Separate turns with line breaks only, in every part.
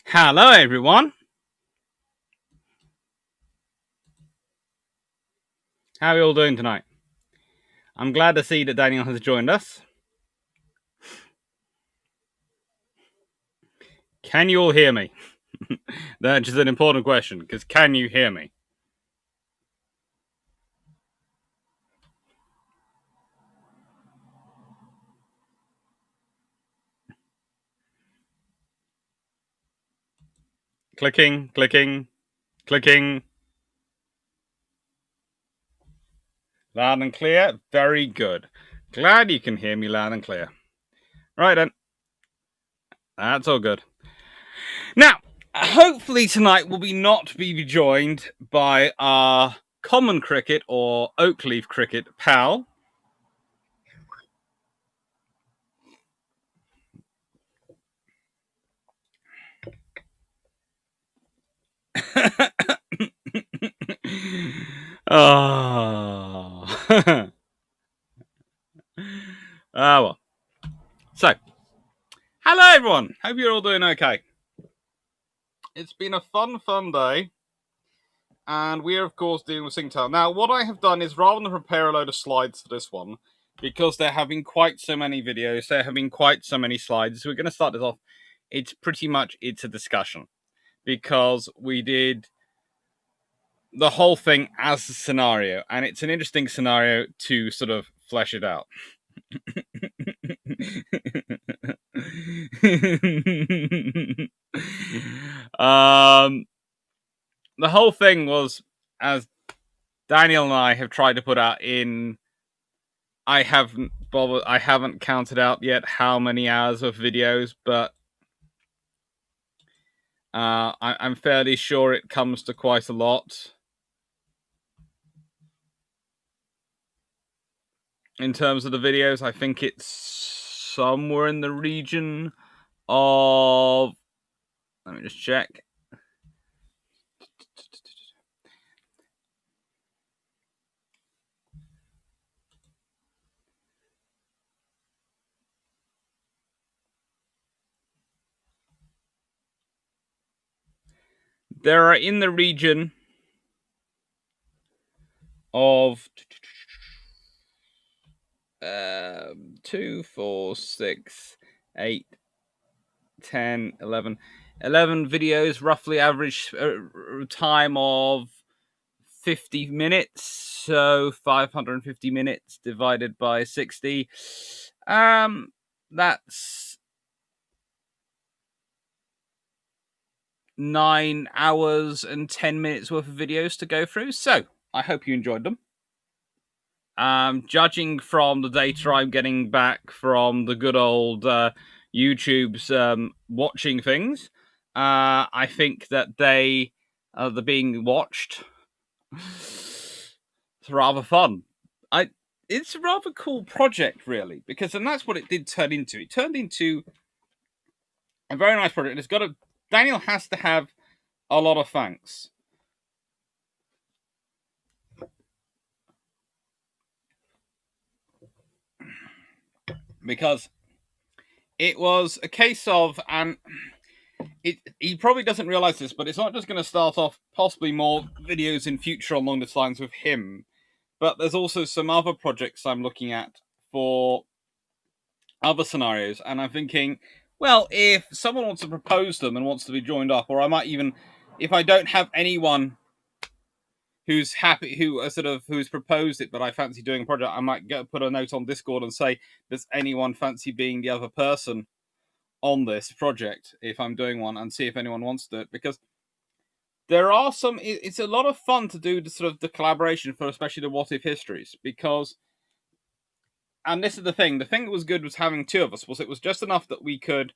Hello, everyone. How are you all doing tonight? I'm glad to see that Daniel has joined us. Can you all hear me? That is an important question, because can you hear me? Clicking, clicking, clicking. Loud and clear. Very good. Glad you can hear me loud and clear. Right then. That's all good. Now, hopefully tonight will not be joined by our common cricket or oak leaf cricket pal. Oh. Well. So, hello everyone. Hope you're all doing okay. It's been a fun day. And we are, of course, dealing with Tsingtao. Now, what I have done is, rather than prepare a load of slides for this one, because there have been quite so many videos, there have been quite so many slides, so we're going to start this off. It's a discussion. Because we did the whole thing as a scenario, and it's an interesting scenario to sort of flesh it out. The whole thing was, as Daniel and I have tried to put out in, I haven't counted out yet how many hours of videos, but I'm fairly sure it comes to quite a lot. In terms of the videos, I think it's somewhere in the region of, let me just check. There are in the region of 2, 4, 6, 8, 10, 11 videos, roughly average time of 50 minutes. So 550 minutes divided by 60. That's 9 hours and 10 minutes worth of videos to go through. So I hope you enjoyed them. Judging from the data I'm getting back from the good old YouTube's watching things, I think that they're being watched. It's rather fun. It's a rather cool project, really, and that's what it did turn into. It turned into a very nice project. Daniel has to have a lot of thanks. Because it was a case of, and he probably doesn't realize this, but it's not just going to start off possibly more videos in future along the lines with him, but there's also some other projects I'm looking at for other scenarios, and I'm thinking, well, if someone wants to propose them and wants to be joined up, or I might even, if I don't have anyone who's happy, who's proposed it, but I fancy doing a project, I might put a note on Discord and say, does anyone fancy being the other person on this project if I'm doing one, and see if anyone wants to do it, because there are some. It's a lot of fun to do the collaboration for, especially the what if histories, because, and this is the thing that was good was having two of us, it was just enough that we could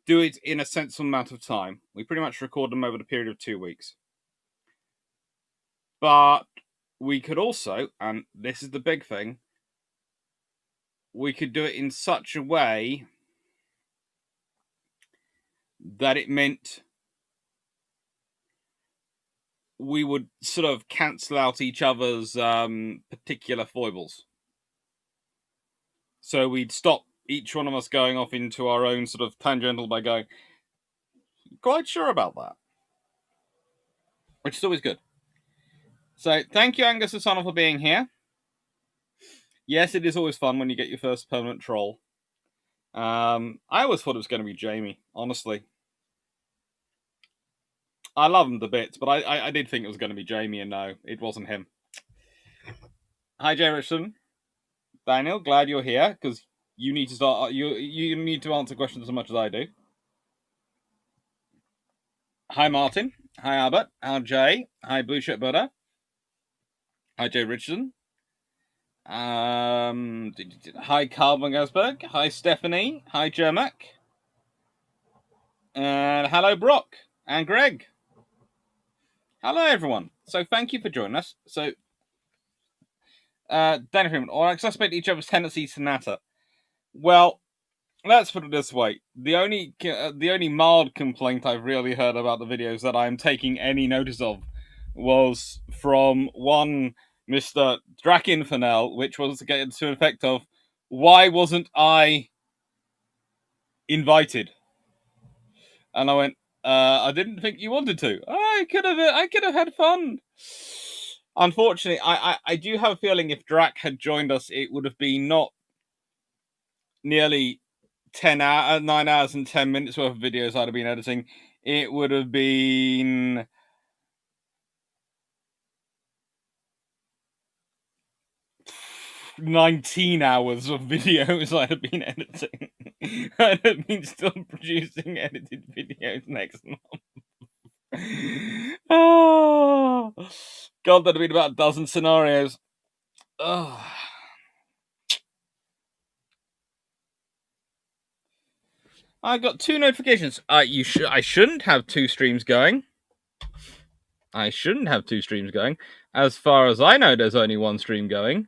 do it in a sensible amount of time. We pretty much record them over the period of 2 weeks. But we could also, and this is the big thing, we could do it in such a way that it meant we would sort of cancel out each other's particular foibles. So we'd stop each one of us going off into our own sort of tangential by going, quite sure about that, which is always good. So thank you, Angus Asano, for being here. Yes, it is always fun when you get your first permanent troll. I always thought it was going to be Jamie, honestly. I love him to bits, but I did think it was going to be Jamie, and no, it wasn't him. Hi, Jay Richardson. Daniel, glad you're here, because you need to start. You need to answer questions as much as I do. Hi, Martin. Hi, Albert. Hi, Jay. Hi, Blue Shirt Butter. Hi, Jay Richardson. Hi, Carl Van Gasberg. Hi, Stephanie. Hi, Jermac. And hello, Brock and Greg. Hello, everyone. So thank you for joining us. So, Danny Freeman, or exacerbate each other's tendencies to natter. Well, let's put it this way: the only mild complaint I've really heard about the videos that I'm taking any notice of was from one Mr. Drakinfanel, which was to get to an effect of, "Why wasn't I invited?" And I went, "I didn't think you wanted to. I could have had fun." Unfortunately, I do have a feeling if Drac had joined us, it would have been not nearly 9 hours and 10 minutes worth of videos I'd have been editing. It would have been 19 hours of videos I'd have been editing. I'd have been still producing edited videos next month. Oh, God, that'd have been about a dozen scenarios. Oh. I got 2 notifications. I shouldn't have 2 streams going. I shouldn't have 2 streams going. As far as I know, there's only 1 stream going.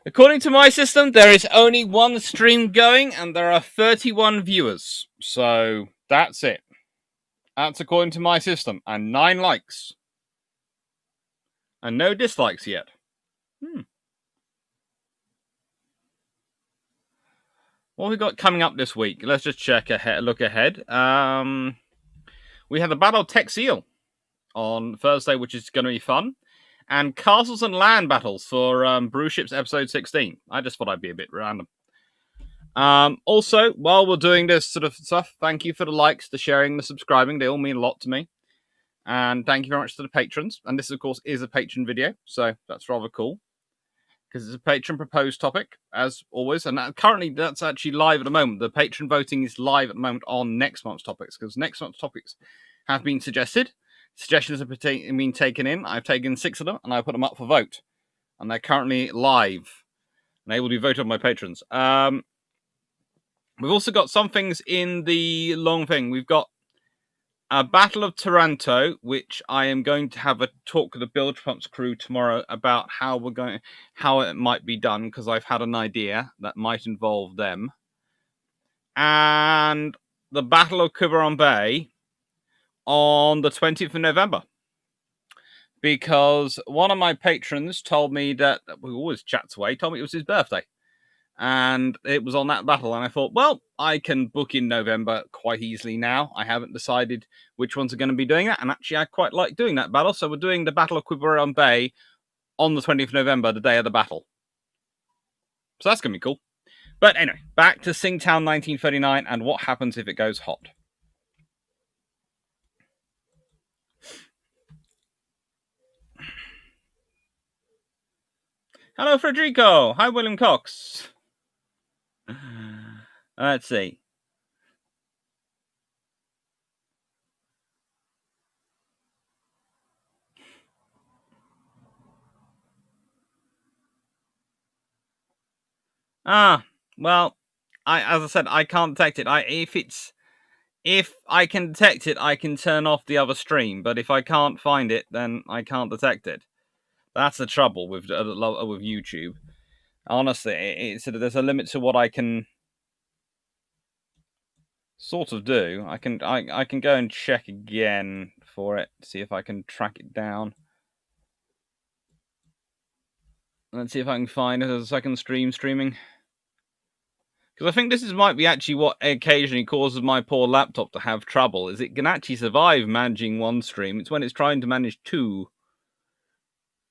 According to my system, there is only 1 stream going, and there are 31 viewers. So that's it. That's according to my system, and 9 likes, and no dislikes yet. What have we got coming up this week? Let's just look ahead. We have the Battle of Tech Seal on Thursday, which is going to be fun, and Castles and Land battles for Brew Ships episode 16. I just thought I'd be a bit random. Also, while we're doing this sort of stuff, thank you for the likes, the sharing, the subscribing. They all mean a lot to me. And thank you very much to the patrons. And this, of course, is a patron video, so that's rather cool, because it's a patron proposed topic, as always. And currently, that's actually live at the moment. The patron voting is live at the moment on next month's topics, because next month's topics have been suggested. Suggestions have been taken in. I've taken 6 of them, and I put them up for vote. And they're currently live, and they will be voted on by patrons. We've also got some things in the long thing. We've got a Battle of Taranto, which I am going to have a talk with the Bilge Pumps crew tomorrow about how it might be done, because I've had an idea that might involve them. And the Battle of Quiberon Bay on the 20th of November. Because one of my patrons told me that, we always chats away, told me it was his birthday. And it was on that battle, and I thought, well, I can book in November quite easily now. I haven't decided which ones are going to be doing that, and actually I quite like doing that battle, so we're doing the Battle of Quiberon Bay on the 20th of November, the day of the battle. So that's going to be cool. But anyway, back to Tsingtao 1939 and what happens if it goes hot. Hello, Frederico. Hi, William Cox. Let's see. Well, as I said, I can't detect it. If I can detect it, I can turn off the other stream. But if I can't find it, then I can't detect it. That's the trouble with YouTube. Honestly, there's a limit to what I can sort of do. I can go and check again for it, see if I can track it down. Let's see if I can find it as a second streaming. Because I think this might be actually what occasionally causes my poor laptop to have trouble, is it can actually survive managing one stream. It's when it's trying to manage two.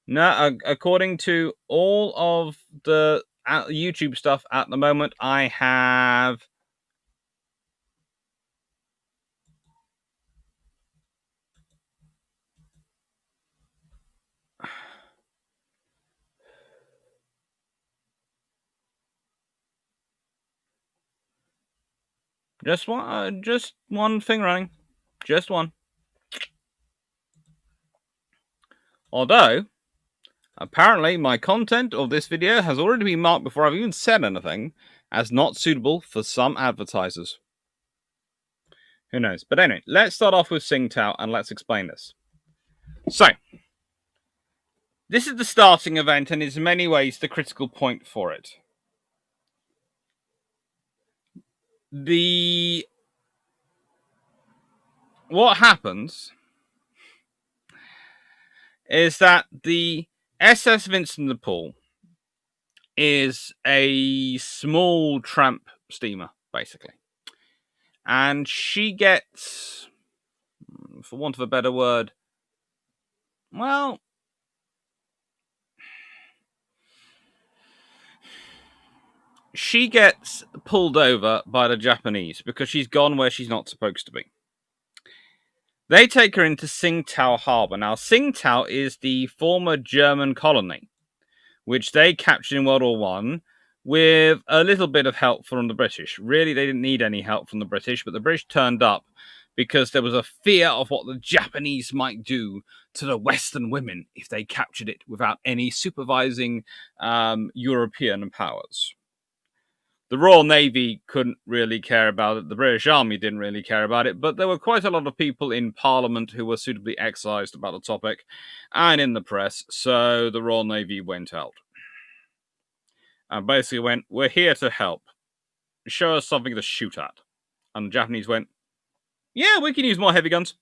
No, according to all of the YouTube stuff at the moment, I have... just one thing running. Just one. Although, apparently my content of this video has already been marked before I've even said anything as not suitable for some advertisers. Who knows? But anyway, let's start off with Tsingtao and let's explain this. So, this is the starting event and is in many ways the critical point for it. What happens is that the SS Vincent de Paul is a small tramp steamer, basically. And she gets, for want of a better word, well, she gets pulled over by the Japanese because she's gone where she's not supposed to be. They take her into Tsingtao Harbor. Now, Tsingtao is the former German colony, which they captured in World War One with a little bit of help from the British. Really, they didn't need any help from the British, but the British turned up because there was a fear of what the Japanese might do to the Western women if they captured it without any supervising European powers. The Royal Navy couldn't really care about it. The British Army didn't really care about it. But there were quite a lot of people in Parliament who were suitably excised about the topic and in the press. So the Royal Navy went out. And basically went, we're here to help. Show us something to shoot at. And the Japanese went, yeah, we can use more heavy guns.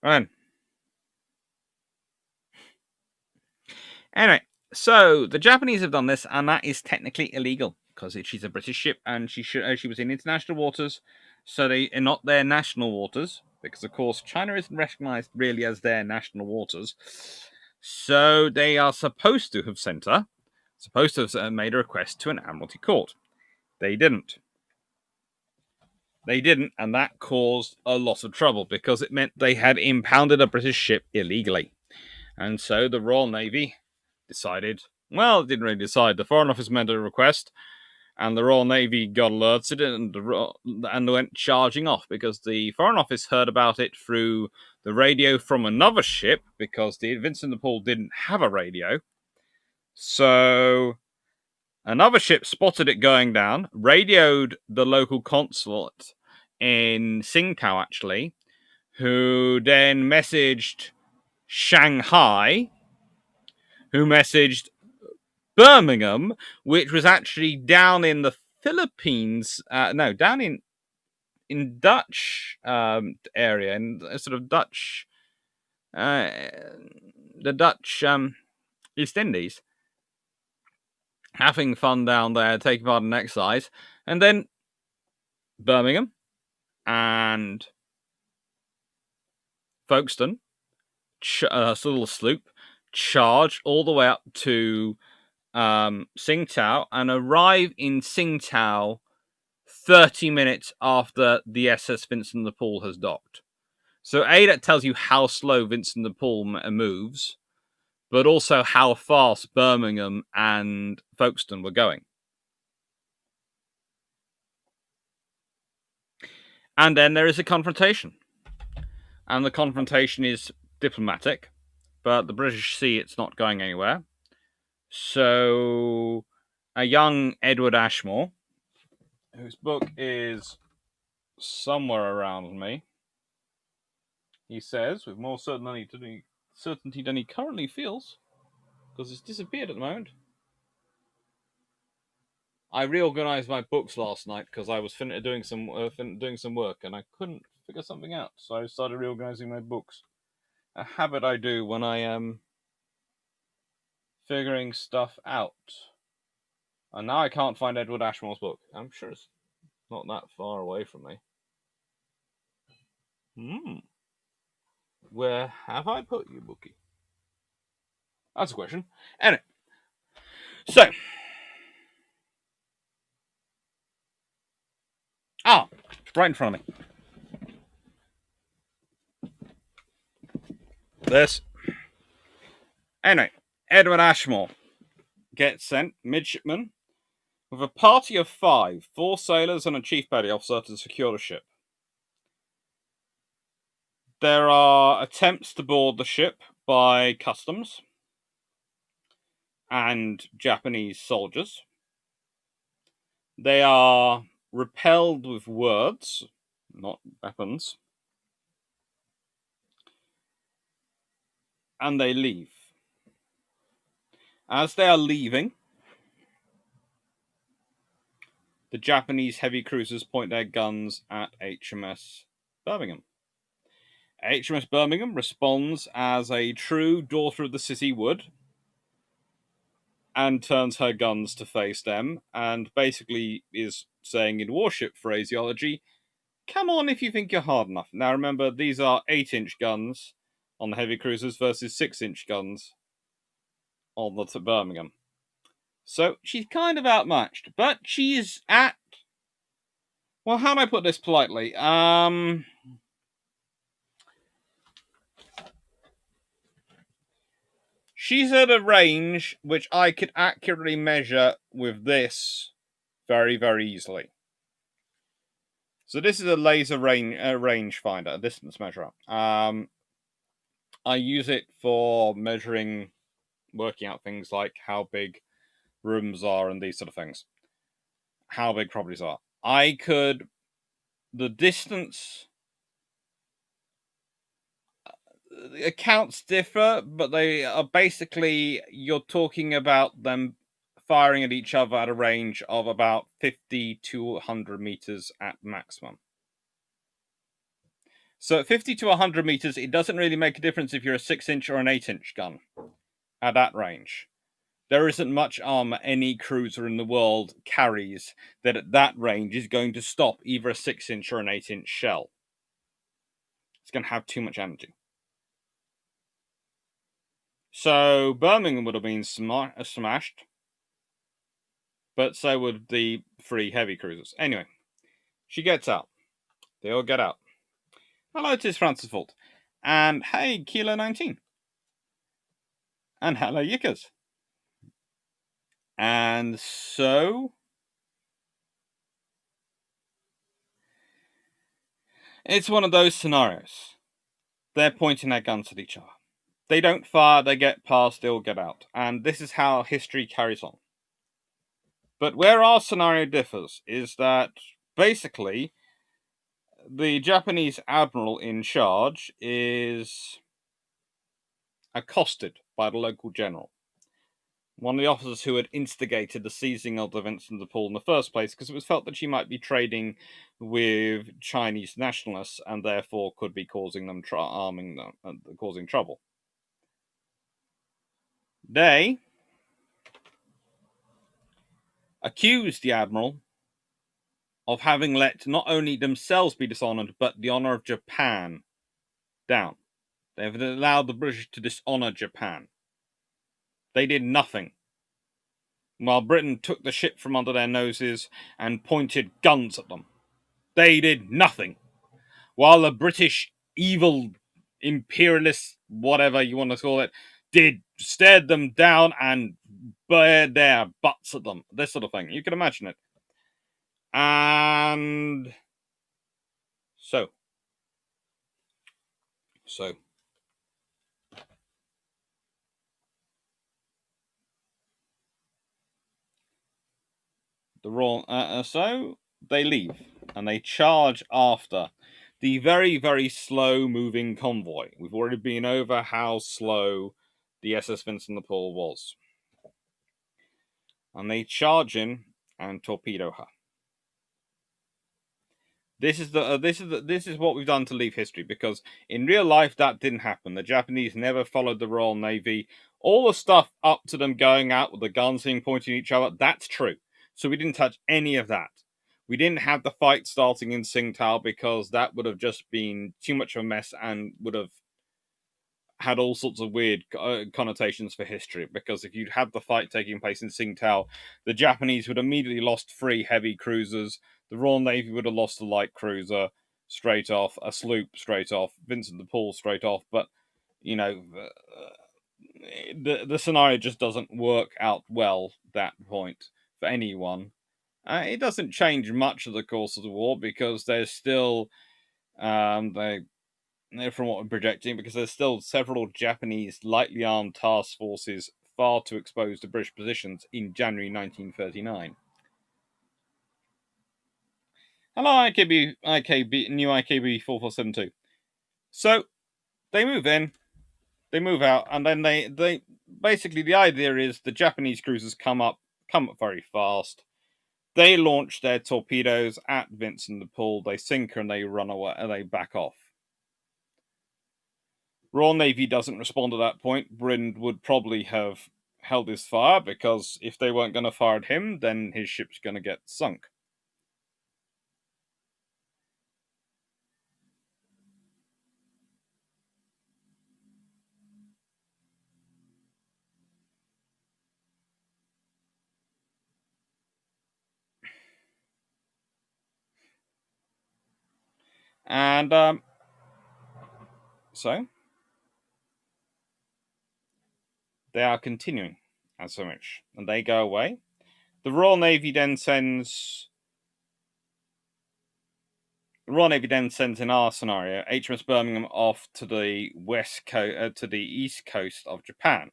Right. Anyway, so the Japanese have done this, and that is technically illegal because she's a British ship, and she was in international waters, so they are not their national waters because, of course, China isn't recognized really as their national waters. So they are supposed to have sent her, supposed to have made a request to an Admiralty court. They didn't. They didn't, and that caused a lot of trouble because it meant they had impounded a British ship illegally. And so the Royal Navy decided, well, it didn't really decide. The Foreign Office made a request, and the Royal Navy got alerted and went charging off because the Foreign Office heard about it through the radio from another ship because the Vincent de Paul didn't have a radio. So another ship spotted it going down, radioed the local consulate in Tsingtao, actually, who then messaged Shanghai, who messaged Birmingham, which was actually down in the Philippines. Down in Dutch area, in sort of Dutch, the Dutch East Indies, having fun down there, taking part in an exercise, and then Birmingham and Folkestone, a little sloop, charge all the way up to Tsingtao and arrive in Tsingtao 30 minutes after the SS Vincent de Paul has docked. So that tells you how slow Vincent de Paul moves, but also how fast Birmingham and Folkestone were going. And then there is a confrontation. And the confrontation is diplomatic, but the British see it's not going anywhere. So a young Edward Ashmore, whose book is somewhere around me, he says, with more certainty to me, certainty than he currently feels, because it's disappeared at the moment. I reorganized my books last night because I was doing some work and I couldn't figure something out, so I started reorganizing my books. A habit I do when I am figuring stuff out. And now I can't find Edward Ashmore's book. I'm sure it's not that far away from me. Where have I put you, bookie? That's a question. Anyway, so right in front of me. This. Anyway, Edward Ashmore gets sent midshipman with a party of 5, 4 sailors and a chief petty officer to secure the ship. There are attempts to board the ship by customs and Japanese soldiers. They are repelled with words, not weapons, and they leave. As they are leaving, the Japanese heavy cruisers point their guns at HMS Birmingham. HMS Birmingham responds as a true daughter of the city would and turns her guns to face them and basically is saying in warship phraseology, come on if you think you're hard enough. Now remember, these are 8-inch guns on the heavy cruisers versus 6-inch guns on the Birmingham. So she's kind of outmatched, but she is at... Well, how do I put this politely? She's at a range which I could accurately measure with this very, very easily. So this is a laser range finder, a distance measurer. I use it for measuring, working out things like how big rooms are and these sort of things. How big properties are. The distance accounts differ, but they are basically, you're talking about them firing at each other at a range of about 50 to 100 meters at maximum. So at 50 to 100 meters, it doesn't really make a difference if you're a 6-inch or an 8-inch gun at that range. There isn't much armor any cruiser in the world carries that at that range is going to stop either a 6-inch or an 8-inch shell. It's going to have too much energy. So Birmingham would have been smashed, but so would the 3 heavy cruisers. Anyway, she gets out. They all get out. Hello, 'tis Francis Fault. And hey, Kilo 19. And hello, Yickers. And so... it's one of those scenarios. They're pointing their guns at each other. They don't fire, they get past, they all get out. And this is how history carries on. But where our scenario differs is that basically the Japanese admiral in charge is accosted by the local general. One of the officers who had instigated the seizing of the Vincent de Paul in the first place, because it was felt that she might be trading with Chinese nationalists and therefore could be causing them arming them and causing trouble. They accused the admiral of having let not only themselves be dishonoured, but the honour of Japan down. They have allowed the British to dishonour Japan. They did nothing, while Britain took the ship from under their noses and pointed guns at them. They did nothing, while the British evil imperialists, whatever you want to call it, stared them down and bared their butts at them. This sort of thing. You can imagine it. And so so they leave and they charge after the very, very slow-moving convoy. We've already been over how slow the SS Vincent de Paul was. And they charge in and torpedo her. This is what we've done to leave history, because in real life that didn't happen. The Japanese never followed the Royal Navy. All the stuff up to them going out with the guns being pointing at each other, that's true. So we didn't touch any of that. We didn't have the fight starting in Tsingtao, because that would have just been too much of a mess and would have had all sorts of weird connotations for history. Because if you'd had the fight taking place in Tsingtao, the Japanese would immediately lost 3 heavy cruisers. The Royal Navy would have lost a light cruiser straight off, a sloop straight off, Vincent de Paul straight off. But you know, the scenario just doesn't work out well at that point for anyone. It doesn't change much of the course of the war, because there's still from what we're projecting, because there's still several Japanese lightly armed task forces far too exposed to British positions in January 1939. Hello, new IKB 4472. So they move in, they move out, and then they basically, the idea is the Japanese cruisers come up very fast. They launch their torpedoes at Vincent de Paul. They sink her and they run away, and they back off. Royal Navy doesn't respond at that point. Britain would probably have held his fire, because if they weren't going to fire at him, then his ship's going to get sunk. And so they are continuing as so much, and they go away. The Royal Navy then sends in our scenario HMS Birmingham off to the to the east coast of Japan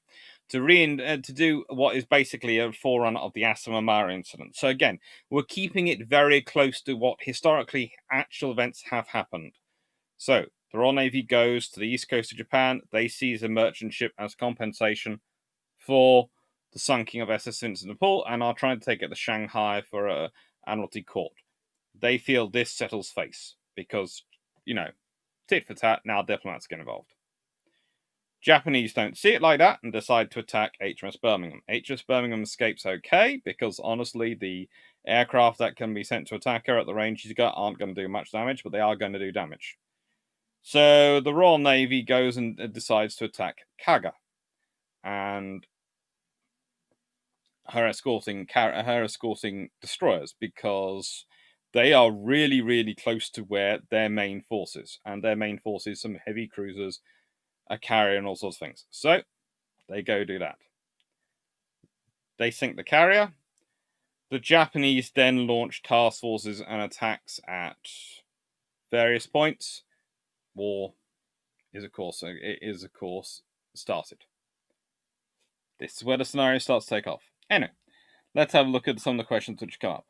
to do what is basically a forerunner of the Asamamara incident. So again, we're keeping it very close to what historically actual events have happened. So the Royal Navy goes to the east coast of Japan. They seize a merchant ship as compensation for the sunking of SS Vincent de Paul, and are trying to take it to Shanghai for a Admiralty court. They feel this settles face, because, tit for tat, now diplomats get involved. Japanese don't see it like that and decide to attack HMS Birmingham. HMS Birmingham escapes okay, because honestly, the aircraft that can be sent to attack her at the range she's got aren't going to do much damage, but they are going to do damage. So the Royal Navy goes and decides to attack Kaga, and her escorting destroyers, because they are really, really close to where their main forces, and their main forces, some heavy cruisers, a carrier, and all sorts of things. So they go do that. They sink the carrier. The Japanese then launch task forces and attacks at various points. War is, of course, started. This is where the scenario starts to take off. Anyway, let's have a look at some of the questions which come up.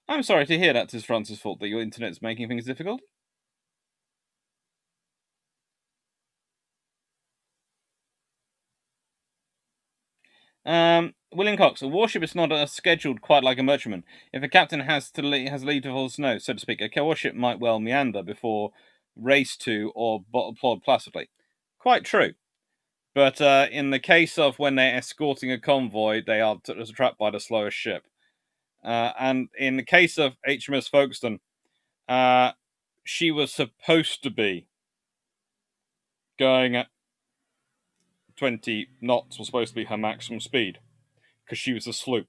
I'm sorry to hear that 'tis France's fault that your internet's making things difficult. William Cox, a warship is not scheduled quite like a merchantman. If a captain has leave to follow snow, so to speak, a warship might well meander before race to or plod placidly. Quite true. But in the case of when they're escorting a convoy, they are trapped by the slowest ship. And in the case of HMS Folkestone, she was supposed to be going at 20 knots, was supposed to be her maximum speed, because she was a sloop.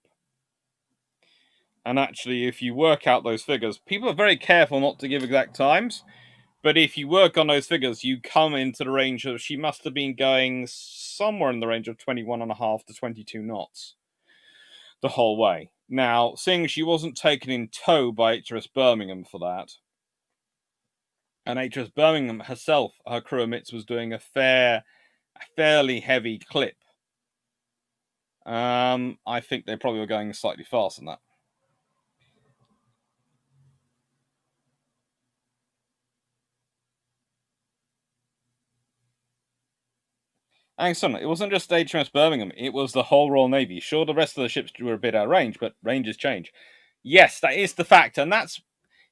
And actually, if you work out those figures, people are very careful not to give exact times, but if you work on those figures, you come into the range of, she must have been going somewhere in the range of 21.5 to 22 knots the whole way. Now, seeing she wasn't taken in tow by HMS Birmingham for that, and HMS Birmingham herself, her crew admits, was doing a fairly heavy clip. I think they probably were going slightly faster than that. And suddenly, it wasn't just HMS Birmingham, it was the whole Royal Navy. Sure, the rest of the ships were a bit out of range, but ranges change. Yes, that is the fact, and that's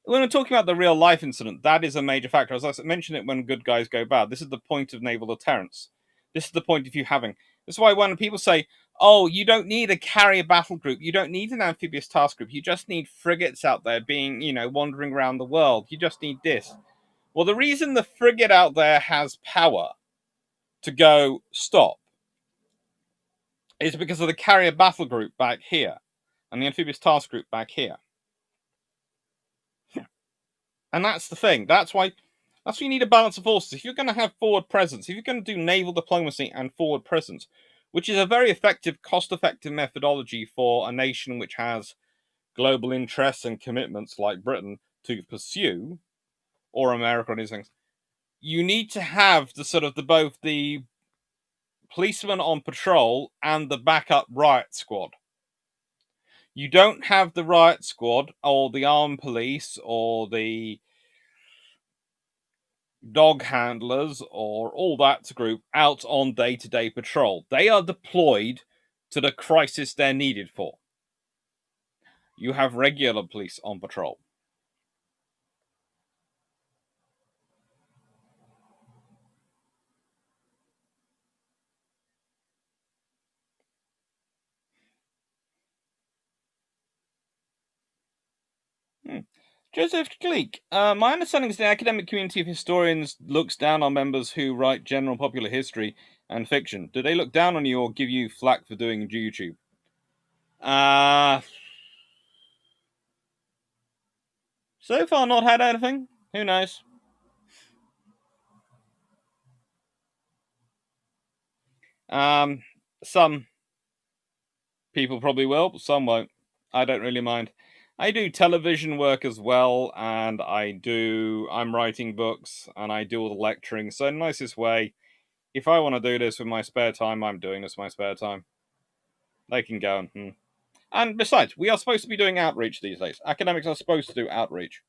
when we're talking about the real life incident, that is a major factor. As I mentioned it when good guys go bad, this is the point of naval deterrence. This is the point of you having. This is why when people say, oh, you don't need a carrier battle group, you don't need an amphibious task group, you just need frigates out there being, wandering around the world, you just need this. Well, the reason the frigate out there has power to go stop is because of the carrier battle group back here and the amphibious task group back here. And that's the thing. That's why you need a balance of forces. If you're going to have forward presence, if you're going to do naval diplomacy and forward presence, which is a very effective, cost-effective methodology for a nation which has global interests and commitments like Britain to pursue, or America and these things, you need to have both the policeman on patrol and the backup riot squad. You don't have the riot squad or the armed police or the dog handlers or all that group out on day-to-day patrol. They are deployed to the crisis they're needed for. You have regular police on patrol. Joseph Gleek, my understanding is the academic community of historians looks down on members who write general popular history and fiction. Do they look down on you or give you flack for doing YouTube? So far not had anything. Who knows? Some people probably will, but some won't. I don't really mind. I do television work as well, and I'm writing books, and I do all the lecturing. So, in the nicest way, if I want to do this with my spare time, I'm doing this with my spare time. They can go and besides, we are supposed to be doing outreach these days. Academics are supposed to do outreach.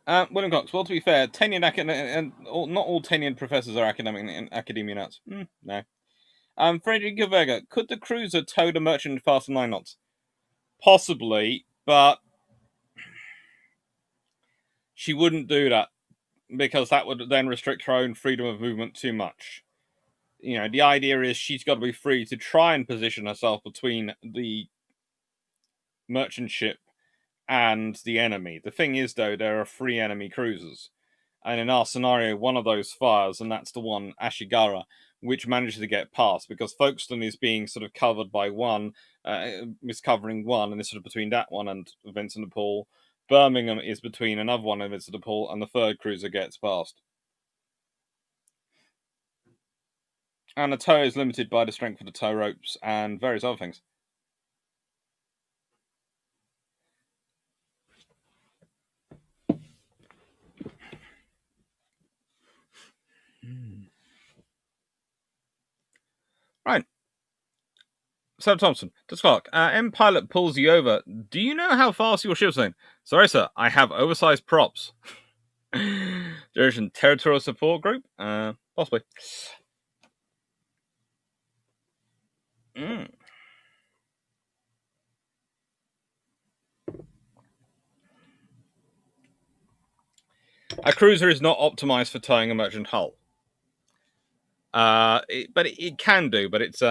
William Cox. Well, to be fair, tenured and not all tenured professors are academia nuts. No. Frederica Vega. Could the cruiser tow the merchant faster than 9 knots? Possibly, but she wouldn't do that because that would then restrict her own freedom of movement too much. The idea is she's got to be free to try and position herself between the merchant ship and the enemy. The thing is, though, there are 3 enemy cruisers. And in our scenario, one of those fires, and that's the one, Ashigara, which manages to get past because Folkestone is being sort of covered by one, is covering one, and it's sort of between that one and Vincent de Paul. Birmingham is between another one and Vincent de Paul, and the 3rd cruiser gets past. And the tow is limited by the strength of the tow ropes and various other things. Right. Sam Thompson, to Clark, M pilot pulls you over. Do you know how fast your ship's going? Sorry, sir, I have oversized props. Duration territorial support group? Possibly. A cruiser is not optimized for towing a merchant hull. But it can do, but it's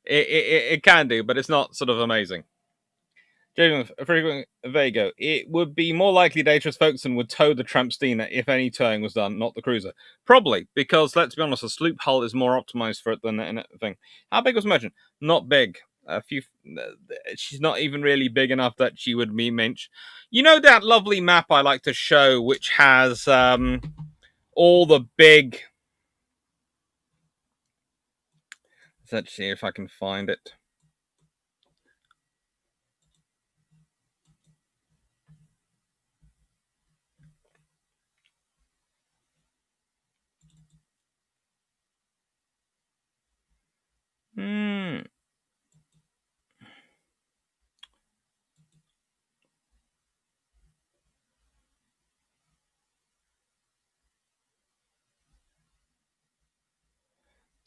it can do, but it's not sort of amazing. James, there you go. It would be more likely that HMS Folkestone would tow the Trampstina if any towing was done, not the cruiser. Probably, because let's be honest, a sloop hull is more optimized for it than anything. How big was Merchant? Not big. She's not even really big enough that she would be mentioned. You know that lovely map I like to show, which has all the big. Let's see if I can find it.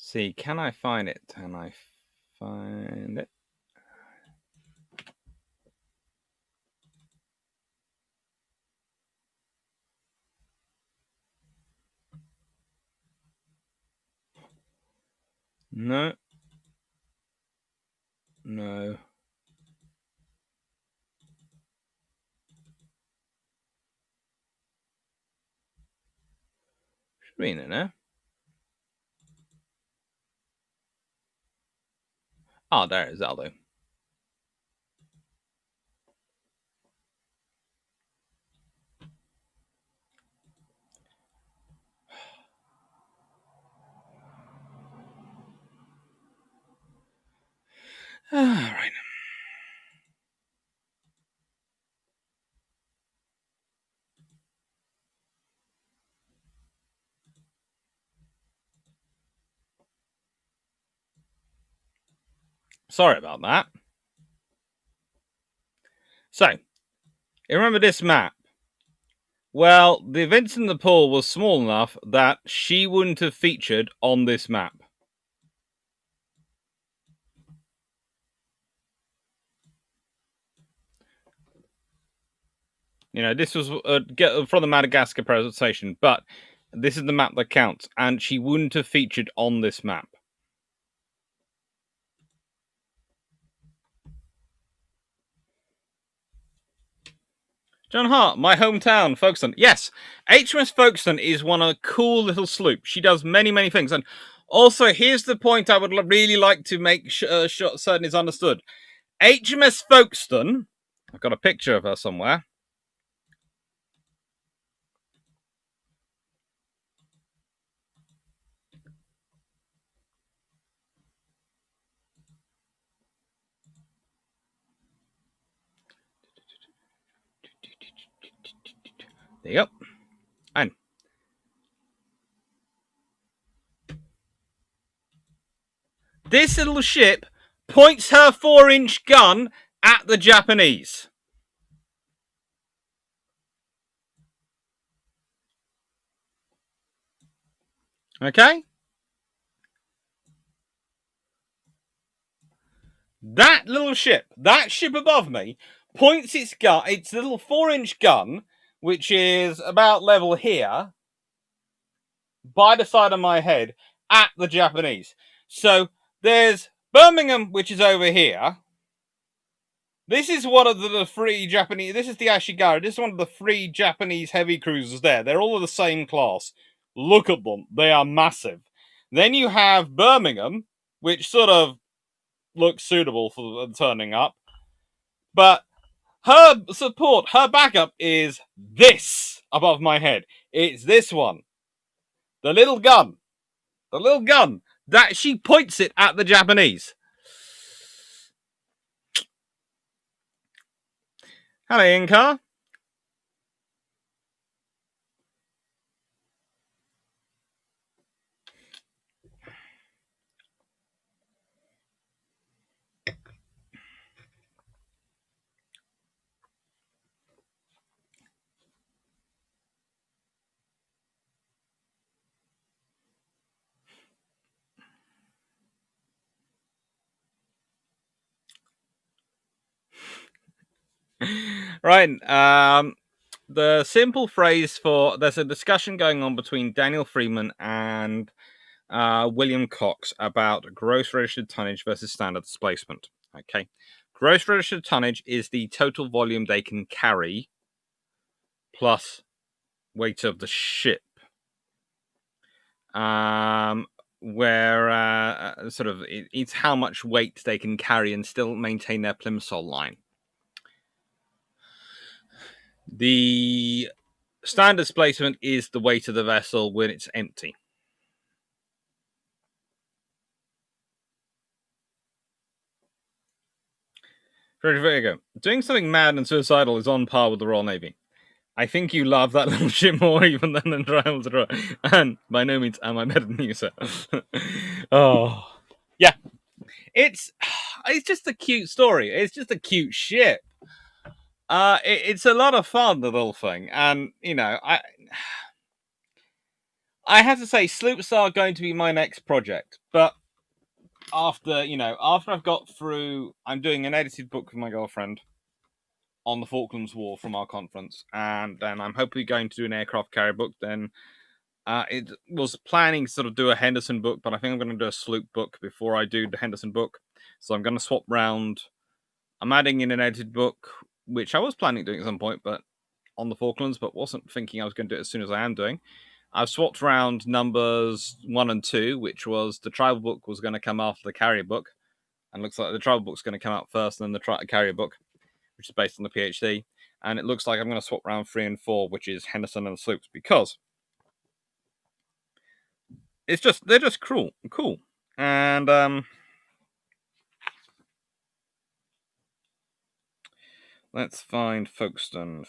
See, can I find it? Can I find it? No. No. Should be in it now. Oh, there it is, that'll do. All right. Sorry about that. So, you remember this map? Well, the events in the pool was small enough that she wouldn't have featured on this map. You know, this was from the Madagascar presentation, but this is the map that counts, and she wouldn't have featured on this map. John Hart, my hometown, Folkestone. Yes, HMS Folkestone is one of a cool little sloop. She does many, many things. And also, here's the point I would really like to make certain is understood. HMS Folkestone, I've got a picture of her somewhere. There you go. And this little ship points her 4-inch gun at the Japanese. Okay? That little ship, that ship above me, points its little 4-inch gun, which is about level here, by the side of my head, at the Japanese. So there's Birmingham, which is over here. This is one of the three Japanese. This is the Ashigara. This is one of the three Japanese heavy cruisers there. They're all of the same class. Look at them. They are massive. Then you have Birmingham, which sort of looks suitable for turning up. But her support, her backup is this above my head. It's this one. The little gun. The little gun. That she points it at the Japanese. Hello, Inca. Right. The simple phrase there's a discussion going on between Daniel Freeman and William Cox about gross registered tonnage versus standard displacement. Okay. Gross registered tonnage is the total volume they can carry plus weight of the ship. Where it's how much weight they can carry and still maintain their plimsoll line. The standard displacement is the weight of the vessel when it's empty. There you go. Doing something mad and suicidal is on par with the Royal Navy. I think you love that little ship more even than the Trials of And by no means am I better than you, sir. Oh. Yeah. It's just a cute story. It's just a cute ship. It's a lot of fun, the little thing, and I have to say, sloops are going to be my next project. But after I've got through, I'm doing an edited book with my girlfriend on the Falklands War from our conference, and then I'm hopefully going to do an aircraft carrier book. Then it was planning to sort of do a Henderson book, but I think I'm going to do a sloop book before I do the Henderson book. So I'm going to swap round. I'm adding in an edited book, which I was planning doing at some point, but on the Falklands, but wasn't thinking I was going to do it as soon as I am doing. I've swapped around numbers 1 and 2, which was the tribal book was going to come after the carrier book, and looks like the tribal book's going to come out first, and then the carrier book, which is based on the PhD. And it looks like I'm going to swap around 3 and 4, which is Henderson and the sloops, because they're just cool. And let's find Folkestone.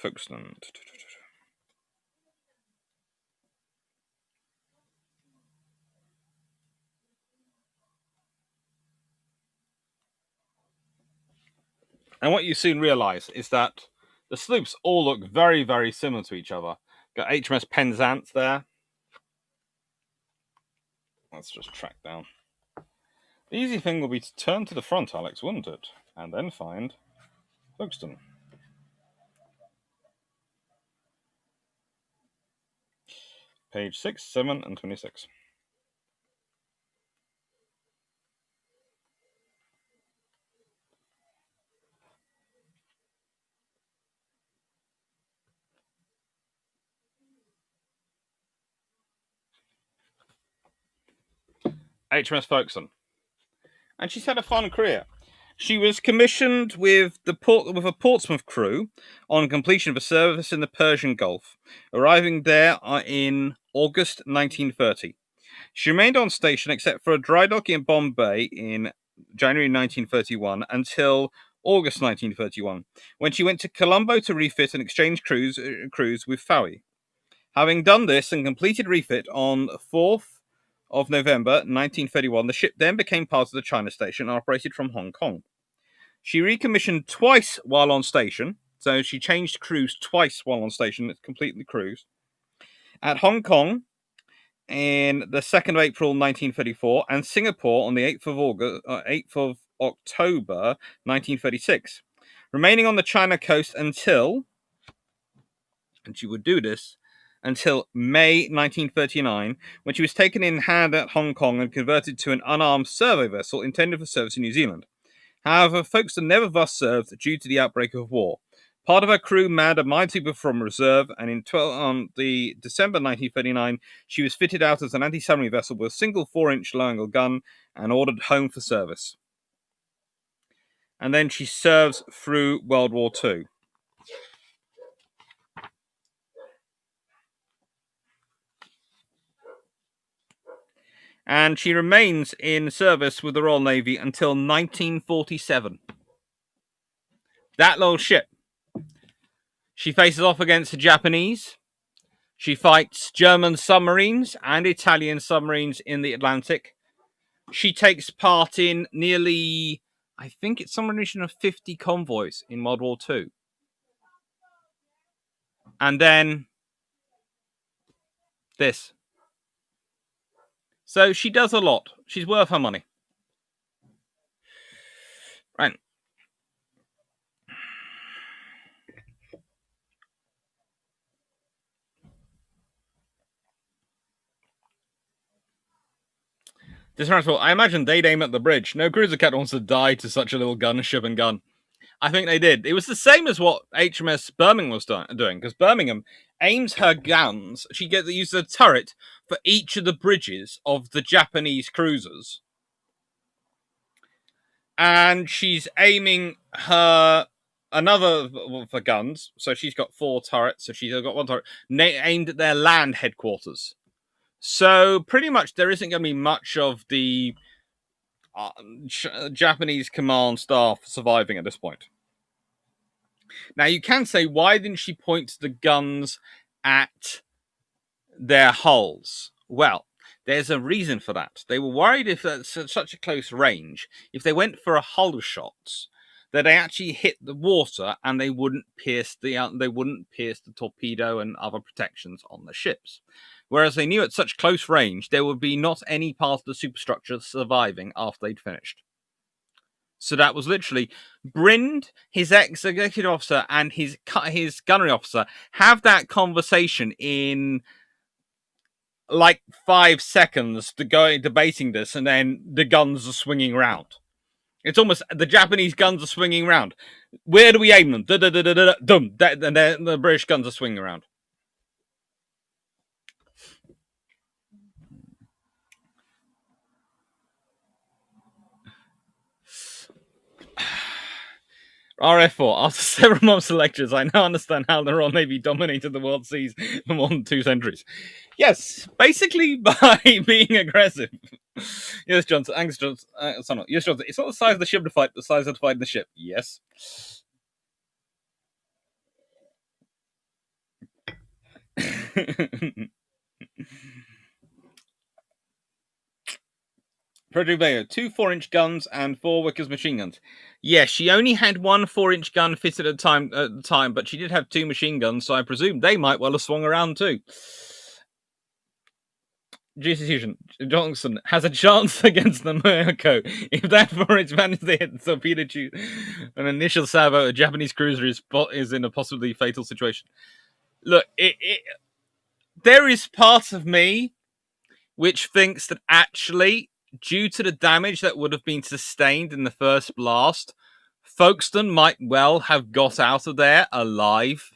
And what you soon realise is that the sloops all look very, very similar to each other. Got HMS Penzance there. Let's just track down. The easy thing will be to turn to the front, Alex, wouldn't it? And then find Folkestone. Page 6, 7, and 26. HMS Folkestone. And she's had a fun career. She was commissioned with a Portsmouth crew on completion of a service in the Persian Gulf, arriving there in August 1930. She remained on station except for a dry dock in Bombay in January 1931 until August 1931, when she went to Colombo to refit an exchange cruise with Fowey. Having done this and completed refit on 4th of November 1931, the ship then became part of the China station and operated from Hong Kong. She recommissioned twice while on station, so she changed crews twice while on station. It's completely cruise. At Hong Kong in the 2nd of April 1934 and Singapore on the 8th of October 1936, remaining on the China coast until, and she would do this until May 1939, when she was taken in hand at Hong Kong and converted to an unarmed survey vessel intended for service in New Zealand. However, Folkestone never thus served due to the outbreak of war. Part of her crew manned a minesweeper from reserve, and on the December 1939, she was fitted out as an anti-submarine vessel with a single 4-inch low-angle gun and ordered home for service. And then she serves through World War II. And she remains in service with the Royal Navy until 1947. That little ship. She faces off against the Japanese. She fights German submarines and Italian submarines in the Atlantic. She takes part in nearly, I think it's somewhere in the region of 50 convoys in World War II. And then this. So she does a lot. She's worth her money. Right. Disrespectful. I imagine they'd aim at the bridge. No cruiser captain wants to die to such a little gunship and gun. I think they did. It was the same as what HMS Birmingham was doing, because Birmingham aims her guns. She uses a turret for each of the bridges of the Japanese cruisers. And she's aiming her another for guns. So she's got 4 turrets. So she's got 1 turret aimed at their land headquarters. So pretty much there isn't going to be much of the Japanese command staff surviving at this point. Now, you can say, why didn't she point the guns at their hulls? Well, There's a reason for that. They were worried if that's at such a close range, if they went for a hull shot, that they actually hit the water and they wouldn't pierce the torpedo and other protections on the ships. Whereas they knew at such close range there would be not any part of the superstructure surviving after they'd finished. So that was literally Brind, his ex-executive officer, and his gunnery officer have that conversation in like 5 seconds to go debating this, and then the guns are swinging around. It's almost the Japanese guns are swinging around. Where do we aim them? And the British guns are swinging around. RF4, after several months of lectures, I now understand how the Royal Navy dominated the world seas for more than 2 centuries. Yes, basically by being aggressive. Yes, Johnson. Angus Johnson. Yes, Johnson. It's not the size of the ship to fight, but the size of the fight in the ship. Yes. Frederick Bayer, 2 4-inch guns and 4 Wickers machine guns. Yes, she only had 1 4-inch gun fitted at the time, but she did have 2 machine guns, so I presume they might well have swung around too. Fusion Johnson has a chance against the Miyako. If that forage manages to hit the torpedo tube, an initial salvo, a Japanese cruiser is in a possibly fatal situation. Look, there is part of me which thinks that actually, due to the damage that would have been sustained in the first blast, Folkestone might well have got out of there alive.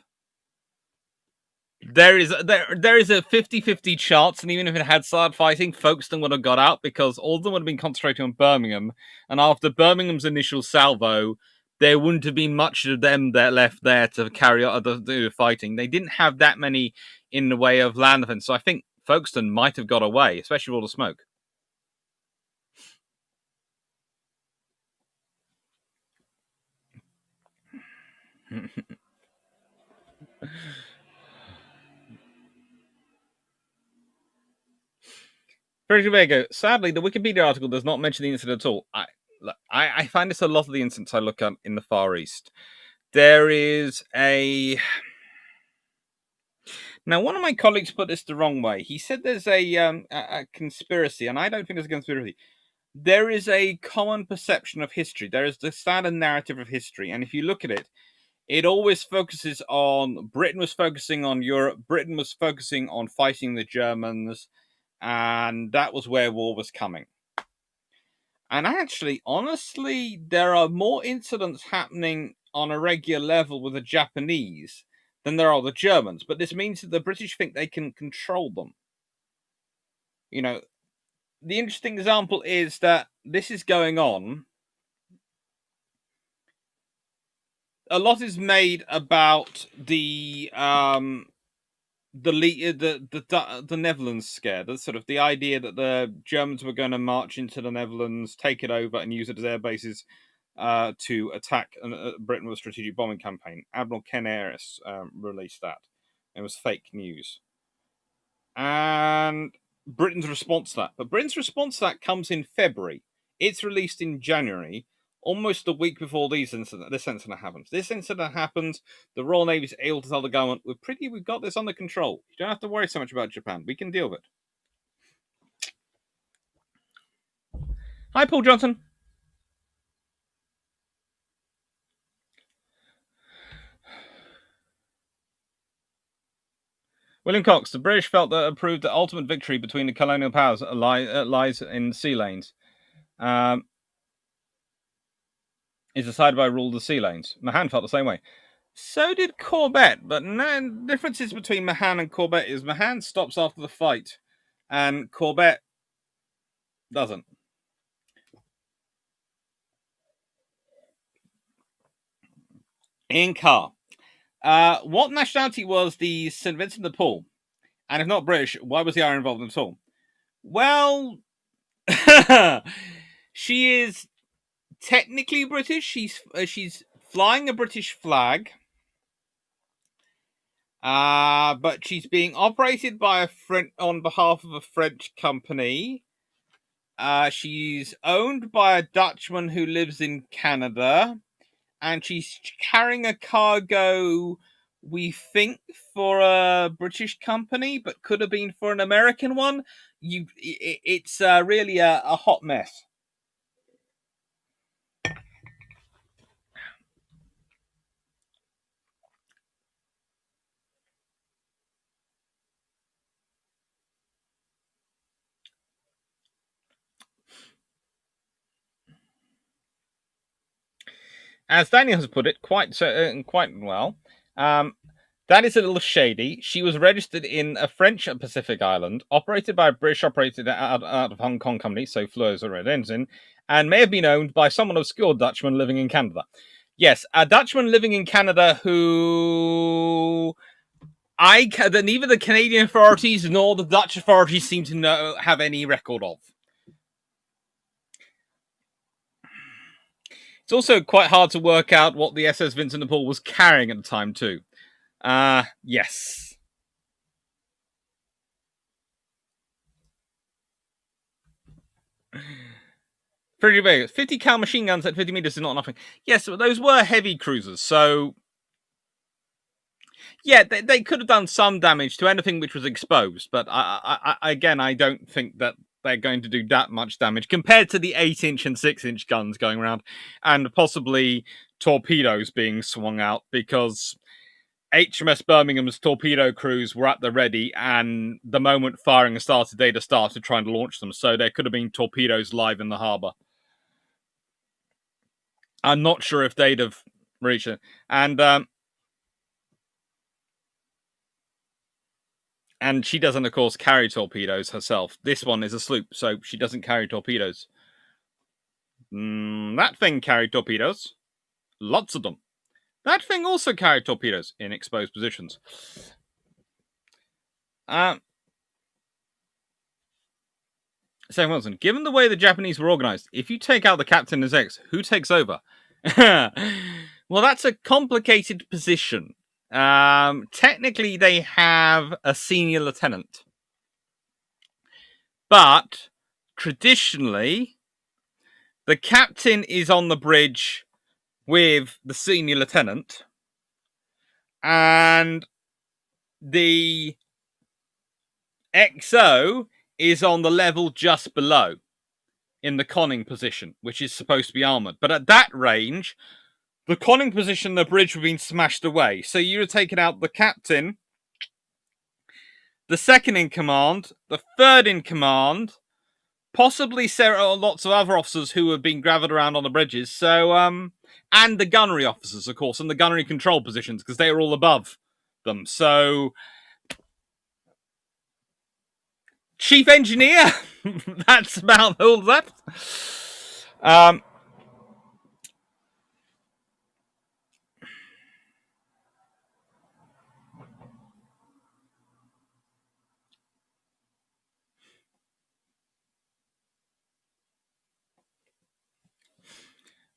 There is a 50-50 chance, and even if it had started fighting, Folkestone would have got out because all of them would have been concentrating on Birmingham, and after Birmingham's initial salvo, there wouldn't have been much of them left there to carry on the fighting. They didn't have that many in the way of land defense, so I think Folkestone might have got away, especially with all the smoke. Very Tobago. Sadly, the Wikipedia article does not mention the incident at all. I find this a lot of the incidents I look at in the Far East. There is a... Now, one of my colleagues put this the wrong way. He said there's a conspiracy, and I don't think there's a conspiracy. There is a common perception of history. There is the standard narrative of history, and if you look at it, it always focuses on Britain was focusing on Europe, Britain was focusing on fighting the Germans, and that was where war was coming. And actually, honestly, there are more incidents happening on a regular level with the Japanese than there are the Germans. But this means that the British think they can control them. You know, the interesting example is that this is going on. A lot is made about the Netherlands scare, the sort of the idea that the Germans were going to march into the Netherlands, take it over, and use it as air bases to attack Britain with a strategic bombing campaign. Admiral Ken Ayres released that. It was fake news. And Britain's response to that. But Britain's response to that comes in February. It's released in January, almost a week before this incident happens. This incident happens. The Royal Navy is able to tell the government, we've got this under control. You don't have to worry so much about Japan. We can deal with it. Hi, Paul Johnson. William Cox, the British felt that it proved the ultimate victory between the colonial powers lies in sea lanes. Is decided by rule of the sea lanes. Mahan felt the same way. So did Corbett, but the differences between Mahan and Corbett is Mahan stops after the fight, and Corbett doesn't. Ian Carr. What nationality was the St. Vincent de Paul? And if not British, why was the Iron involved at all? Well, she is technically British. She's flying a British flag. but she's being operated by on behalf of a French company. She's owned by a Dutchman who lives in Canada, and she's carrying a cargo, we think, for a British company, but could have been for an American one. It's really a hot mess. As Daniel has put it quite well, that is a little shady. She was registered in a French Pacific island, operated by a British operated out of Hong Kong company, so flows a red engine, and may have been owned by someone obscure Dutchman living in Canada. Yes, a Dutchman living in Canada who neither the Canadian authorities nor the Dutch authorities seem to have any record of. It's also quite hard to work out what the SS Vincent de Paul was carrying at the time, too. Yes. Pretty big. 50 cal machine guns at 50 meters is not nothing. Yes, but those were heavy cruisers, so yeah, they could have done some damage to anything which was exposed, but I don't think that they're going to do that much damage compared to the 8-inch and 6-inch guns going around, and possibly torpedoes being swung out, because HMS Birmingham's torpedo crews were at the ready, and the moment firing started, they'd have started trying to launch them, so there could have been torpedoes live in the harbour. I'm not sure if they'd have reached it. And she doesn't, of course, carry torpedoes herself. This one is a sloop, so she doesn't carry torpedoes. That thing carried torpedoes. Lots of them. That thing also carried torpedoes in exposed positions. Sam Wilson, given the way the Japanese were organized, if you take out the captain as X, who takes over? Well, that's a complicated position. Technically, they have a senior lieutenant. But traditionally, the captain is on the bridge with the senior lieutenant, and the XO is on the level just below in the conning position, which is supposed to be armored. But at that range, the conning position, the bridge would have been smashed away. So you would have taken out the captain, the second in command, the third in command, possibly lots of other officers who have been gathered around on the bridges. So, and the gunnery officers, of course, and the gunnery control positions, because they are all above them. So, chief engineer, that's about all left.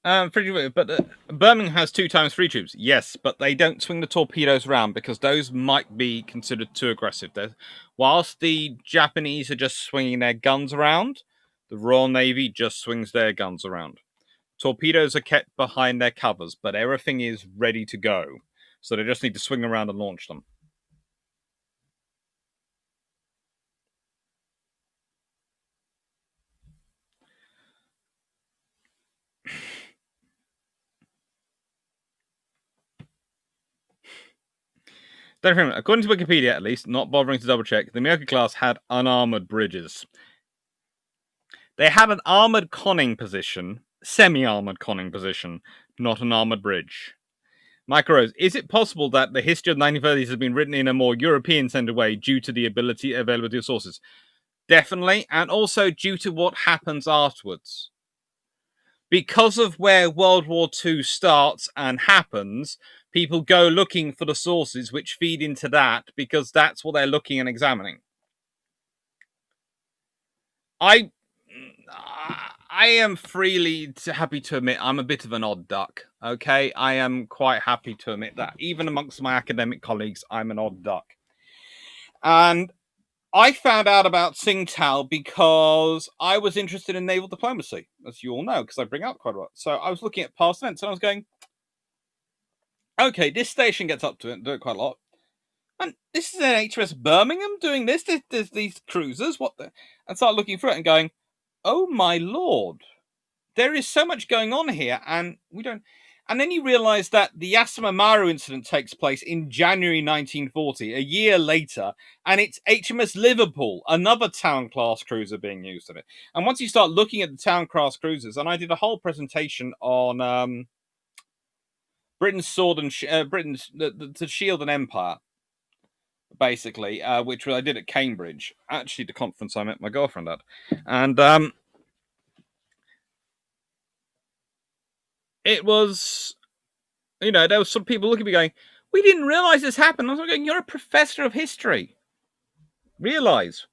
But Birmingham has 2 times 3 tubes. Yes, but they don't swing the torpedoes around because those might be considered too aggressive. Whilst the Japanese are just swinging their guns around, the Royal Navy just swings their guns around. Torpedoes are kept behind their covers, but everything is ready to go. So they just need to swing around and launch them. According to Wikipedia, at least, not bothering to double check, the Miyako class had unarmored bridges. They had an armored conning position, semi-armored conning position, not an armored bridge. Mike Rose, is it possible that the history of the 1930s has been written in a more European-centered way due to the availability of sources? Definitely, and also due to what happens afterwards. Because of where World War II starts and happens, people go looking for the sources which feed into that, because that's what they're looking and examining. I am freely happy to admit I'm a bit of an odd duck, okay? I am quite happy to admit that. Even amongst my academic colleagues, I'm an odd duck. And I found out about Tsingtao because I was interested in naval diplomacy, as you all know, because I bring up quite a lot. So I was looking at past events and I was going, okay, this station gets up to it, do it quite a lot. And this is an HMS Birmingham doing this. There's these cruisers. What the? And start looking through it and going, oh my lord, there is so much going on here, and we don't. And then you realise that the Yasamamaru incident takes place in January 1940, a year later, and it's HMS Liverpool, another town class cruiser being used in it. And once you start looking at the town class cruisers, and I did a whole presentation on Britain's sword and Britain's the shield and empire, basically, which I did at Cambridge, actually the conference I met my girlfriend at, and it was, there was some people looking at me going, we didn't realise this happened. I was going, you're a professor of history. Realise.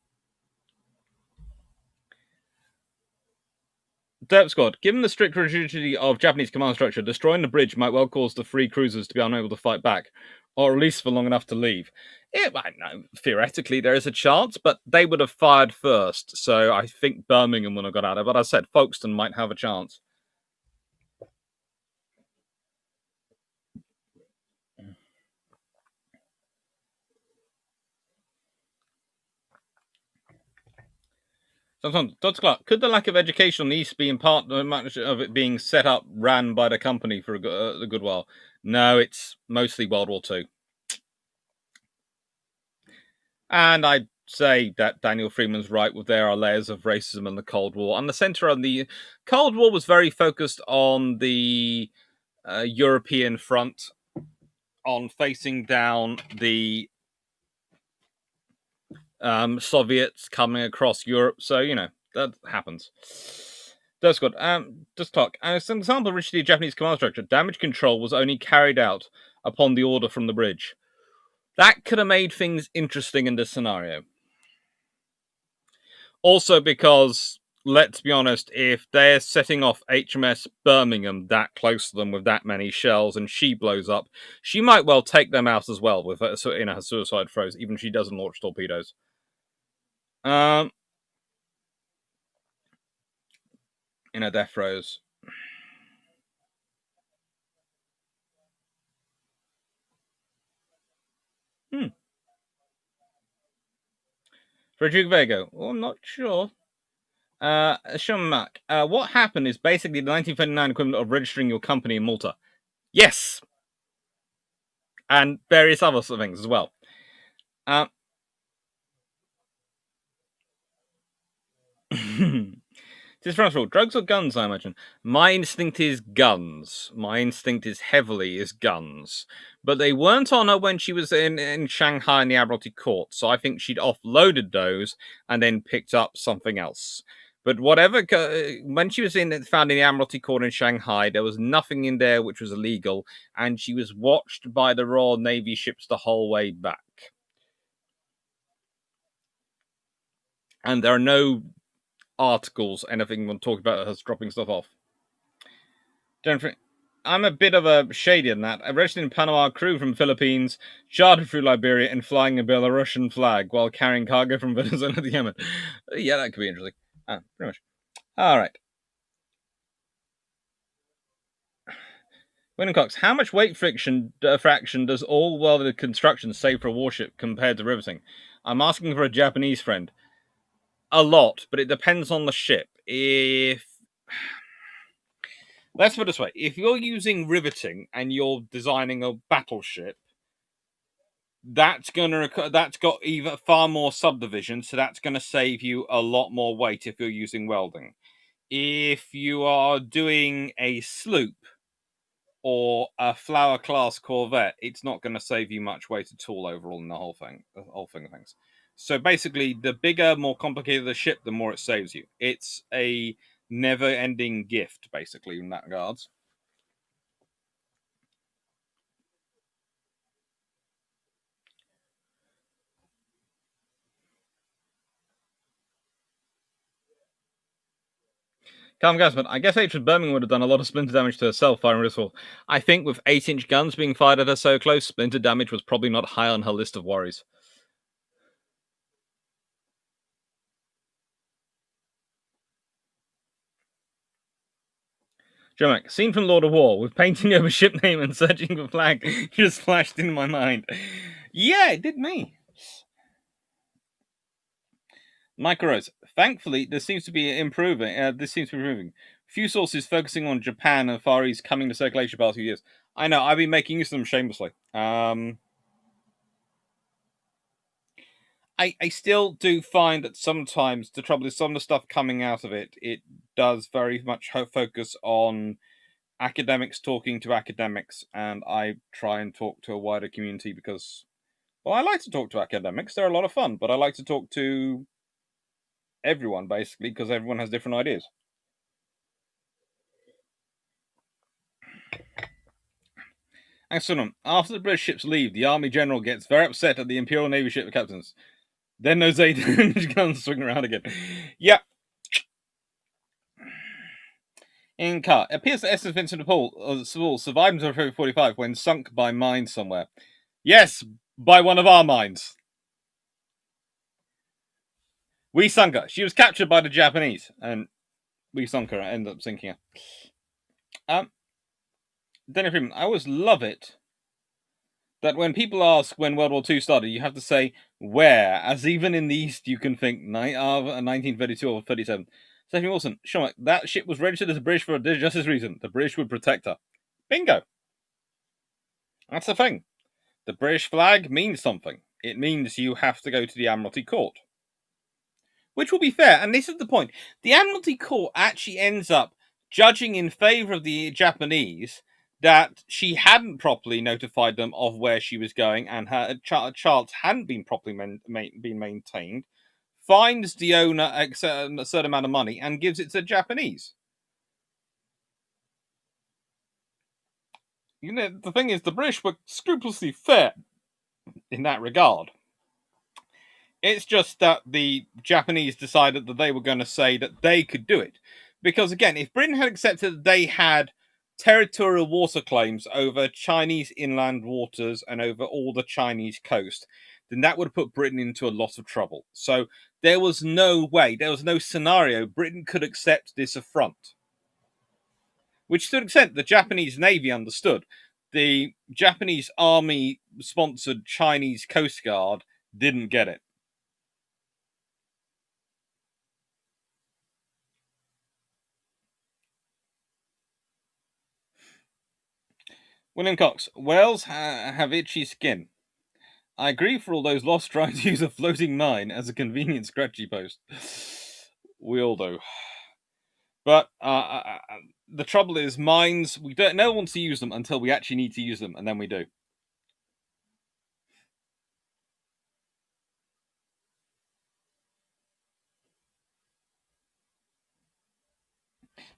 Derp Squad, given the strict rigidity of Japanese command structure, destroying the bridge might well cause the free cruisers to be unable to fight back, or at least for long enough to leave. I know, theoretically there is a chance, but they would have fired first, so I think Birmingham would have got out of it. But I said Folkestone might have a chance. Sometimes, Dr. Clark, could the lack of education on the East be in part much of it being set up, ran by the company for a good while? No, it's mostly World War II. And I'd say that Daniel Freeman's right with there are layers of racism in the Cold War. And the center of the Cold War was very focused on the European front, on facing down the Soviets coming across Europe. So, that happens. That's good. Just talk. As an example of rigidity of Japanese command structure, damage control was only carried out upon the order from the bridge. That could have made things interesting in this scenario. Also because, let's be honest, if they're setting off HMS Birmingham that close to them with that many shells and she blows up, she might well take them out as well with her suicide throws, even if she doesn't launch torpedoes. Death throws. Frederick Vega. Oh, I'm not sure. Sean Mack. What happened is basically the 1939 equivalent of registering your company in Malta. Yes! And various other sort of things as well. This is all. Drugs or guns, I imagine. My instinct is guns. My instinct is heavily guns. But they weren't on her when she was in Shanghai in the Admiralty Court, so I think she'd offloaded those and then picked up something else. But whatever, when she was found in the Admiralty Court in Shanghai, there was nothing in there which was illegal, and she was watched by the Royal Navy ships the whole way back. And there are no articles, anything on talking about us dropping stuff off. I'm a bit of a shady in that. I registered in Panama crew from Philippines, chartered through Liberia, and flying a Belarusian flag while carrying cargo from Venezuela to Yemen. Yeah, that could be interesting. Pretty much. All right. William Cox, how much weight fraction does all welded construction save for a warship compared to riveting? I'm asking for a Japanese friend. A lot, but it depends on the ship. Let's put it this way. If you're using riveting and you're designing a battleship, that's got even far more subdivisions, so that's going to save you a lot more weight if you're using welding. If you are doing a sloop or a Flower class corvette, it's not going to save you much weight at all overall in the whole thing of things. So basically, the bigger, more complicated the ship, the more it saves you. It's a never-ending gift, basically, in that regards. Calm Gasman, I guess HMS Birmingham would have done a lot of splinter damage to herself firing Rissel. I think with 8-inch guns being fired at her so close, splinter damage was probably not high on her list of worries. Jomac, scene from Lord of War with painting over ship name and searching for flag just flashed in my mind. Yeah, it did me. Michael Rose, thankfully, this seems to be improving. Few sources focusing on Japan and Far East coming to circulation past few years. I know, I've been making use of them shamelessly. I still do find that sometimes the trouble is some of the stuff coming out of it does very much focus on academics talking to academics, and I try and talk to a wider community because, well, I like to talk to academics. They're a lot of fun, but I like to talk to everyone, basically, because everyone has different ideas. Excellent. After the British ships leave, the Army General gets very upset at the Imperial Navy ship captains. Then those 8 guns swing around again. Yep. In car, it appears that SS Vincent de Paul survived until February 45 when sunk by mines somewhere. Yes, by one of our mines. We sunk her. She was captured by the Japanese, and we sunk her and ended up sinking her. Danny Freeman, I always love it that when people ask when World War II started, you have to say where, as even in the East you can think 1932 or 37. Stephanie Wilson, sure, that ship was registered as a British for just this reason. The British would protect her. Bingo. That's the thing. The British flag means something. It means you have to go to the Admiralty Court. Which will be fair, and this is the point. The Admiralty Court actually ends up judging in favour of the Japanese that she hadn't properly notified them of where she was going and her charts hadn't been properly been maintained, fines the owner a certain amount of money and gives it to the Japanese. You know, the thing is, the British were scrupulously fair in that regard. It's just that the Japanese decided that they were going to say that they could do it. Because, again, if Britain had accepted that they had territorial water claims over Chinese inland waters and over all the Chinese coast, then that would have put Britain into a lot of trouble. So there was no way, there was no scenario Britain could accept this affront. Which, to an extent, the Japanese Navy understood. The Japanese Army-sponsored Chinese Coast Guard didn't get it. William Cox, whales have itchy skin. I agree for all those lost trying to use a floating mine as a convenient scratchy post. We all do. But the trouble is, mines, no one wants to use them until we actually need to use them, and then we do.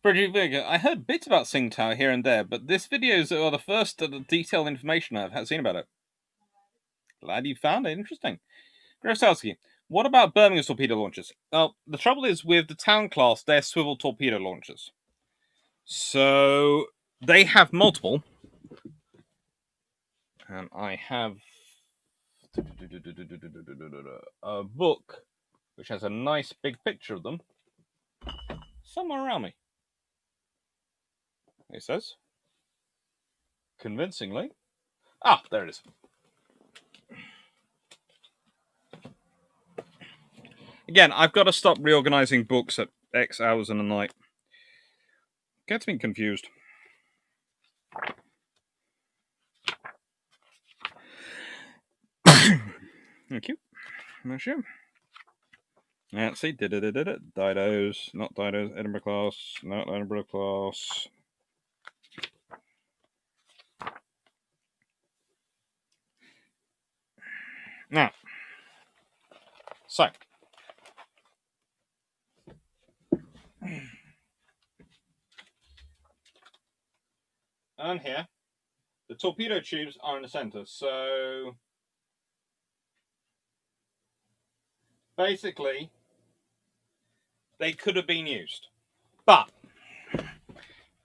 Bridget Vega, I heard bits about Tsingtao here and there, but this video is the first detailed information I've seen about it. Glad you found it interesting. Grosowski, what about Birmingham's torpedo launchers? Well, the trouble is with the Town class, they're swivel torpedo launchers. So they have multiple. And I have a book which has a nice big picture of them somewhere around me. It says, convincingly. Ah, there it is. Again, I've got to stop reorganizing books at X hours in the night. Gets me confused. Thank you. No sure. Let's see. Didos. Not Didos. Edinburgh class. Not Edinburgh class. Now. So. And here. The torpedo tubes are in the center. So. Basically. They could have been used. But.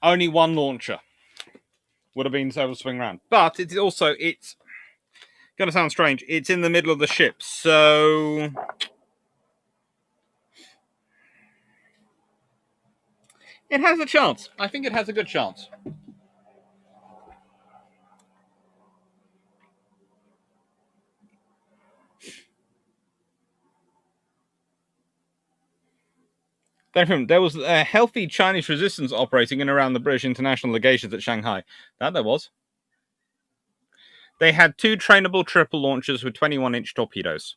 Only one launcher would have been able to swing around. But it's also, it's going to sound strange, it's in the middle of the ship, so It has a chance. I think it has a good chance. There was a healthy Chinese resistance operating in and around the British international legations at Shanghai. That there was. They had 2 trainable triple launchers with 21-inch torpedoes.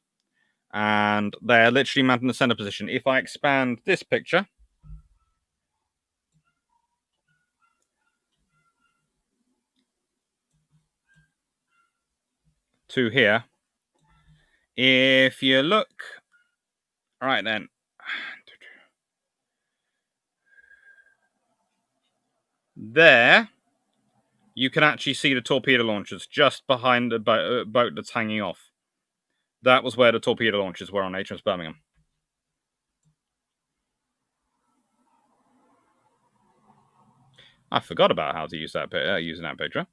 And they're literally mounted in the center position. If I expand this picture to here, if you look, right then, there, you can actually see the torpedo launchers just behind the boat that's hanging off. That was where the torpedo launchers were on HMS Birmingham. I forgot about how to use that using that picture.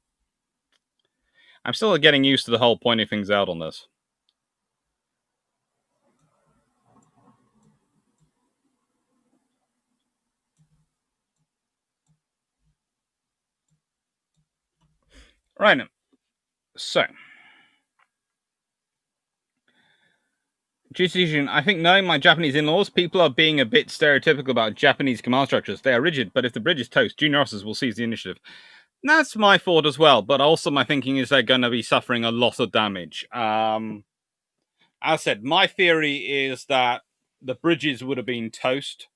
I'm still getting used to the whole pointing things out on this. Right now, so I think knowing my Japanese in-laws, people are being a bit stereotypical about Japanese command structures. They are rigid, but if the bridge is toast, junior officers will seize the initiative. That's my thought as well, but also my thinking is they're going to be suffering a lot of damage. As I said, my theory is that the bridges would have been toast,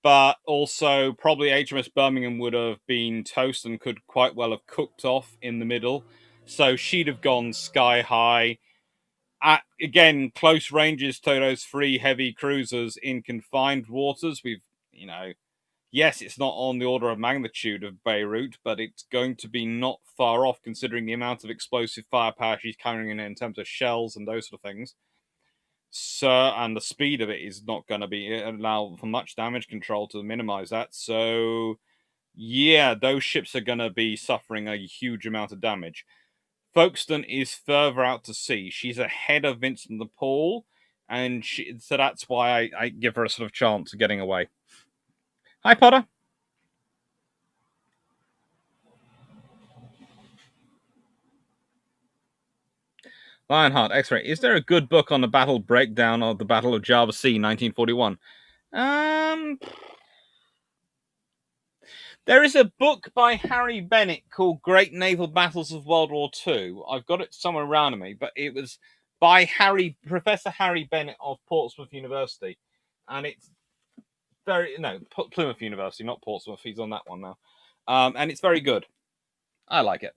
but also probably HMS Birmingham would have been toast and could quite well have cooked off in the middle. So she'd have gone sky high. At, again, close ranges to those 3 heavy cruisers in confined waters. Yes, it's not on the order of magnitude of Beirut, but it's going to be not far off considering the amount of explosive firepower she's carrying in terms of shells and those sort of things. So, and the speed of it is not going to be allow for much damage control to minimize that. So, yeah, those ships are going to be suffering a huge amount of damage. Folkestone is further out to sea. She's ahead of Vincent de Paul, and so that's why I give her a sort of chance of getting away. Hi, Potter. Lionheart, X-Ray. Is there a good book on the battle breakdown of the Battle of Java Sea, 1941? There is a book by Harry Bennett called Great Naval Battles of World War II. I've got it somewhere around me, but it was by Professor Harry Bennett of Portsmouth University. And it's Plymouth University, not Portsmouth. He's on that one now. And it's very good. I like it.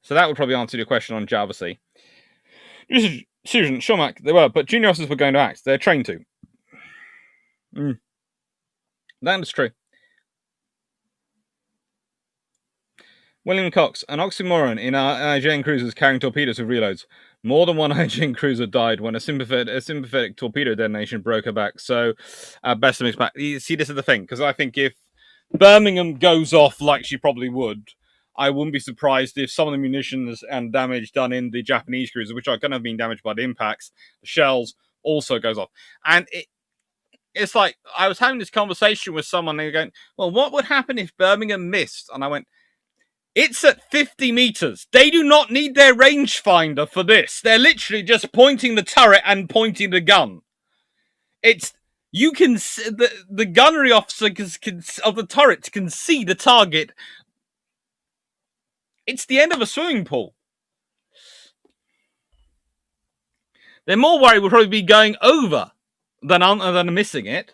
So that would probably answer your question on Java Sea. Susan, Shomak, they were, but junior officers were going to act. They're trained to. That is true. William Cox, an oxymoron in our IJN cruisers carrying torpedoes with reloads. More than one IJN cruiser died when a sympathetic torpedo detonation broke her back. So, best of mixed back. You see, this is the thing, because I think if Birmingham goes off like she probably would, I wouldn't be surprised if some of the munitions and damage done in the Japanese cruisers, which are going to have been damaged by the impacts, the shells, also goes off. And it's like, I was having this conversation with someone, and they're going, well, what would happen if Birmingham missed? And I went, it's at 50 meters. They do not need their rangefinder for this. They're literally just pointing the turret and pointing the gun. You can the gunnery officer of the turret can see the target. It's the end of a swimming pool. They're more worried we'll probably be going over than missing it.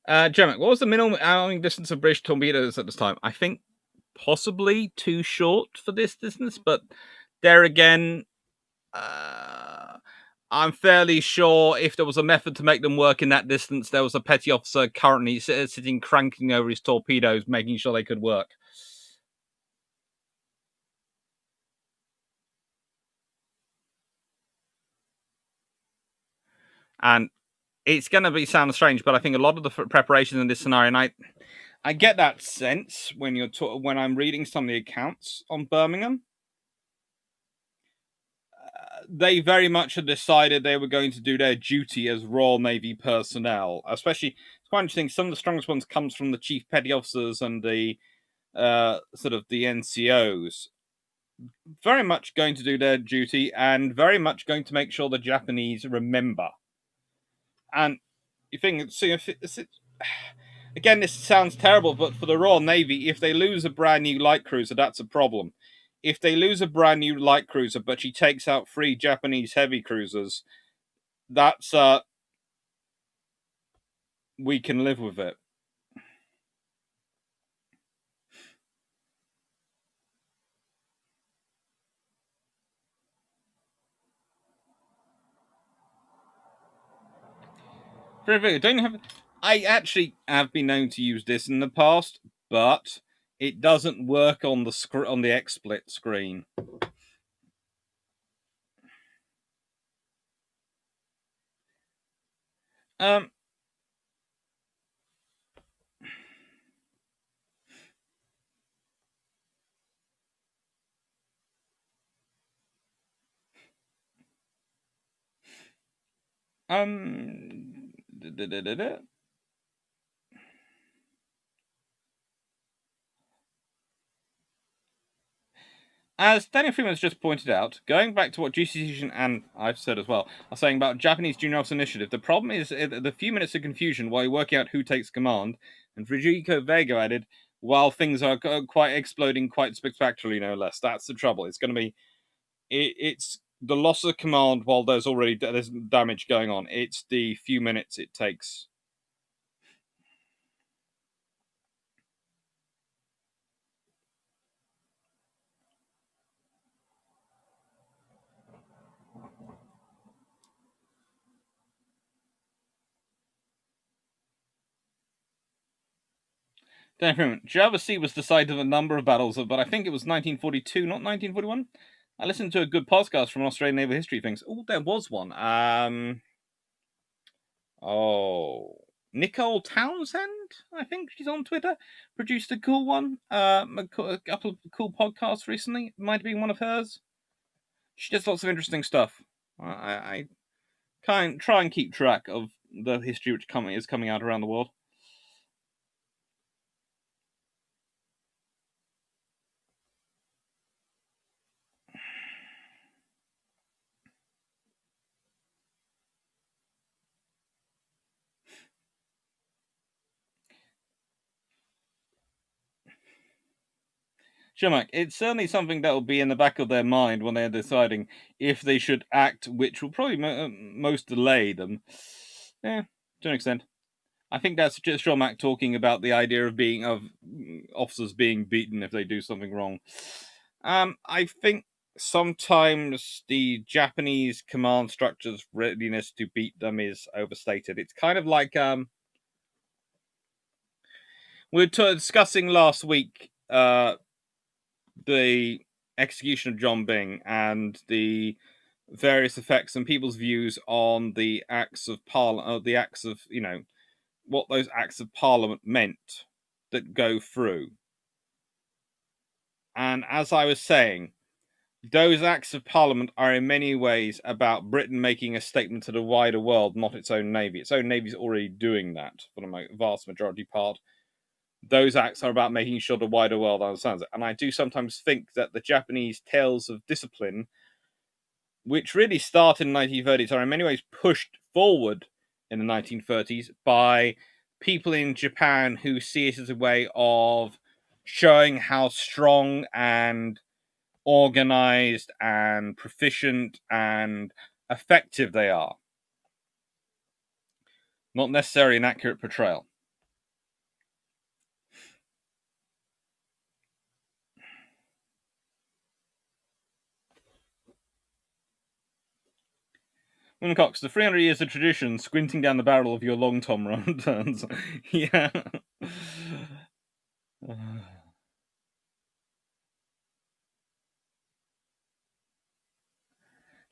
Jeremy, what was the minimum arming distance of British torpedoes at this time? I think possibly too short for this distance, but there again, I'm fairly sure if there was a method to make them work in that distance, there was a petty officer currently sitting cranking over his torpedoes, making sure they could work. And it's going to sound strange, but I think a lot of the preparations in this scenario, and I get that sense when when I'm reading some of the accounts on Birmingham. They very much had decided they were going to do their duty as Royal Navy personnel. Especially, it's quite interesting. Some of the strongest ones comes from the chief petty officers and the sort of the NCOs. Very much going to do their duty and very much going to make sure the Japanese remember. And you think, see, again, this sounds terrible, but for the Royal Navy, if they lose a brand new light cruiser, that's a problem. If they lose a brand new light cruiser, but she takes out 3 Japanese heavy cruisers, that's we can live with it. Don't have. I actually have been known to use this in the past, but it doesn't work on the XSplit screen. Um. As Daniel Freeman has just pointed out, going back to what GC and I've said as well, are saying about Japanese junior officer initiative, the problem is the few minutes of confusion while you're working out who takes command, and Fujiko Vega added, while things are quite exploding quite spectacularly, no less. That's the trouble. It's going to be, it's the loss of command while there's damage going on. It's the few minutes it takes. Java C was the site of a number of battles, but I think it was 1942, not 1941. I listened to a good podcast from Australian Naval History things. Oh, there was one. Nicole Townsend, I think she's on Twitter, produced a cool one. A couple of cool podcasts recently. It might have been one of hers. She does lots of interesting stuff. I can't try and keep track of the history which is coming out around the world. Sure, Mike. It's certainly something that will be in the back of their mind when they're deciding if they should act, which will probably most delay them. Yeah, to an extent. I think that's just John Mack talking about the idea of officers being beaten if they do something wrong. I think sometimes the Japanese command structure's readiness to beat them is overstated. It's kind of like we were discussing last week the execution of John Byng and the various effects and people's views on the acts of parliament, the acts of what those acts of parliament meant that go through. And as I was saying, those acts of parliament are in many ways about Britain making a statement to the wider world, not its own navy. Its own navy's already doing that for the vast majority part. Those acts are about making sure the wider world understands it. And I do sometimes think that the Japanese tales of discipline, which really start in the 1930s, are in many ways pushed forward in the 1930s by people in Japan who see it as a way of showing how strong and organized and proficient and effective they are. Not necessarily an accurate portrayal. William Cox, the 300 years of tradition, squinting down the barrel of your long tom run turns. Yeah.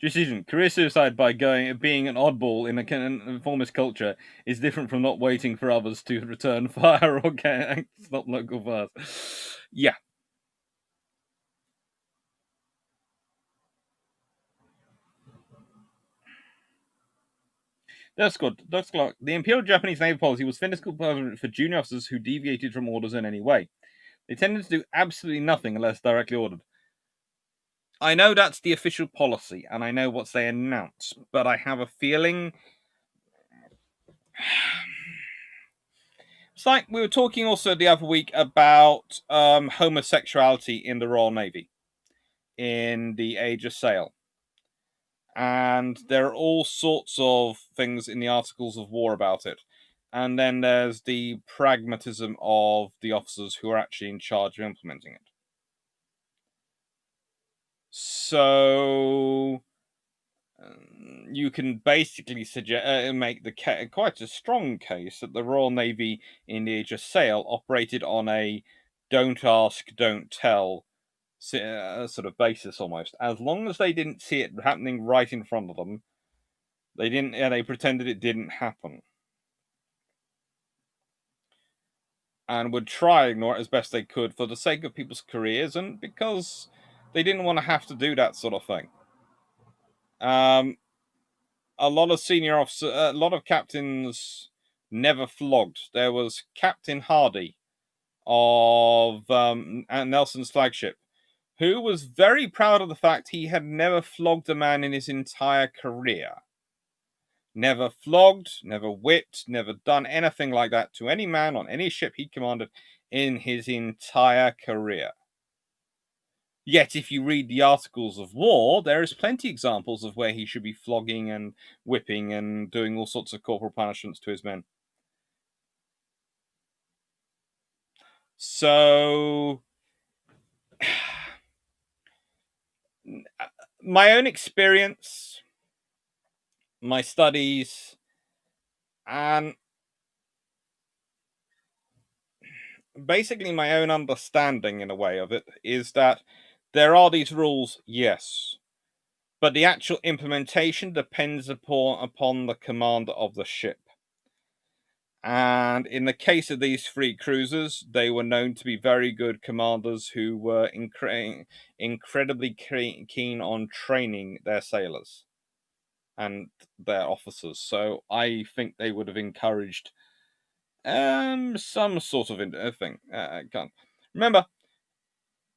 Decision: career suicide by being an oddball in a conformist culture is different from not waiting for others to return fire or stop local fires. Yeah. That's good. That's Clark. The Imperial Japanese Naval policy was physical punishment for junior officers who deviated from orders in any way. They tended to do absolutely nothing unless directly ordered. I know that's the official policy, and I know what they announce, but I have a feeling. It's like we were talking also the other week about homosexuality in the Royal Navy in the Age of Sail. And there are all sorts of things in the Articles of War about it. And then there's the pragmatism of the officers who are actually in charge of implementing it. So you can basically make quite a strong case that the Royal Navy in the Age of Sail operated on a don't ask, don't tell sort of basis almost. As long as they didn't see it happening right in front of them, they didn't. They pretended it didn't happen, and would try to ignore it as best they could for the sake of people's careers and because they didn't want to have to do that sort of thing. A lot of senior officers, a lot of captains never flogged. There was Captain Hardy of Nelson's flagship, who was very proud of the fact he had never flogged a man in his entire career. Never flogged, never whipped, never done anything like that to any man on any ship he commanded in his entire career. Yet, if you read the Articles of War, there is plenty examples of where he should be flogging and whipping and doing all sorts of corporal punishments to his men. So, my own experience, my studies, and basically my own understanding in a way of it is that there are these rules, yes, but the actual implementation depends upon the commander of the ship. And in the case of these three cruisers, they were known to be very good commanders who were incredibly keen on training their sailors and their officers. So I think they would have encouraged some sort of thing. Remember,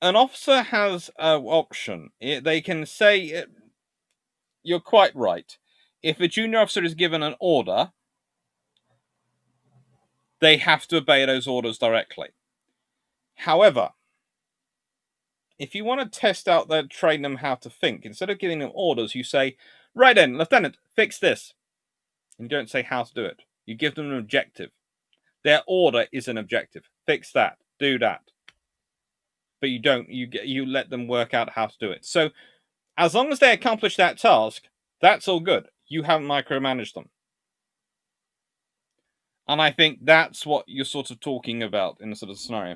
an officer has an option. They can say, you're quite right. If a junior officer is given an order, they have to obey those orders directly. However, if you want to test out their train them how to think, instead of giving them orders, you say, right then, Lieutenant, fix this. And you don't say how to do it. You give them an objective. Their order is an objective. Fix that. Do that. But you don't. You let them work out how to do it. So as long as they accomplish that task, that's all good. You haven't micromanaged them. And I think that's what you're sort of talking about in a sort of scenario.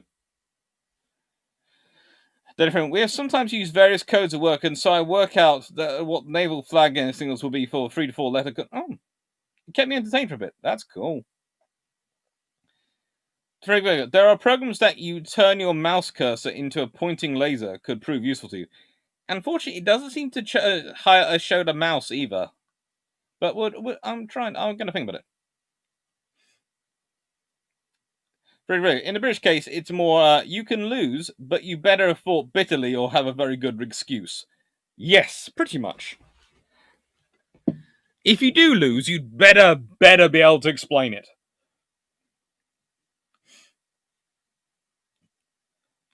We have sometimes used various codes of work, and so I work out what naval flag signals will be for 3 to 4 letter code. Oh, it kept me entertained for a bit. That's cool. There are programs that you turn your mouse cursor into a pointing laser could prove useful to you. Unfortunately, it doesn't seem to show the mouse either. But I'm going to think about it. In the British case, it's more you can lose, but you better have fought bitterly or have a very good excuse. Yes, pretty much. If you do lose, you'd better be able to explain it.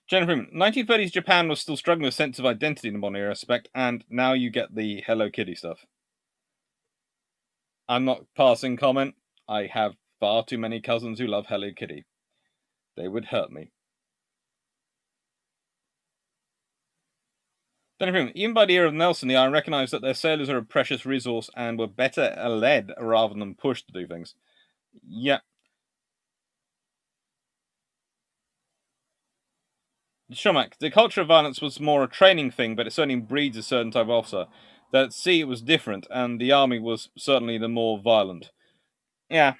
Jennifer Freeman, 1930s Japan was still struggling with a sense of identity in the modern era aspect, and now you get the Hello Kitty stuff. I'm not passing comment. I have far too many cousins who love Hello Kitty. They would hurt me. Even by the era of Nelson, the Iron recognized that their sailors are a precious resource and were better led rather than pushed to do things. Yeah. Shomak, the culture of violence was more a training thing, but it certainly breeds a certain type of officer. that at sea it was different, and the army was certainly the more violent. Yeah,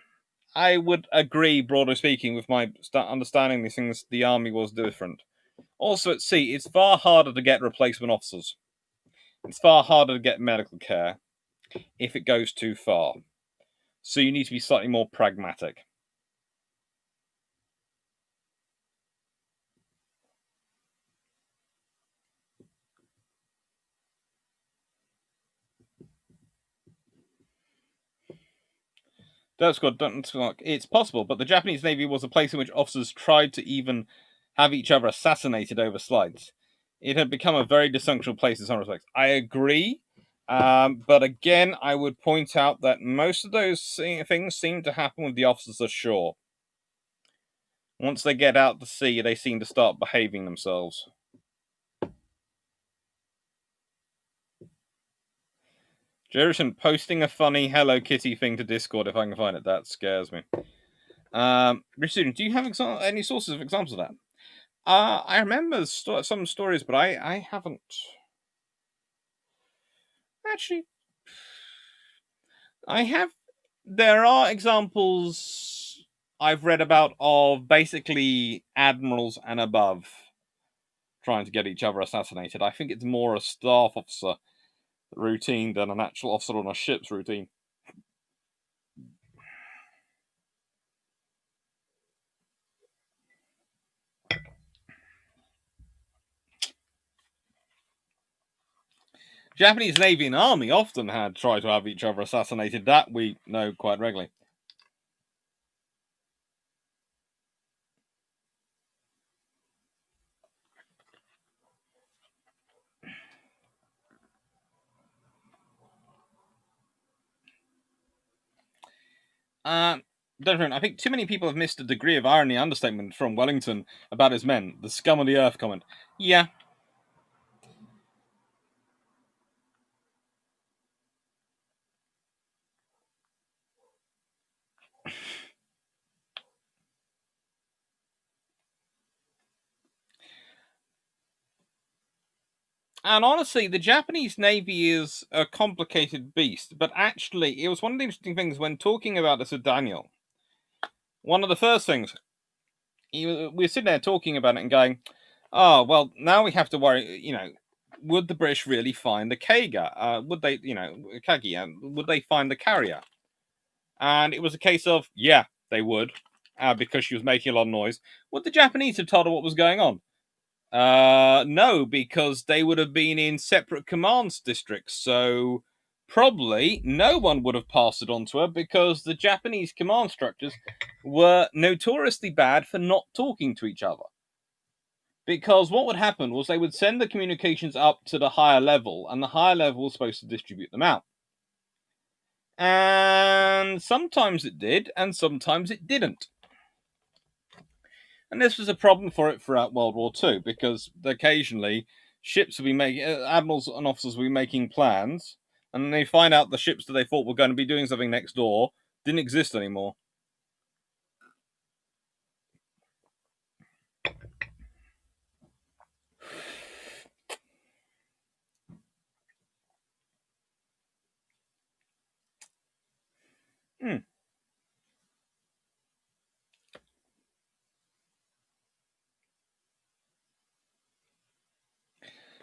I would agree, broadly speaking, with my understanding these things. The army was different. Also, at sea, it's far harder to get replacement officers. It's far harder to get medical care if it goes too far. So you need to be slightly more pragmatic. That's good. It's possible, but the Japanese Navy was a place in which officers tried to even have each other assassinated over slides. It had become a very dysfunctional place in some respects. I agree, but again, I would point out that most of those things seem to happen with the officers ashore. Once they get out to sea, they seem to start behaving themselves. Jerison posting a funny Hello Kitty thing to Discord if I can find it. That scares me. Richard, do you have any sources of examples of that? I remember some stories, but I haven't actually. I have. There are examples I've read about of basically admirals and above trying to get each other assassinated. I think it's more a staff officer routine than an actual officer on a ship's routine. Japanese Navy and Army often had tried to have each other assassinated. That we know quite regularly. I think too many people have missed a degree of irony and understatement from Wellington about his men. The scum of the earth comment. Yeah. And honestly, the Japanese Navy is a complicated beast. But actually, it was one of the interesting things when talking about this with Daniel. One of the first things, we were sitting there talking about it and going, oh, well, now we have to worry, would the British really find the Kaga? Would they, Kagia, would they find the carrier? And it was a case of, yeah, they would, because she was making a lot of noise. Would the Japanese have told her what was going on? No, because they would have been in separate command districts, so probably no one would have passed it on to her because the Japanese command structures were notoriously bad for not talking to each other. Because what would happen was they would send the communications up to the higher level, and the higher level was supposed to distribute them out. And sometimes it did, and sometimes it didn't. And this was a problem for it throughout World War II, because occasionally ships would be making, admirals and officers would be making plans, and then they find out the ships that they thought were going to be doing something next door didn't exist anymore.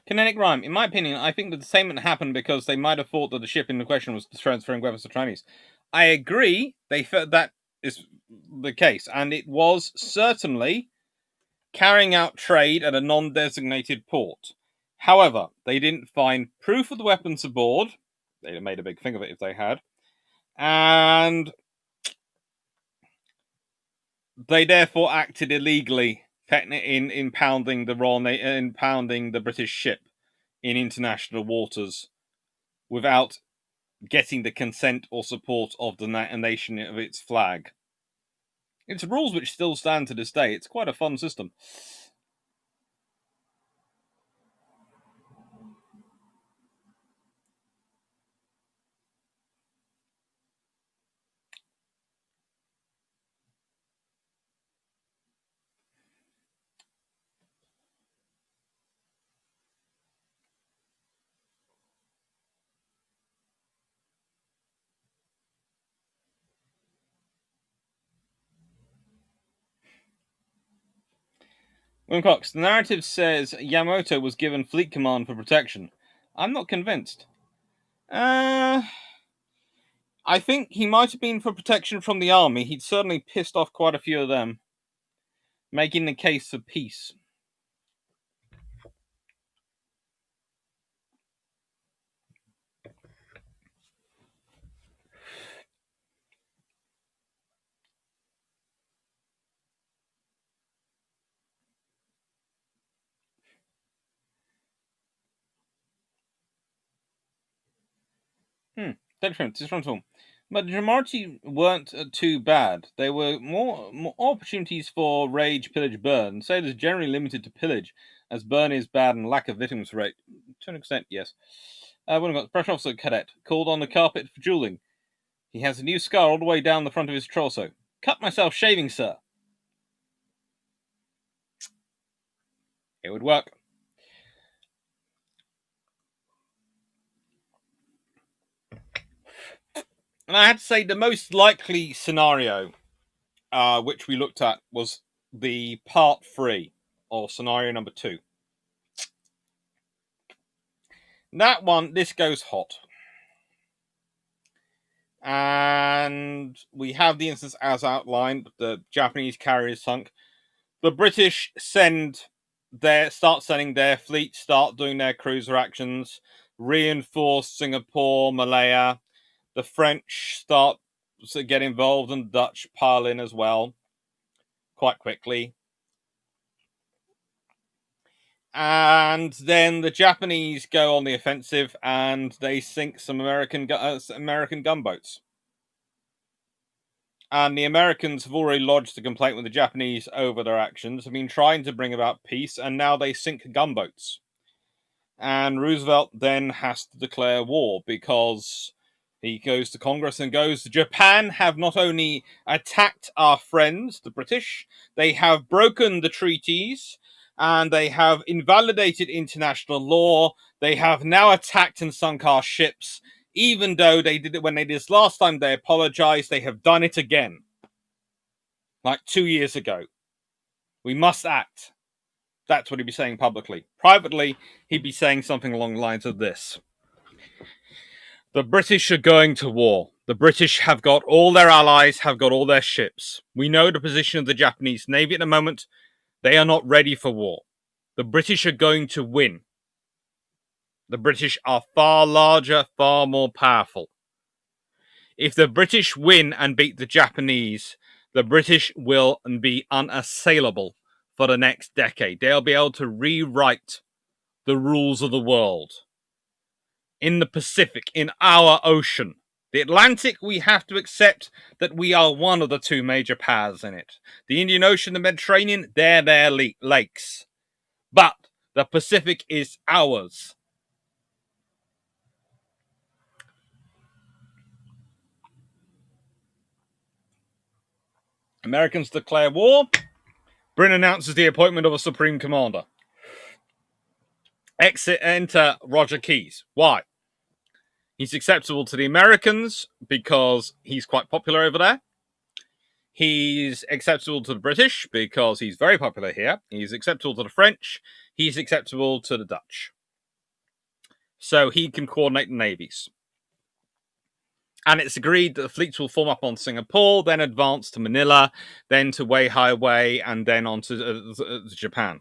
Kinetic Rhyme. In my opinion, I think that the same happened because they might have thought that the ship in question was transferring weapons to Chinese. I agree. They felt that is the case, and it was certainly carrying out trade at a non-designated port. However, they didn't find proof of the weapons aboard. They'd have made a big thing of it if they had. And they therefore acted illegally in impounding the British ship in international waters without getting the consent or support of the nation of its flag. It's rules which still stand to this day. It's quite a fun system. William Cox, the narrative says Yamamoto was given fleet command for protection. I'm not convinced. I think he might have been for protection from the army. He'd certainly pissed off quite a few of them, making the case for peace. Different. But the majority weren't too bad. There were more opportunities for rage, pillage, burn. Sailors generally limited to pillage, as burn is bad and lack of victims rate. To an extent, yes. When we got Pressure Officer Cadet called on the carpet for dueling. He has a new scar all the way down the front of his torso. Cut myself shaving, sir. It would work. And I had to say the most likely scenario, which we looked at, was the part 3, or scenario number 2. That one, this goes hot. And we have the instance as outlined. The Japanese carriers sunk. The British start sending their fleet, start doing their cruiser actions, reinforce Singapore, Malaya. The French start to get involved, and Dutch pile in as well quite quickly. And then the Japanese go on the offensive, and they sink some American gunboats. And the Americans have already lodged a complaint with the Japanese over their actions, have been trying to bring about peace, and now they sink gunboats. And Roosevelt then has to declare war, because he goes to Congress and goes, Japan have not only attacked our friends, the British, they have broken the treaties, and they have invalidated international law. They have now attacked and sunk our ships. Even though they did it when they did this last time, they apologized. They have done it again. Like 2 years ago. We must act. That's what he'd be saying publicly. Privately, he'd be saying something along the lines of this. The British are going to war. The British have got all their allies, have got all their ships. We know the position of the Japanese Navy at the moment. They are not ready for war. The British are going to win. The British are far larger, far more powerful. If the British win and beat the Japanese, the British will be unassailable for the next decade. They'll be able to rewrite the rules of the world. In the Pacific, in our ocean. The Atlantic, we have to accept that we are one of the two major powers in it. The Indian Ocean, the Mediterranean, they're their lakes. But the Pacific is ours. Americans declare war. Britain announces the appointment of a supreme commander. Enter Roger Keyes. Why? He's acceptable to the Americans because he's quite popular over there. He's acceptable to the British because he's very popular here. He's acceptable to the French. He's acceptable to the Dutch. So he can coordinate the navies. And it's agreed that the fleets will form up on Singapore, then advance to Manila, then to Wei, and then on to Japan.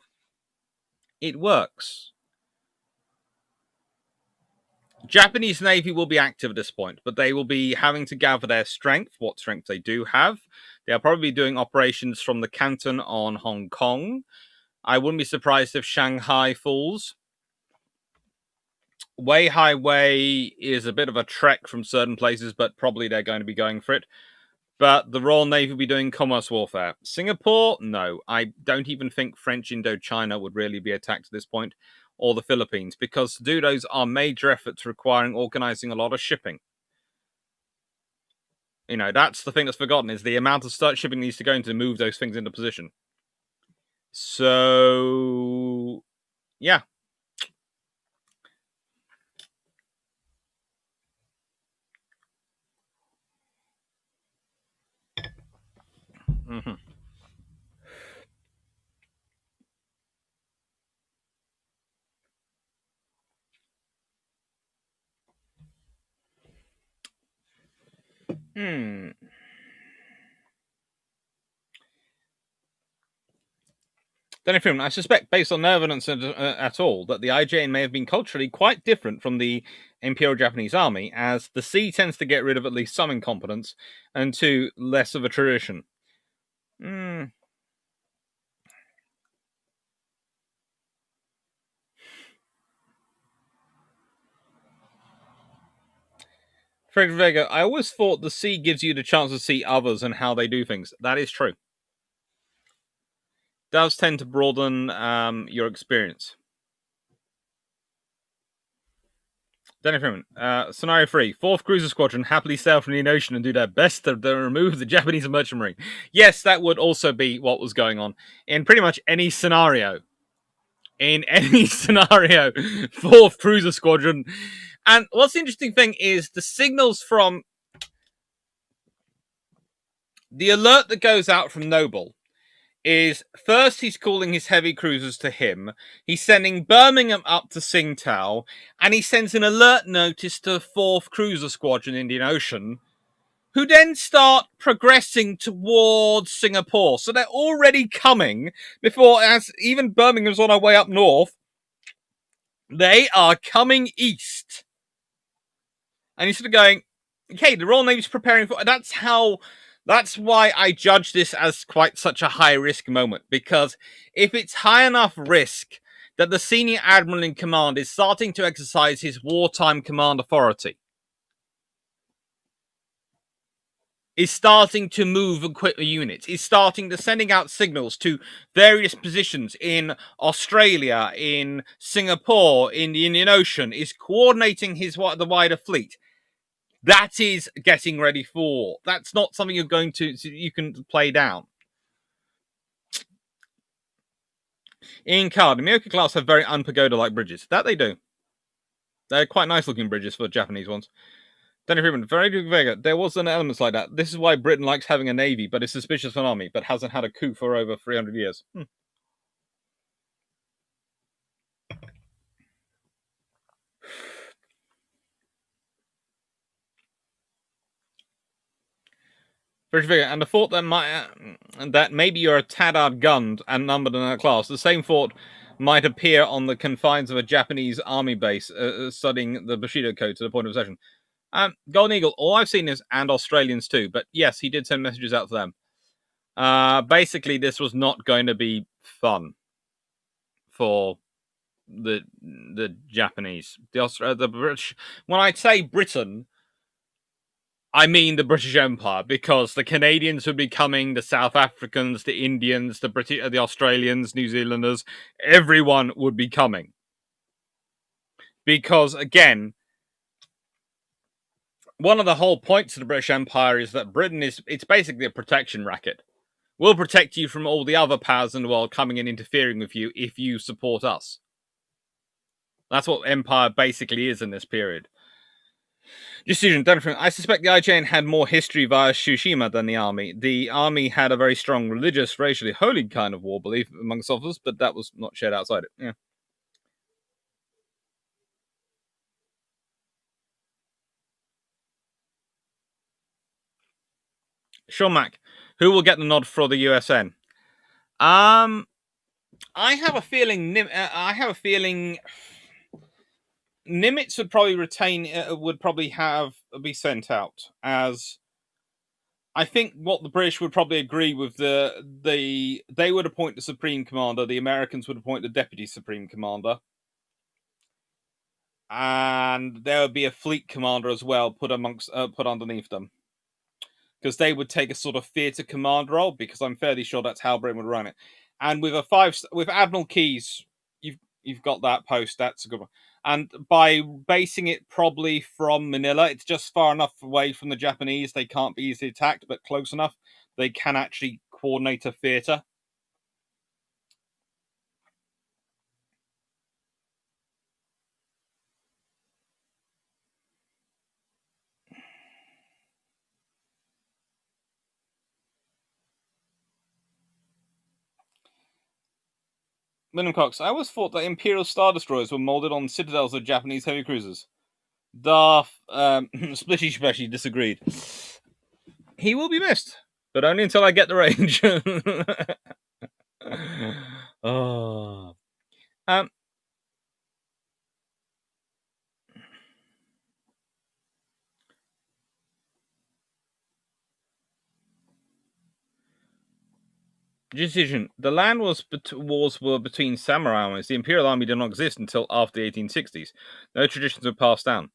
It works. Japanese Navy will be active at this point, but they will be having to gather their strength, what strength they do have. They'll probably be doing operations from the Canton on Hong Kong. I wouldn't be surprised if Shanghai falls. Wei is a bit of a trek from certain places, but probably they're going to be going for it. But the Royal Navy will be doing commerce warfare. Singapore? No. I don't even think French Indochina would really be attacked at this point, or the Philippines, because to do those are major efforts requiring organizing a lot of shipping. You know, that's the thing that's forgotten, is the amount of shipping needs to go into move those things into position. So, yeah. Mm-hmm. Then I suspect, based on no evidence at all, that the IJN may have been culturally quite different from the Imperial Japanese Army, as the sea tends to get rid of at least some incompetence, and two, less of a tradition. Frederick Vega, I always thought the sea gives you the chance to see others and how they do things. That is true. Does tend to broaden your experience. Danny Freeman, scenario 3. 4th Cruiser Squadron happily sail from the Indian Ocean and do their best to remove the Japanese merchant marine. Yes, that would also be what was going on in pretty much any scenario. In any scenario, 4th Cruiser Squadron. And what's the interesting thing is the signals from the alert that goes out from Naval is first he's calling his heavy cruisers to him, he's sending Birmingham up to Tsingtao, and he sends an alert notice to the 4th Cruiser Squadron Indian Ocean, who then start progressing towards Singapore. So they're already coming before, as even Birmingham's on our way up north, they are coming east. And he's sort of going, okay, the Royal Navy's preparing for... That's why I judge this as quite such a high-risk moment, because if it's high enough risk that the senior admiral in command is starting to exercise his wartime command authority, is starting to move equipment units, is starting to sending out signals to various positions in Australia, in Singapore, in the Indian Ocean, is coordinating the wider fleet. That is getting ready for. That's not something you can play down. In Card, the Myoka class have very unpagoda-like bridges. That they do. They're quite nice-looking bridges for Japanese ones. Danny Freeman, very good Vega. There was an element like that. This is why Britain likes having a navy, but is suspicious of an army, but hasn't had a coup for over 300 years. British Vigor, and the thought that maybe you're a tad outgunned and numbered in that class, the same thought might appear on the confines of a Japanese army base studying the Bushido Code to the point of obsession. Golden Eagle, all I've seen is, and Australians too, but yes, he did send messages out to them. Basically, this was not going to be fun for the Japanese. The British. When I say Britain, I mean the British Empire, because the Canadians would be coming, the South Africans, the Indians, the Australians, New Zealanders, everyone would be coming. Because, again, one of the whole points of the British Empire is that Britain it's basically a protection racket. We'll protect you from all the other powers in the world coming and interfering with you if you support us. That's what Empire basically is in this period. Decision, I suspect the IJN had more history via Tsushima than the army. The army had a very strong religious, racially holy kind of war belief amongst officers, but that was not shared outside it. Yeah. Sean Mack, who will get the nod for the USN? I have a feeling. Nimitz would probably be sent out, as I think what the British would probably agree with they would appoint the Supreme Commander, the Americans would appoint the Deputy Supreme Commander, and there would be a Fleet Commander as well put underneath them, because they would take a sort of theatre command role, because I'm fairly sure that's how Britain would run it. And with with Admiral Keyes, you've got that post. That's a good one. And by basing it probably from Manila, it's just far enough away from the Japanese, they can't be easily attacked, but close enough, they can actually coordinate a theatre. William Cox, I always thought that Imperial Star Destroyers were molded on citadels of Japanese heavy cruisers. Splitty Splashy disagreed. He will be missed, but only until I get the range. Oh. Decision. The land wars were between samurai armies. The Imperial Army did not exist until after the 1860s. No traditions were passed down.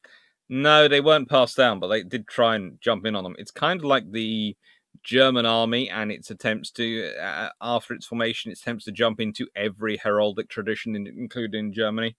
No, they weren't passed down, but they did try and jump in on them. It's kind of like the German army and its attempts to, after its formation, its attempts to jump into every heraldic tradition, including in Germany.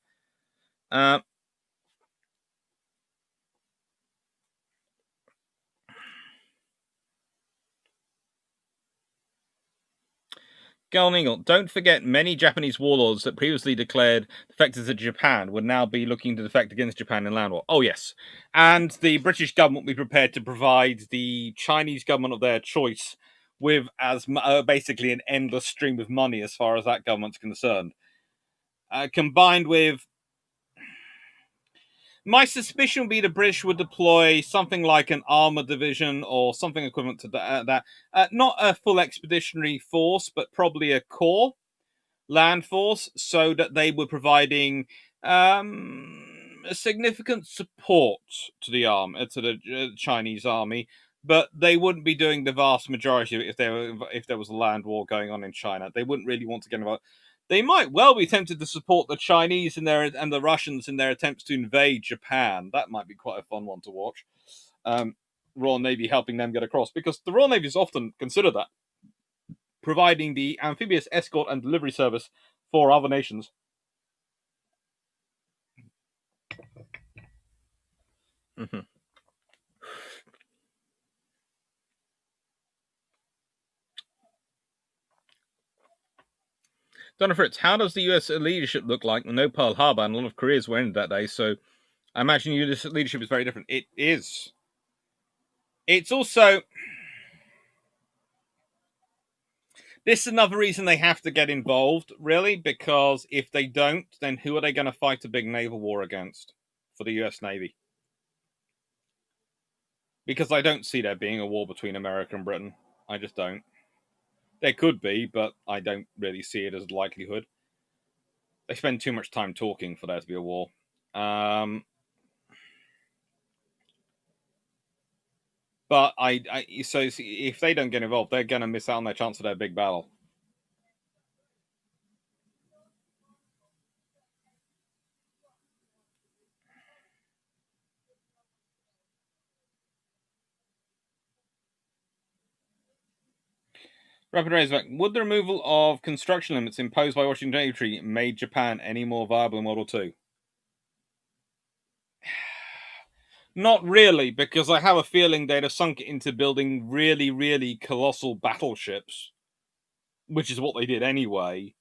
Golden Eagle, don't forget many Japanese warlords that previously declared defectors to Japan would now be looking to defect against Japan in land war. Oh, yes. And the British government will be prepared to provide the Chinese government of their choice with basically an endless stream of money as far as that government's concerned. Combined with... My suspicion would be the British would deploy something like an armored division or something equivalent to that. Not a full expeditionary force, but probably a corps land force, so that they were providing a significant support to the Chinese army, but they wouldn't be doing the vast majority of it if there was a land war going on in China. They wouldn't really want to get involved. They might well be tempted to support the Chinese and the Russians in their attempts to invade Japan. That might be quite a fun one to watch. Royal Navy helping them get across, because the Royal Navy is often considered that, providing the amphibious escort and delivery service for other nations. Mm-hmm. Donna Fritz, how does the US leadership look like? No Pearl Harbor, and a lot of careers were ended that day, so I imagine US leadership is very different. It is. It's also... This is another reason they have to get involved, really, because if they don't, then who are they going to fight a big naval war against for the US Navy? Because I don't see there being a war between America and Britain. I just don't. There could be, but I don't really see it as a likelihood. They spend too much time talking for there to be a war. But so if they don't get involved, they're going to miss out on their chance of their big battle. Rapid Razorback, would the removal of construction limits imposed by Washington Navy made Japan any more viable in World War II? Not really, because I have a feeling they'd have sunk it into building really, really colossal battleships, which is what they did anyway,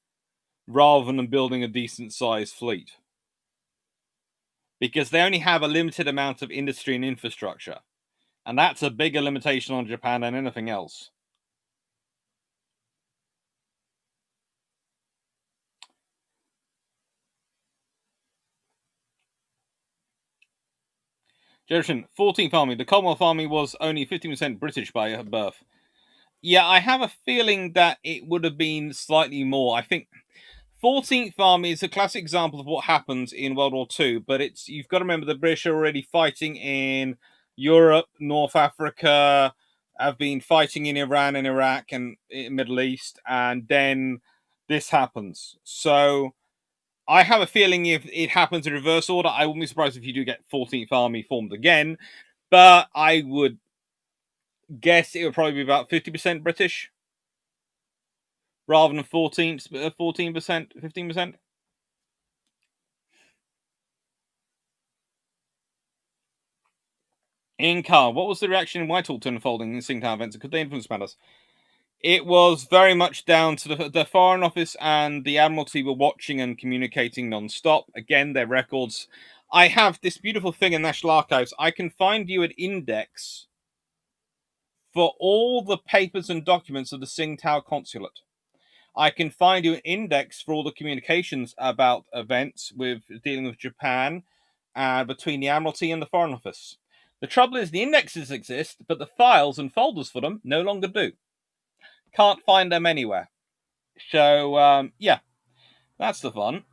rather than building a decent-sized fleet. Because they only have a limited amount of industry and infrastructure, and that's a bigger limitation on Japan than anything else. Jefferson, 14th Army. The Commonwealth Army was only 15% British by birth. Yeah, I have a feeling that it would have been slightly more. I think 14th Army is a classic example of what happens in World War II, but you've got to remember the British are already fighting in Europe, North Africa, have been fighting in Iran and Iraq and Middle East, and then this happens. So I have a feeling if it happens in reverse order, I wouldn't be surprised if you do get 14th Army formed again, but I would guess it would probably be about 50% British rather than 14%, 15%. In Car, what was the reaction in Whitehall to unfolding in Tsingtao events? Could they influence matters? It was very much down to the Foreign Office and the Admiralty were watching and communicating non-stop. Again, their records. I have this beautiful thing in National Archives. I can find you an index for all the papers and documents of the Tsingtao Consulate. I can find you an index for all the communications about events with dealing with Japan between the Admiralty and the Foreign Office. The trouble is the indexes exist, but the files and folders for them no longer do. Can't find them anywhere. So, yeah, that's the fun.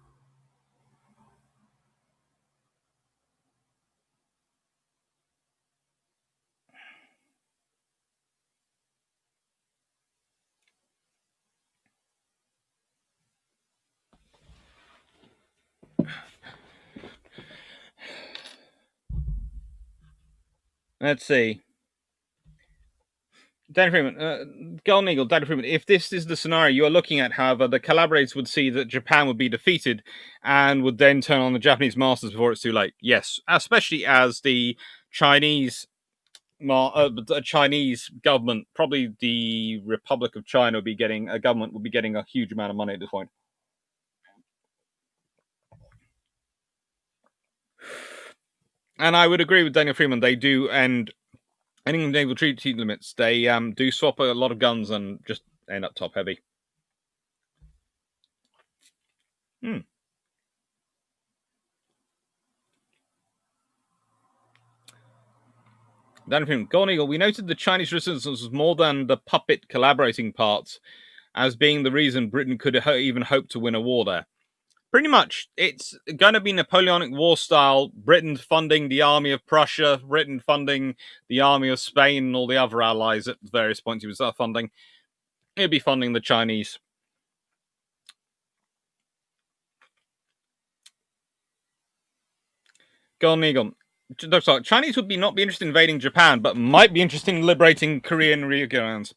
Let's see. Danny Freeman, Golden Eagle, Danny Freeman, if this is the scenario you're looking at, however, the collaborators would see that Japan would be defeated and would then turn on the Japanese masters before it's too late. Yes, especially as the Chinese government, probably the Republic of China, would be getting a huge amount of money at this point. And I would agree with Daniel Freeman. They do end ending naval treaty limits. They do swap a lot of guns and just end up top heavy. Daniel Freeman, Golden Eagle. We noted the Chinese resistance was more than the puppet collaborating parts as being the reason Britain could even hope to win a war there. Pretty much, it's going to be Napoleonic War style. Britain funding the army of Prussia, Britain funding the army of Spain, and all the other allies at various points he was funding. He'd be funding the Chinese. Golden Eagle. Sorry, Chinese would not be interested in invading Japan, but might be interested in liberating Korean regions.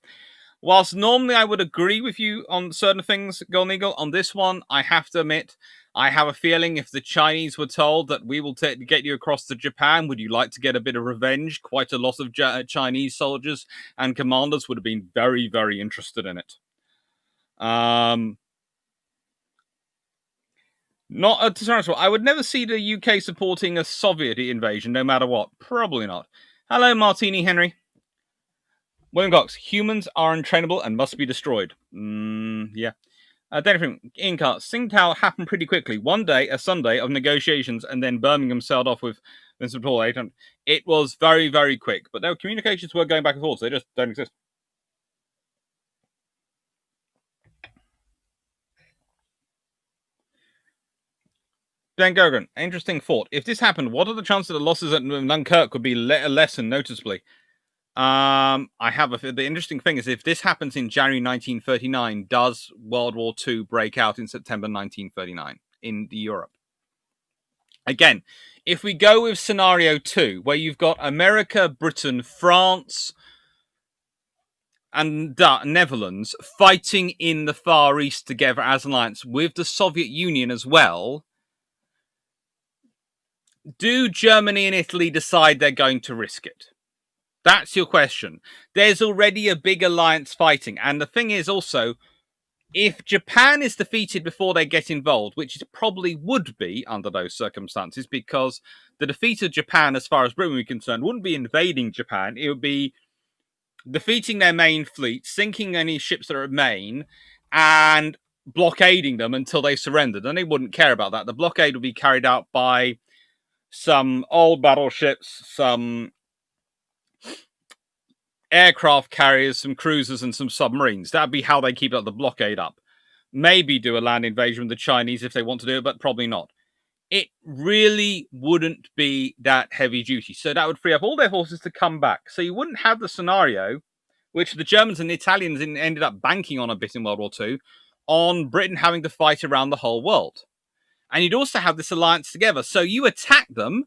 Whilst normally I would agree with you on certain things, Golden Eagle, on this one, I have to admit, I have a feeling if the Chinese were told that we will get you across to Japan, would you like to get a bit of revenge? Quite a lot of Chinese soldiers and commanders would have been very, very interested in it. I would never see the UK supporting a Soviet invasion, no matter what. Probably not. Hello, Martini Henry. William Cox, humans are untrainable and must be destroyed. Yeah. Ian Cart, Tsingtao happened pretty quickly. One day, a Sunday of negotiations, and then Birmingham sailed off with Vincent Paul 800. It was very, very quick, but their communications were going back and forth. So they just don't exist. Dan Gogan, interesting thought. If this happened, what are the chances that the losses at Dunkirk would be lessened noticeably? The interesting thing is, if this happens in January 1939, does World War II break out in September 1939 in Europe? Again, if we go with scenario 2, where you've got America, Britain, France, and Netherlands fighting in the Far East together as an alliance with the Soviet Union as well, do Germany and Italy decide they're going to risk it? That's your question. There's already a big alliance fighting. And the thing is also, if Japan is defeated before they get involved, which it probably would be under those circumstances, because the defeat of Japan, as far as Britain is concerned, wouldn't be invading Japan. It would be defeating their main fleet, sinking any ships that remain, and blockading them until they surrendered. And they wouldn't care about that. The blockade would be carried out by some old battleships, some aircraft carriers, some cruisers, and some submarines. That'd be how they keep up the blockade up. Maybe do a land invasion with the Chinese if they want to do it, but probably not. It really wouldn't be that heavy duty. So that would free up all their forces to come back. So you wouldn't have the scenario, which the Germans and the Italians ended up banking on a bit in World War II, on Britain having to fight around the whole world. And you'd also have this alliance together. So you attack them.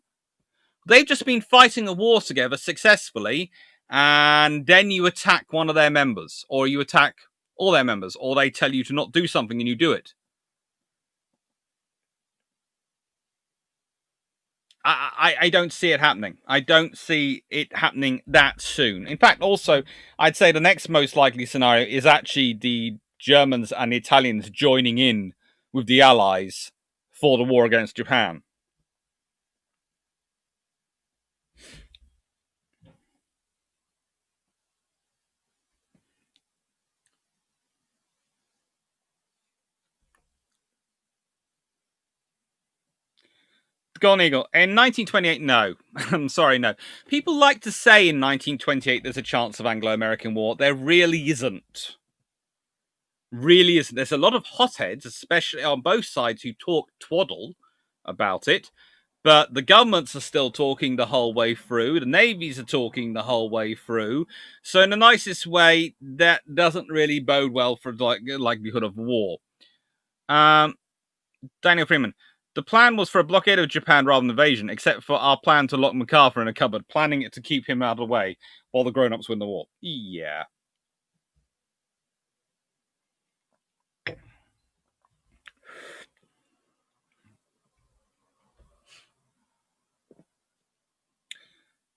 They've just been fighting a war together successfully, and then you attack one of their members, or you attack all their members, or they tell you to not do something and you do it. I don't see it happening. I don't see it happening that soon. In fact, also, I'd say the next most likely scenario is actually the Germans and the Italians joining in with the Allies for the war against Japan. Golden Eagle. In 1928, no. I'm sorry, no. People like to say in 1928 there's a chance of Anglo-American war. There really isn't. Really isn't. There's a lot of hotheads, especially on both sides, who talk twaddle about it. But the governments are still talking the whole way through. The navies are talking the whole way through. So in the nicest way, that doesn't really bode well for likelihood of war. Daniel Freeman. The plan was for a blockade of Japan rather than invasion, except for our plan to lock MacArthur in a cupboard, planning it to keep him out of the way while the grown-ups win the war. Yeah.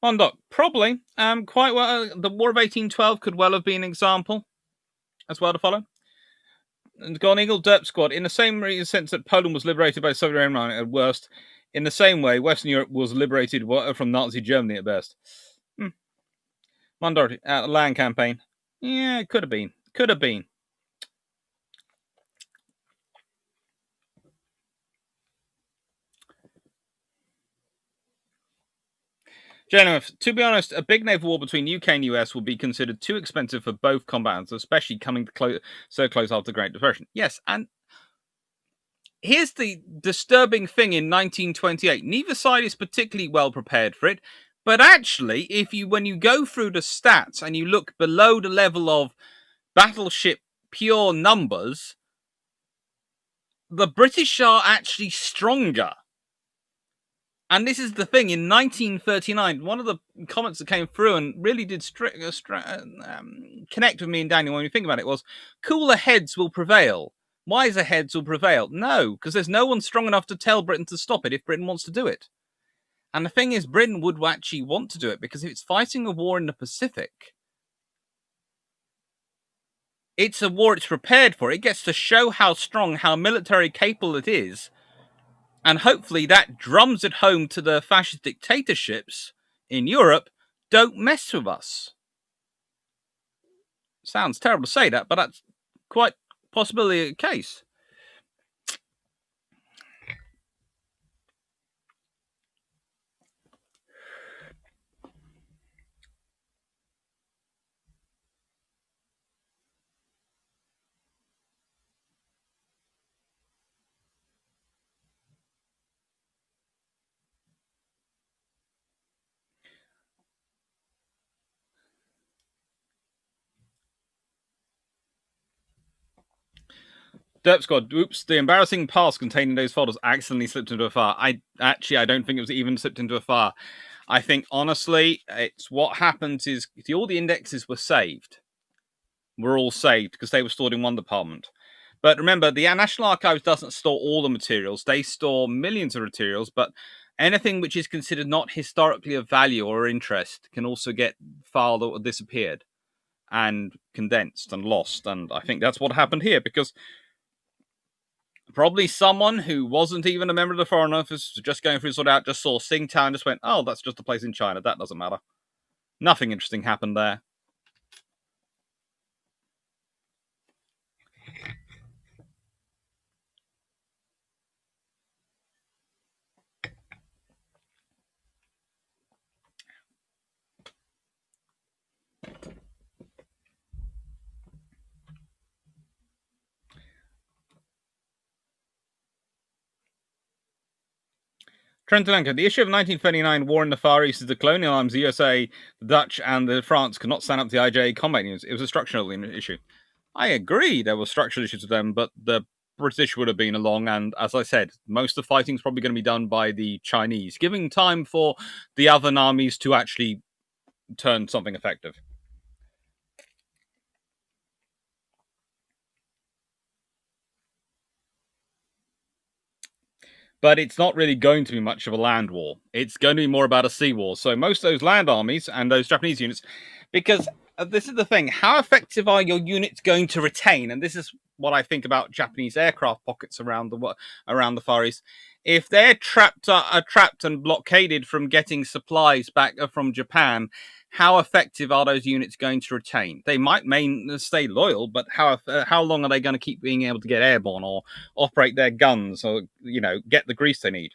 Mondoc, probably. Quite well. The War of 1812 could well have been an example as well to follow. And Golden Eagle, Derp Squad, in the same sense that Poland was liberated by the Soviet Union at worst, in the same way, Western Europe was liberated from Nazi Germany at best. Mondorty, land campaign. Yeah, it could have been. Could have been. Jennifer, to be honest, a big naval war between UK and US will be considered too expensive for both combatants, especially coming so close after the Great Depression. Yes, and here's the disturbing thing in 1928. Neither side is particularly well prepared for it, but actually, when you go through the stats and you look below the level of battleship pure numbers, the British are actually stronger. And this is the thing, in 1939, one of the comments that came through and really did connect with me and Daniel when we think about it was, cooler heads will prevail. Wiser heads will prevail. No, because there's no one strong enough to tell Britain to stop it if Britain wants to do it. And the thing is, Britain would actually want to do it, because if it's fighting a war in the Pacific, it's a war it's prepared for. It gets to show how strong, how military capable it is. And hopefully that drums it home to the fascist dictatorships in Europe, don't mess with us. Sounds terrible to say that, but that's quite possibly the case. Derp Squad, oops, the embarrassing past contained in those folders accidentally slipped into a file. I don't think it was even slipped into a file. I think, honestly, it's what happens is all the indexes were saved. Were all saved because they were stored in one department. But remember, the National Archives doesn't store all the materials. They store millions of materials, but anything which is considered not historically of value or interest can also get filed or disappeared and condensed and lost. And I think that's what happened here, because probably someone who wasn't even a member of the Foreign Office, just going through sort out, just saw Tsingtao and just went, oh, that's just a place in China. That doesn't matter. Nothing interesting happened there. Trentonenko, the issue of 1939 war in the Far East is the colonial arms, the USA, the Dutch, and the France could not stand up to the IJA combat units. It was a structural issue. I agree there were structural issues with them, but the British would have been along, and as I said, most of the fighting is probably going to be done by the Chinese, giving time for the other armies to actually turn something effective. But it's not really going to be much of a land war. It's going to be more about a sea war. So most of those land armies and those Japanese units, because this is the thing, how effective are your units going to retain? And this is what I think about Japanese aircraft pockets around the Far East. If they're trapped and blockaded from getting supplies back from Japan, how effective are those units going to retain? They might stay loyal, but how long are they going to keep being able to get airborne or operate their guns or get the grease they need?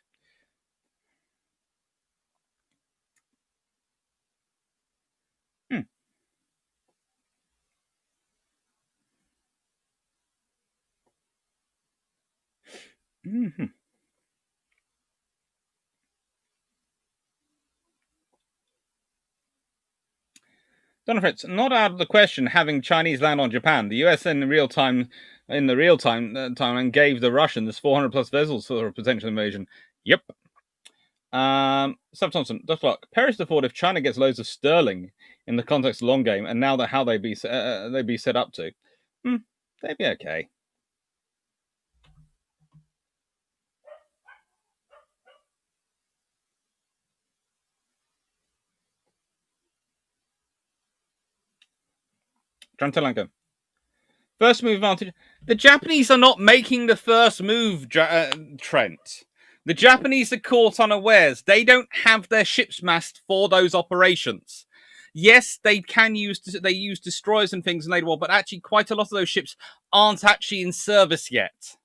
Mm-hmm. Donald Fritz, not out of the question having Chinese land on Japan. The US in the real time, time, and gave the Russians 400 plus vessels for a potential invasion. Yep. Sub Thompson, Dr. Clark, perish the thought if China gets loads of sterling in the context of long game, and now that how they be set up to, they'd be okay. Trantelanko. First move advantage. The Japanese are not making the first move, Trent. The Japanese are caught unawares. They don't have their ships massed for those operations. Yes, they use destroyers and things in later war, but actually quite a lot of those ships aren't actually in service yet.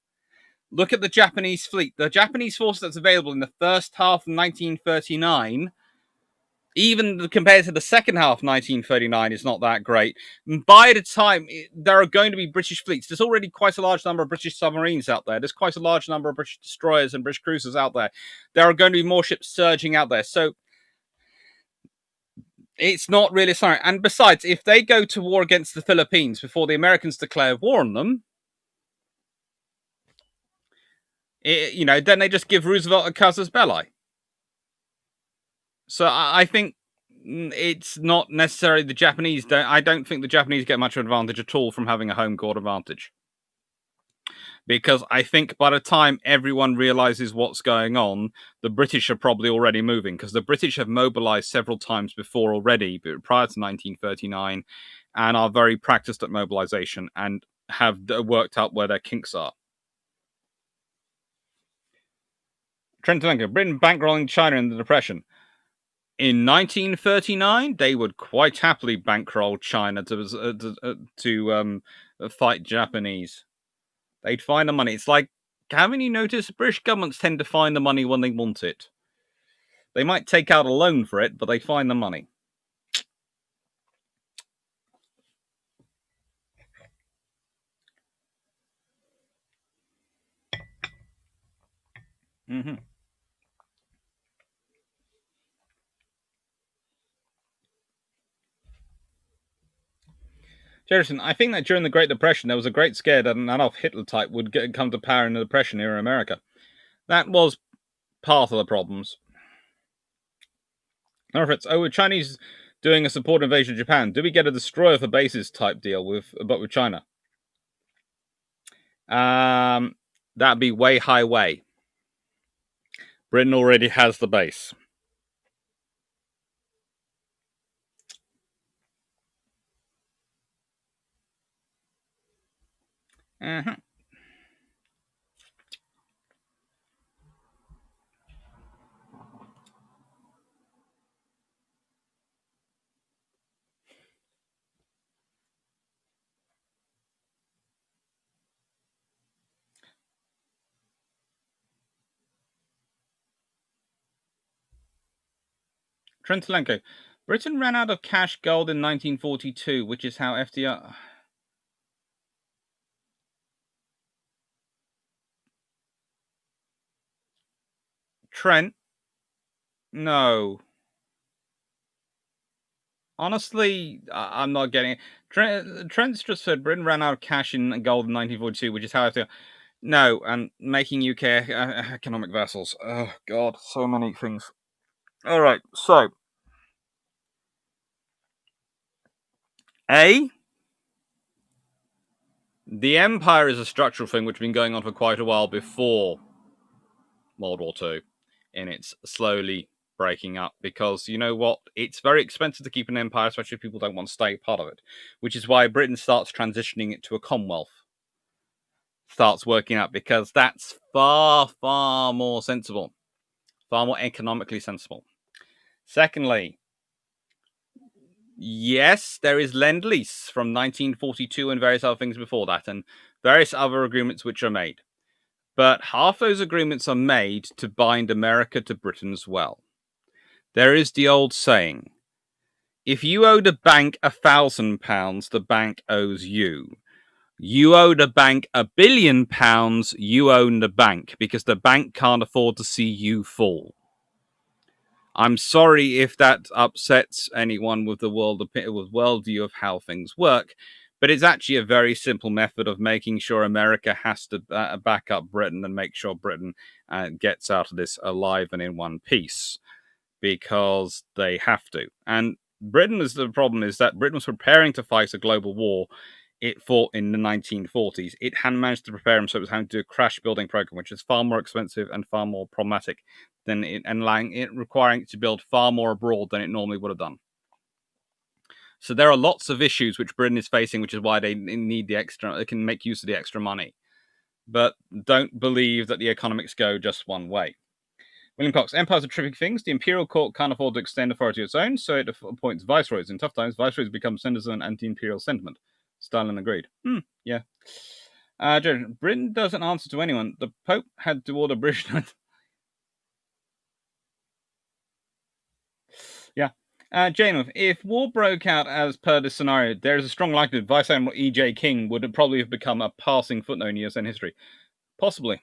Look at the Japanese fleet. The Japanese force that's available in the first half of 1939, even compared to the second half of 1939, is not that great. By the time there are going to be British fleets, there's already quite a large number of British submarines out there. There's quite a large number of British destroyers and British cruisers out there. There are going to be more ships surging out there. So it's not really sorry. And besides, if they go to war against the Philippines before the Americans declare war on them, then they just give Roosevelt a casus belli. So I think it's not necessarily the Japanese. I don't think the Japanese get much advantage at all from having a home court advantage. Because I think by the time everyone realizes what's going on, the British are probably already moving. Because the British have mobilized several times before already, but prior to 1939, and are very practiced at mobilization and have worked out where their kinks are. Trentelenko, Britain bankrolling China in the Depression. In 1939, they would quite happily bankroll China to fight Japanese. They'd find the money. It's like, haven't you noticed British governments tend to find the money when they want it? They might take out a loan for it, but they find the money. Mm-hmm. Jerison, I think that during the Great Depression, there was a great scare that an Adolf Hitler type would come to power in the Depression era America. That was part of the problems. With Chinese doing a support invasion of Japan, do we get a destroyer for bases type deal with China? That'd be way high way. Britain already has the base. Uh-huh. Trentelenko. Britain ran out of cash gold in 1942, which is how FDR... Trent? No. Honestly, I'm not getting it. Trent's just said Britain ran out of cash in gold in 1942, which is how FDR... No, and making UK economic vessels. Oh, God, so many things. All right, so... The Empire is a structural thing which has been going on for quite a while before World War II, and it's slowly breaking up because, you know what, it's very expensive to keep an empire, especially if people don't want to stay part of it, which is why Britain starts transitioning it to a Commonwealth. Starts working out because that's far, far more sensible, far more economically sensible. Secondly, yes, there is Lend-Lease from 1942 and various other things before that, and various other agreements which are made. But half those agreements are made to bind America to Britain as well. There is the old saying, if you owe the bank £1,000, the bank owes you. You owe the bank £1 billion, you own the bank, because the bank can't afford to see you fall. I'm sorry if that upsets anyone with the world view of how things work, but it's actually a very simple method of making sure America has to back up Britain and make sure Britain gets out of this alive and in one piece, because they have to. And the problem is that Britain was preparing to fight a global war. It fought in the 1940s. It hadn't managed to prepare himself, so it was having to do a crash building program, which is far more expensive and far more problematic than requiring it to build far more abroad than it normally would have done. So there are lots of issues which Britain is facing, which is why they need the extra. They can make use of the extra money, but don't believe that the economics go just one way. William Cox, empires are terrific things. The imperial court can't afford to extend authority of its own, so it appoints viceroys. In tough times, viceroys become centers of an anti-imperial sentiment. Stalin agreed. Yeah. Britain doesn't answer to anyone. The Pope had to order British. Yeah. Jane, if war broke out as per this scenario, there is a strong likelihood Vice Admiral E.J. King would probably have become a passing footnote in USN history. Possibly.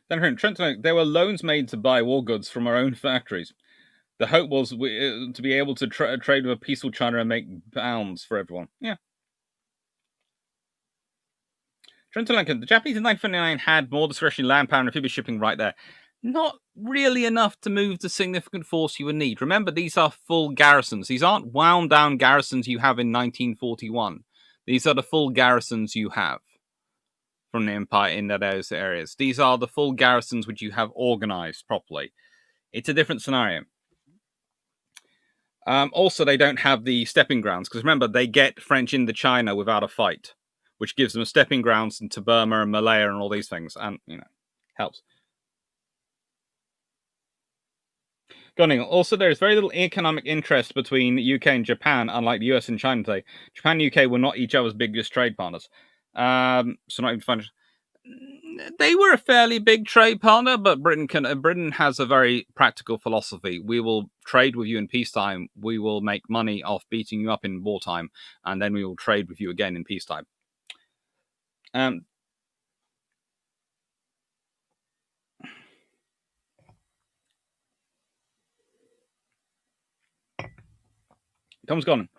There were loans made to buy war goods from our own factories. The hope was to be able to trade with a peaceful China and make pounds for everyone. Yeah. Trenton Lincoln, the Japanese in 1929 had more discretionary land power and amphibious shipping right there. Not really enough to move the significant force you would need. Remember, these are full garrisons. These aren't wound down garrisons you have in 1941. These are the full garrisons you have from the Empire in those areas. These are the full garrisons which you have organized properly. It's a different scenario. Also, they don't have the stepping grounds, because remember, they get French into China without a fight, which gives them stepping grounds into Burma and Malaya and all these things, and, helps. Also, there is very little economic interest between the UK and Japan, unlike the US and China today. Japan and UK were not each other's biggest trade partners. So not even fun. They were a fairly big trade partner, but Britain has a very practical philosophy. We will trade with you in peacetime. We will make money off beating you up in wartime, and then we will trade with you again in peacetime. Tom's gone.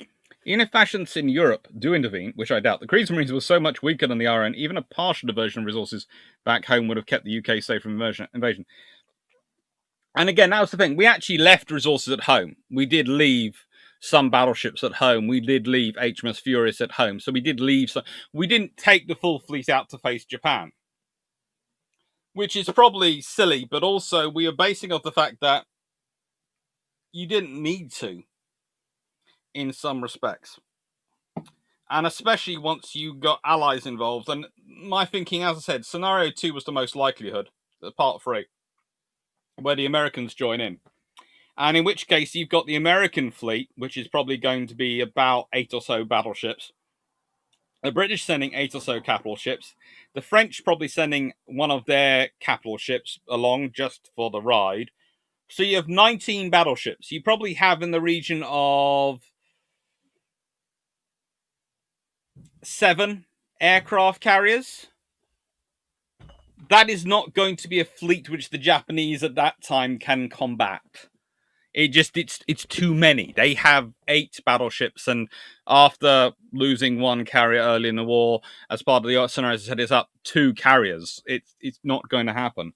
Even if fascists in Europe do intervene, which I doubt, the Kriegsmarines were so much weaker than the RN, even a partial diversion of resources back home would have kept the UK safe from invasion. And again, that was the thing. We actually left resources at home. We did leave some battleships at home. We did leave HMS Furious at home. So we did leave some. We didn't take the full fleet out to face Japan, which is probably silly, but also we are basing off the fact that you didn't need to in some respects. And especially once you got allies involved. And my thinking, as I said, scenario 2 was the most likelihood, part 3, where the Americans join in. And in which case, you've got the American fleet, which is probably going to be about 8 or so battleships. The British sending 8 or so capital ships. The French probably sending one of their capital ships along just for the ride. So you have 19 battleships. You probably have in the region of 7 aircraft carriers. That is not going to be a fleet which the Japanese at that time can combat. It's too many. They have 8 battleships, and after losing 1 carrier early in the war, as part of the scenario, as I said, it's up 2 carriers. It's not going to happen.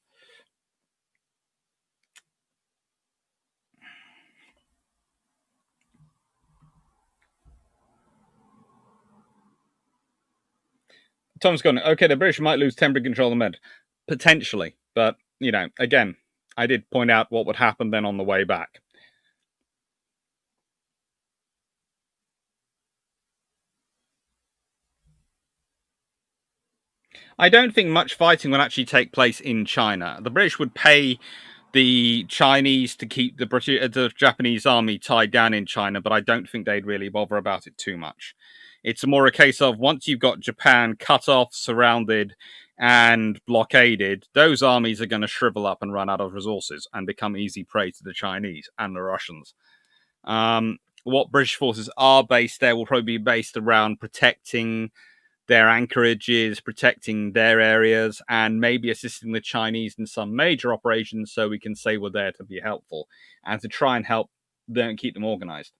Tom's gone, okay, the British might lose temporary control of the Med. Potentially. But, again, I did point out what would happen then on the way back. I don't think much fighting will actually take place in China. The British would pay the Chinese to keep the Japanese army tied down in China, but I don't think they'd really bother about it too much. It's more a case of once you've got Japan cut off, surrounded, and blockaded, those armies are going to shrivel up and run out of resources and become easy prey to the Chinese and the Russians. What British forces are based there will probably be based around protecting their anchorages, protecting their areas, and maybe assisting the Chinese in some major operations so we can say we're there to be helpful and to try and help them keep them organized.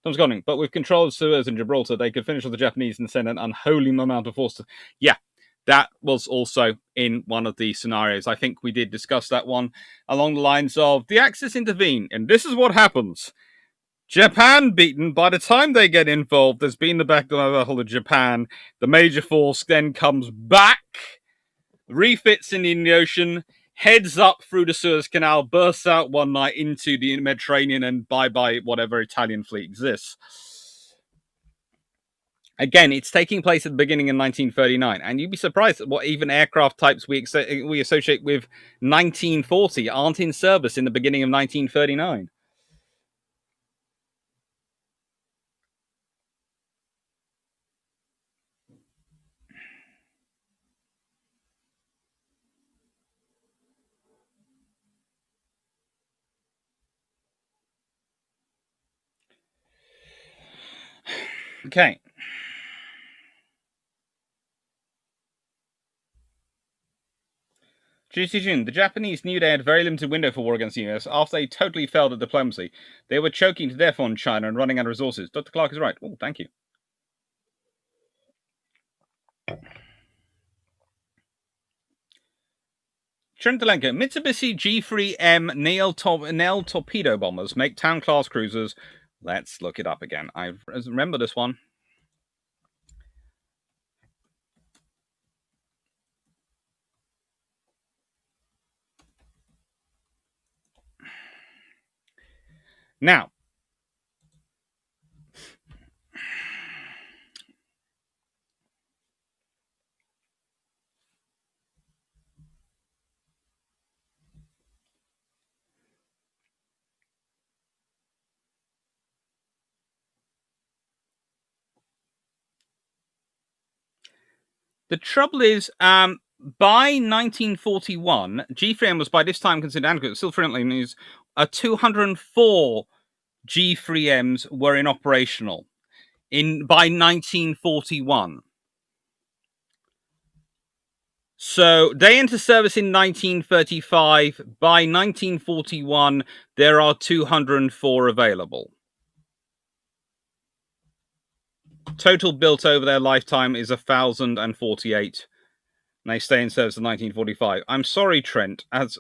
Tom's going, but with control of Suez and Gibraltar, they could finish with the Japanese and send an unholy amount of force. Yeah, that was also in one of the scenarios. I think we did discuss that one along the lines of the Axis intervene, and this is what happens. Japan beaten. By the time they get involved, there's been the battle of Japan. The major force then comes back, refits in the Indian Ocean, heads up through the Suez Canal, bursts out one night into the Mediterranean, and bye-bye whatever Italian fleet exists. Again, it's taking place at the beginning of 1939, and you'd be surprised at what even aircraft types we associate with 1940 aren't in service in the beginning of 1939. Okay. The Japanese knew they had a very limited window for war against the US after they totally failed at diplomacy. They were choking to death on China and running out of resources. Dr. Clark is right. Oh, thank you. Trentelenko, Mitsubishi G3M Nell torpedo bombers make town-class cruisers. Let's look it up again. I remember this one. Now, the trouble is, by 1941, G3M was by this time considered adequate. Still friendly news. 204 G3Ms were in operational by 1941. So they enter service in 1935. By 1941, there are 204 available. Total built over their lifetime is 1,048. And they stay in service in 1945. I'm sorry, Trent. As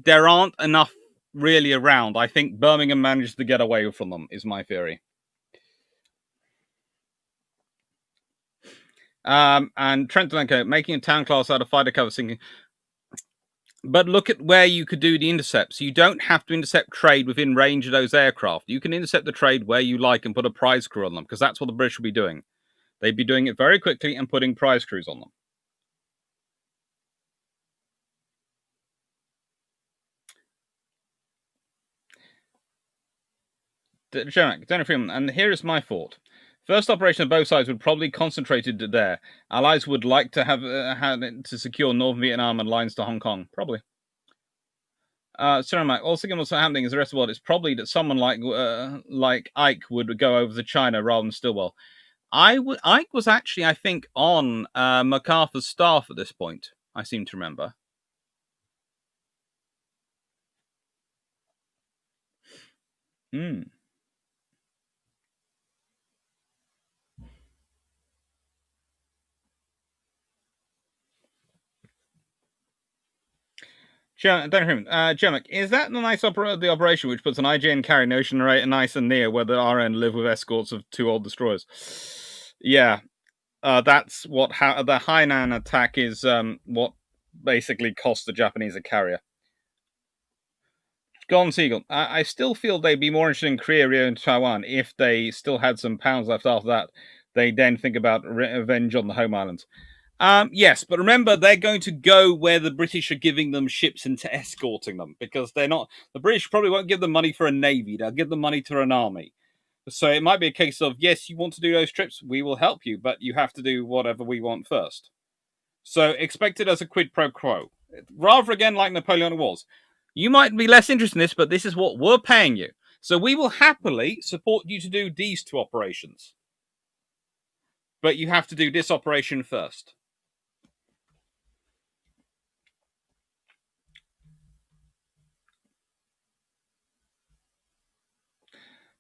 there aren't enough really around. I think Birmingham managed to get away from them, is my theory. And Trent Delenko making a town class out of fighter cover sinking. But look at where you could do the intercepts. You don't have to intercept trade within range of those aircraft. You can intercept the trade where you like and put a prize crew on them, because that's what the British will be doing. They'd be doing it very quickly and putting prize crews on them. General Freeman, and here is my thought. First operation of both sides would probably concentrated there. Allies would like to have to secure Northern Vietnam and lines to Hong Kong. Probably. Sorry, Mike. Also, what's happening is the rest of the world. It's probably that someone like Ike would go over to China rather than Stilwell. Ike was actually, I think, on MacArthur's staff at this point. I seem to remember. Jermic, is that the nice the operation which puts an IJN carrying the ocean nice and near where the RN live with escorts of 2 old destroyers? Yeah, that's what the Hainan attack is. What basically cost the Japanese a carrier. Gone Siegel. I still feel they'd be more interested in Korea, Rio, and Taiwan if they still had some pounds left after that. They then think about revenge on the home islands. Yes, but remember, they're going to go where the British are giving them ships and escorting them, because they're not. The British probably won't give them money for a navy. They'll give them money to an army. So it might be a case of, yes, you want to do those trips, we will help you, but you have to do whatever we want first. So expect it as a quid pro quo. Rather, again, like Napoleonic Wars. You might be less interested in this, but this is what we're paying you. So we will happily support you to do these two operations. But you have to do this operation first.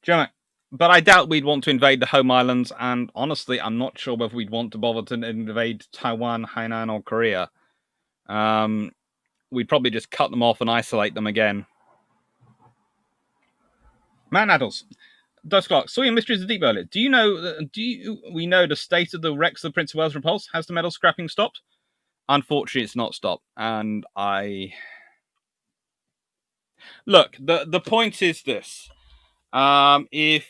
German. But I doubt we'd want to invade the home islands, and honestly, I'm not sure whether we'd want to bother to invade Taiwan, Hainan, or Korea. We'd probably just cut them off and isolate them again. Man Adults. Does Clark, saw your Mysteries of the Deep earlier. Do you know? We know the state of the wrecks of the Prince of Wales Repulse? Has the metal scrapping stopped? Unfortunately, it's not stopped. And look. The point is this: if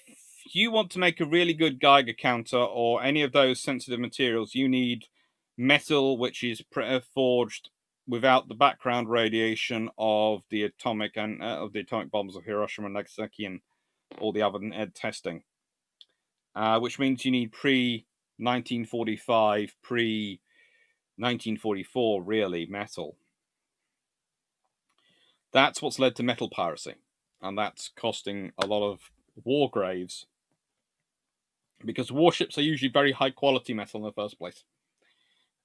you want to make a really good Geiger counter or any of those sensitive materials, you need metal which is forged without the background radiation of the atomic bombs of Hiroshima and Nagasaki and all the other testing. Which means you need pre-1945, pre-1944, really, metal. That's what's led to metal piracy, and that's costing a lot of war graves, because warships are usually very high-quality metal in the first place.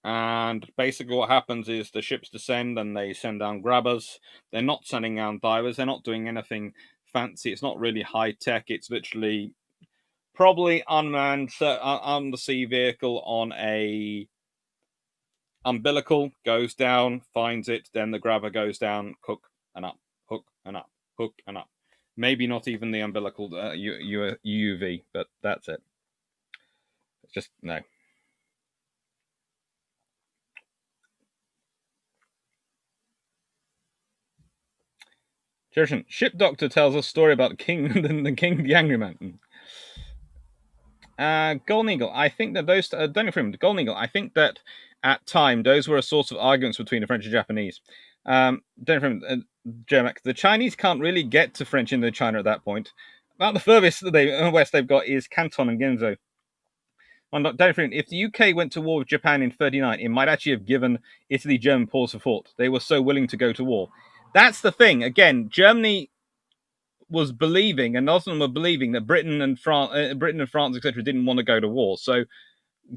And basically what happens is the ships descend and they send down grabbers. They're not sending down divers. They're not doing anything fancy. It's not really high-tech. It's literally probably unmanned undersea vehicle on a umbilical, goes down, finds it, then the grabber goes down, hook and up, hook and up, hook and up. Maybe not even the umbilical UUV, but that's it. It's just, no. Jerison, Ship Doctor tells us a story about the King, the Angry Man. Golden Eagle, I think that those Daniel Freeman, Golden Eagle, I think that at time those were a source of arguments between the French and Japanese. Daniel Freeman, Jermac, the Chinese can't really get to French Indochina at that point. About the furthest west they've got is Canton and Genzo. Daniel Freeman, if the UK went to war with Japan in 1939, it might actually have given Italy German pause for thought. They were so willing to go to war. That's the thing. Again, Germany was believing, and Osman were believing, that Britain and France, etc., didn't want to go to war. So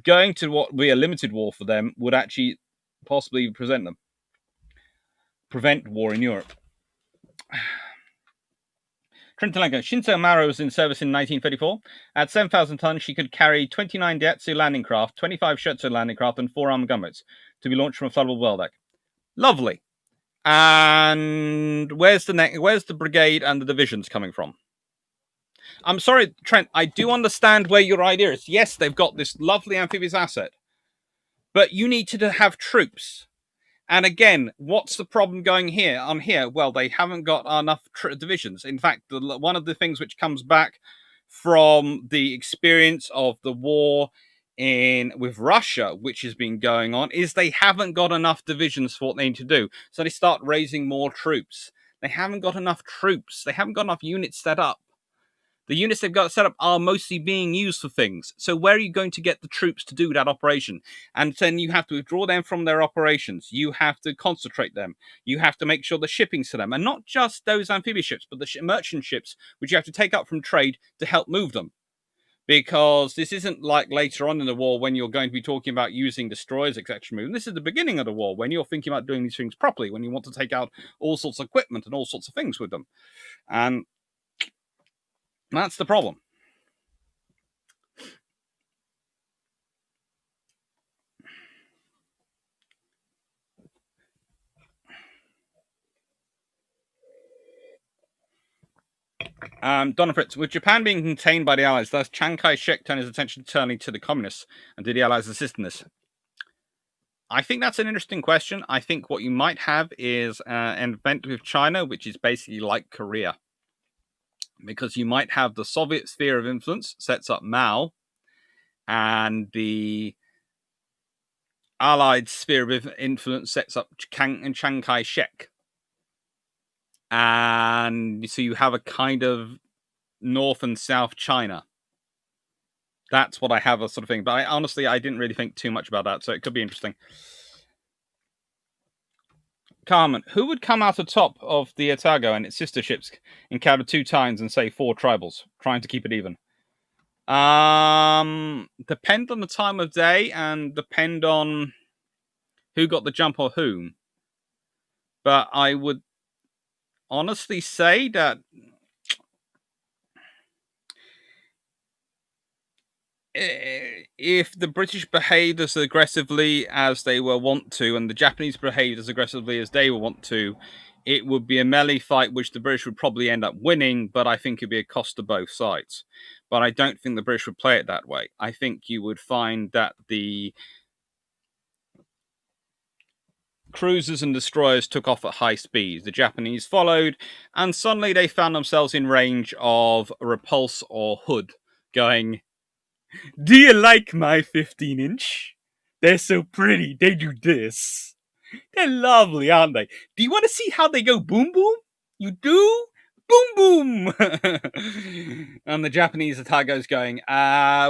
going to what would be a limited war for them would actually possibly prevent war in Europe. Trintalenko, Shinzo Maro was in service in 1934. At 7,000 tons, she could carry 29 Diatsu landing craft, 25 Scherzo landing craft, and 4 armored gunboats to be launched from a floodable well deck. Lovely. And where's the brigade and the divisions coming from? I'm sorry, Trent, I do understand where your idea is. Yes, they've got this lovely amphibious asset, but you need to have troops. And again, what's the problem going on here? Well, they haven't got enough divisions. In fact, one of the things which comes back from the experience of the war with Russia, which has been going on, is they haven't got enough divisions for what they need to do. So they start raising more troops. They haven't got enough troops. They haven't got enough units set up. The units they've got set up are mostly being used for things. So where are you going to get the troops to do that operation? And then you have to withdraw them from their operations. You have to concentrate them. You have to make sure the shipping's to them. And not just those amphibious ships, but the merchant ships, which you have to take up from trade to help move them. Because this isn't like later on in the war when you're going to be talking about using destroyers, etc. This is the beginning of the war when you're thinking about doing these things properly, when you want to take out all sorts of equipment and all sorts of things with them. And that's the problem. Donna Fritz, with Japan being contained by the Allies, thus Chiang Kai-shek turned his attention turning to the communists, and did the Allies assist in this? I think that's an interesting question. I think what you might have is an event with China, which is basically like Korea. Because you might have the Soviet sphere of influence sets up Mao, and the Allied sphere of influence sets up Chiang Kai-shek. And so you have a kind of North and South China. That's what I have a sort of thing. But I didn't really think too much about that, so it could be interesting. Carmen, who would come out on top of the Otago and its sister ships encountered 2 times and say 4 tribals, trying to keep it even? Depend on the time of day and depend on who got the jump or whom. But I would honestly say that if the British behaved as aggressively as they were wont to, and the Japanese behaved as aggressively as they were wont to, it would be a melee fight which the British would probably end up winning, but I think it'd be a cost to both sides. But I don't think the British would play it that way. I think you would find that the cruisers and destroyers took off at high speed. The Japanese followed, and suddenly they found themselves in range of Repulse or Hood, going, "Do you like my 15-inch? They're so pretty. They do this. They're lovely, aren't they? Do you want to see how they go boom boom? You do? Boom boom!" And the Japanese Otago's going,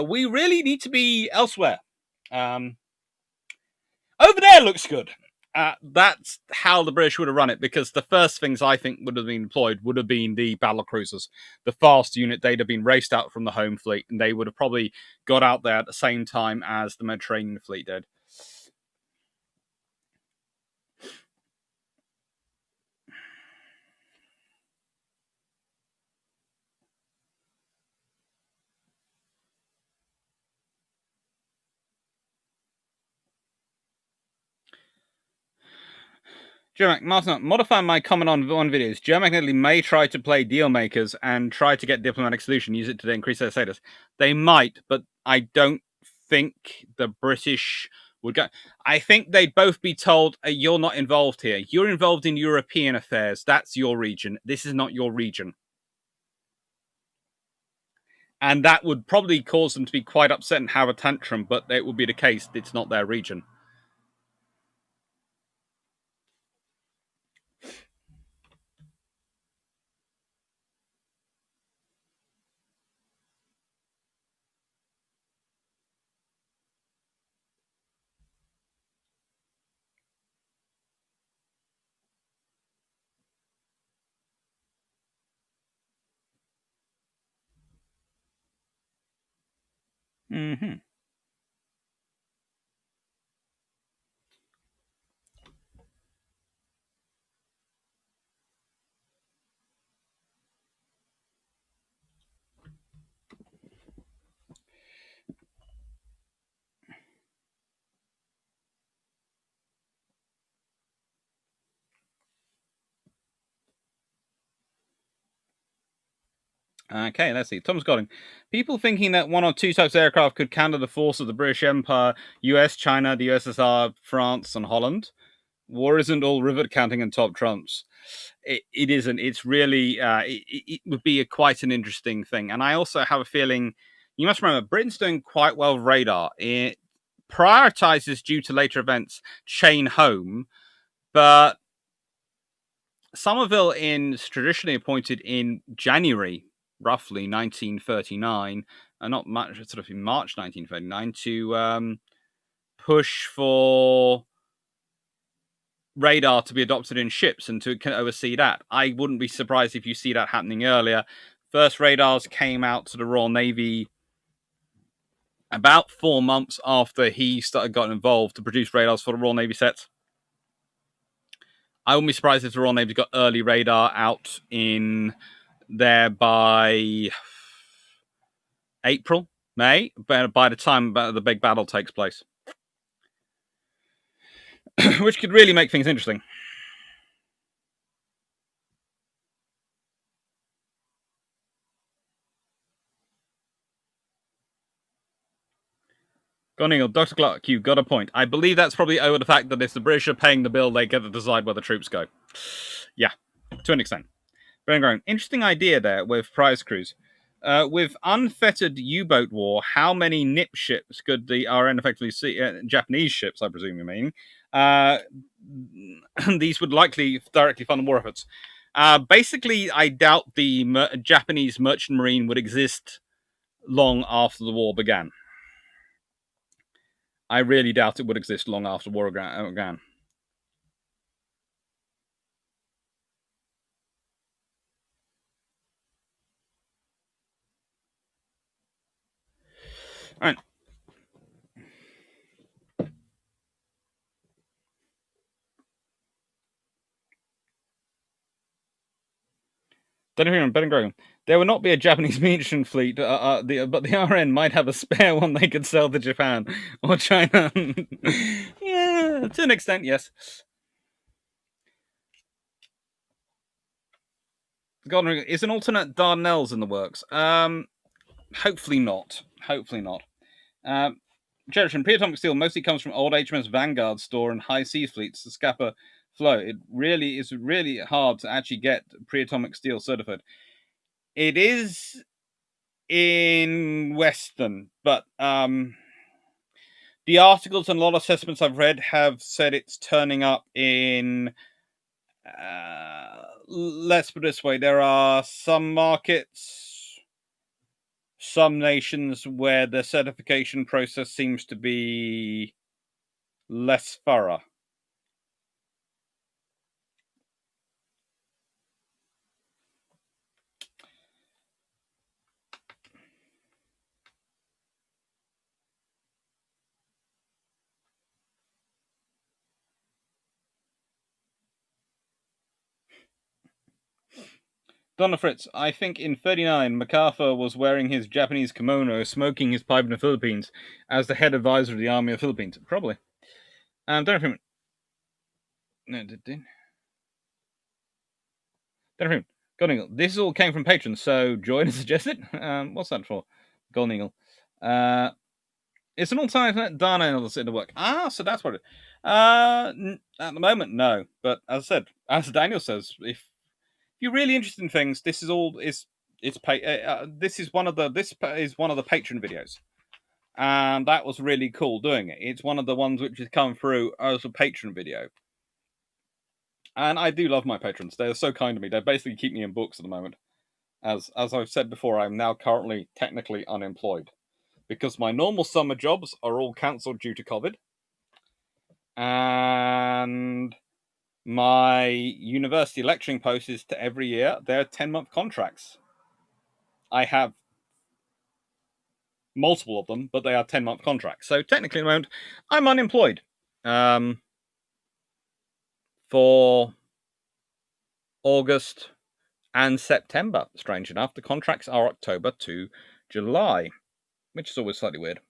we really need to be elsewhere. Over there looks good. That's how the British would have run it, because the first things I think would have been employed would have been the battle cruisers, the fast unit. They'd have been raced out from the home fleet, and they would have probably got out there at the same time as the Mediterranean fleet did. Martin, modify my comment on videos. Geomagnetically may try to play deal makers and try to get diplomatic solution, use it to increase their status. They might, but I don't think the British would go. I think they'd both be told, you're not involved here. You're involved in European affairs. That's your region. This is not your region. And that would probably cause them to be quite upset and have a tantrum, but it would be the case. It's not their region. Mm-hmm. Okay, let's see. Tom's Godding. People thinking that 1 or 2 types of aircraft could counter the force of the British Empire, US, China, the USSR, France, and Holland. War isn't all rivet counting and top trumps. It isn't. It's really, it would be quite an interesting thing. And I also have a feeling, you must remember, Britain's doing quite well with radar. It prioritizes, due to later events, chain home, but Somerville is traditionally appointed in January, roughly 1939, not much, sort of in March 1939, to push for radar to be adopted in ships and to oversee that. I wouldn't be surprised if you see that happening earlier. First radars came out to the Royal Navy about 4 months after he got involved to produce radars for the Royal Navy sets. I wouldn't be surprised if the Royal Navy got early radar out in there by April, May, by the time the big battle takes place. Which could really make things interesting. Gonneal, Dr. Clark, you've got a point. I believe that's probably over the fact that if the British are paying the bill, they get to decide where the troops go. Yeah, to an extent. Interesting idea there with prize crews. With unfettered U-boat war, how many NIP ships could the RN effectively see? Japanese ships, I presume you mean. These would likely directly fund the war efforts. Basically, I doubt the Japanese merchant marine would exist long after the war began. I really doubt it would exist long after the war began. All right. There will not be a Japanese merchant fleet, but the RN might have a spare one they could sell to Japan or China. Yeah, to an extent, yes. Is an alternate Dardanelles in the works? Hopefully not. Hopefully not. Jericho, pre-atomic steel mostly comes from old HMS Vanguard store and high seas fleets, the Scapa flow. It really is really hard to actually get pre-atomic steel certified. It is in Western, but the articles and a lot of assessments I've read have said it's turning up in. Let's put it this way: there are some markets, some nations where the certification process seems to be less thorough. Donna Fritz, I think in 1939, MacArthur was wearing his Japanese kimono, smoking his pipe in the Philippines as the head advisor of the Army of the Philippines. Probably. Donna Fritz. No, Donna Fritz. Golden Eagle. This all came from Patron, so join and suggest it. What's that for? Golden Eagle. It's an alternative Dana in the work. So that's what it. At the moment, no. But as I said, as Daniel says, if you're really interested in things, this is all is it's this is one of the Patron videos, and that was really cool doing it. It's one of the ones which has come through as a Patron video, and I do love my patrons. They're so kind to me. They basically keep me in books at the moment. As I've said before, I'm now currently technically unemployed because my normal summer jobs are all cancelled due to COVID, and my university lecturing post is to every year. They're 10-month contracts. I have multiple of them, but they are 10-month contracts. So technically, at the moment, I'm unemployed for August and September. Strange enough, the contracts are October to July, which is always slightly weird.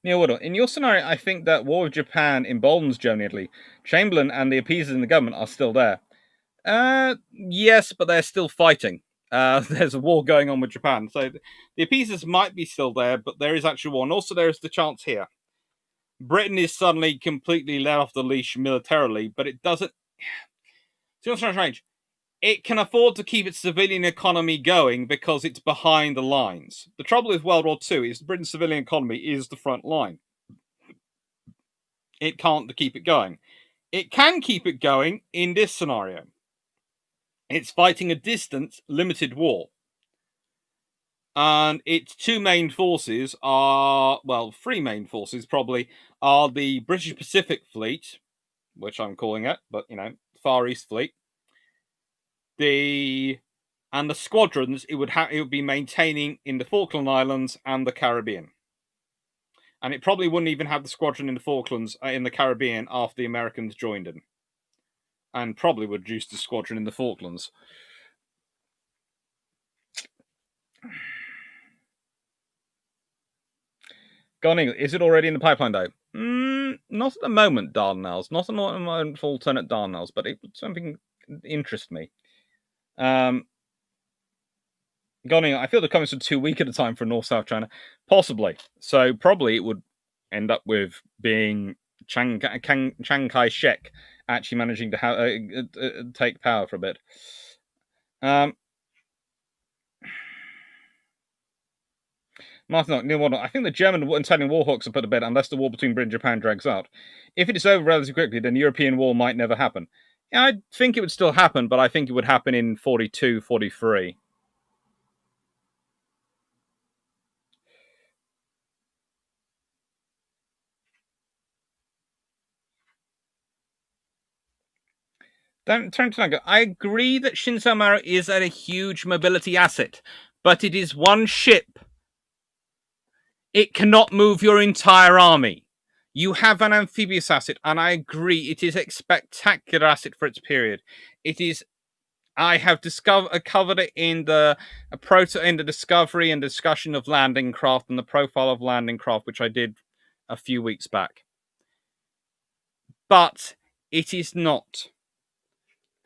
Neil Woodall, in your scenario, I think that war with Japan emboldens Germany, Italy. Chamberlain and the appeasers in the government are still there. Yes, but they're still fighting. There's a war going on with Japan. So the appeasers might be still there, but there is actually war. And also there is the chance here. Britain is suddenly completely let off the leash militarily, but it doesn't. It's strange. It can afford to keep its civilian economy going because it's behind the lines. The trouble with World War II is Britain's civilian economy is the front line. It can't keep it going. It can keep it going in this scenario. It's fighting a distant, limited war. And its two main forces are, well, three main forces probably, are the British Pacific Fleet, which I'm calling it, but, Far East Fleet. And the squadrons it would be maintaining in the Falkland Islands and the Caribbean. And it probably wouldn't even have the squadron in the Falklands, in the Caribbean, after the Americans joined in. And probably would reduce the squadron in the Falklands. Is it already in the pipeline, though? Not at the moment, Dardanelles. Not at the moment for alternate Dardanelles, but it would something interest me. I feel the comments are too weak at a time for North-South China. Possibly. So probably it would end up with being Chiang Kai-shek actually managing to take power for a bit. Martin, Neil Waddle, I think the German and Italian war hawks are put to bed unless the war between Britain and Japan drags out. If it is over relatively quickly, then the European war might never happen. Yeah, I think it would still happen, but I think it would happen in 42, 43. Don't turn to Naga. I agree that Shinzo Maru is a huge mobility asset, but it is one ship. It cannot move your entire army. You have an amphibious asset, and I agree it is a spectacular asset for its period. It is. I have covered it in the discovery and discussion of landing craft and the profile of landing craft, which I did a few weeks back. But it is not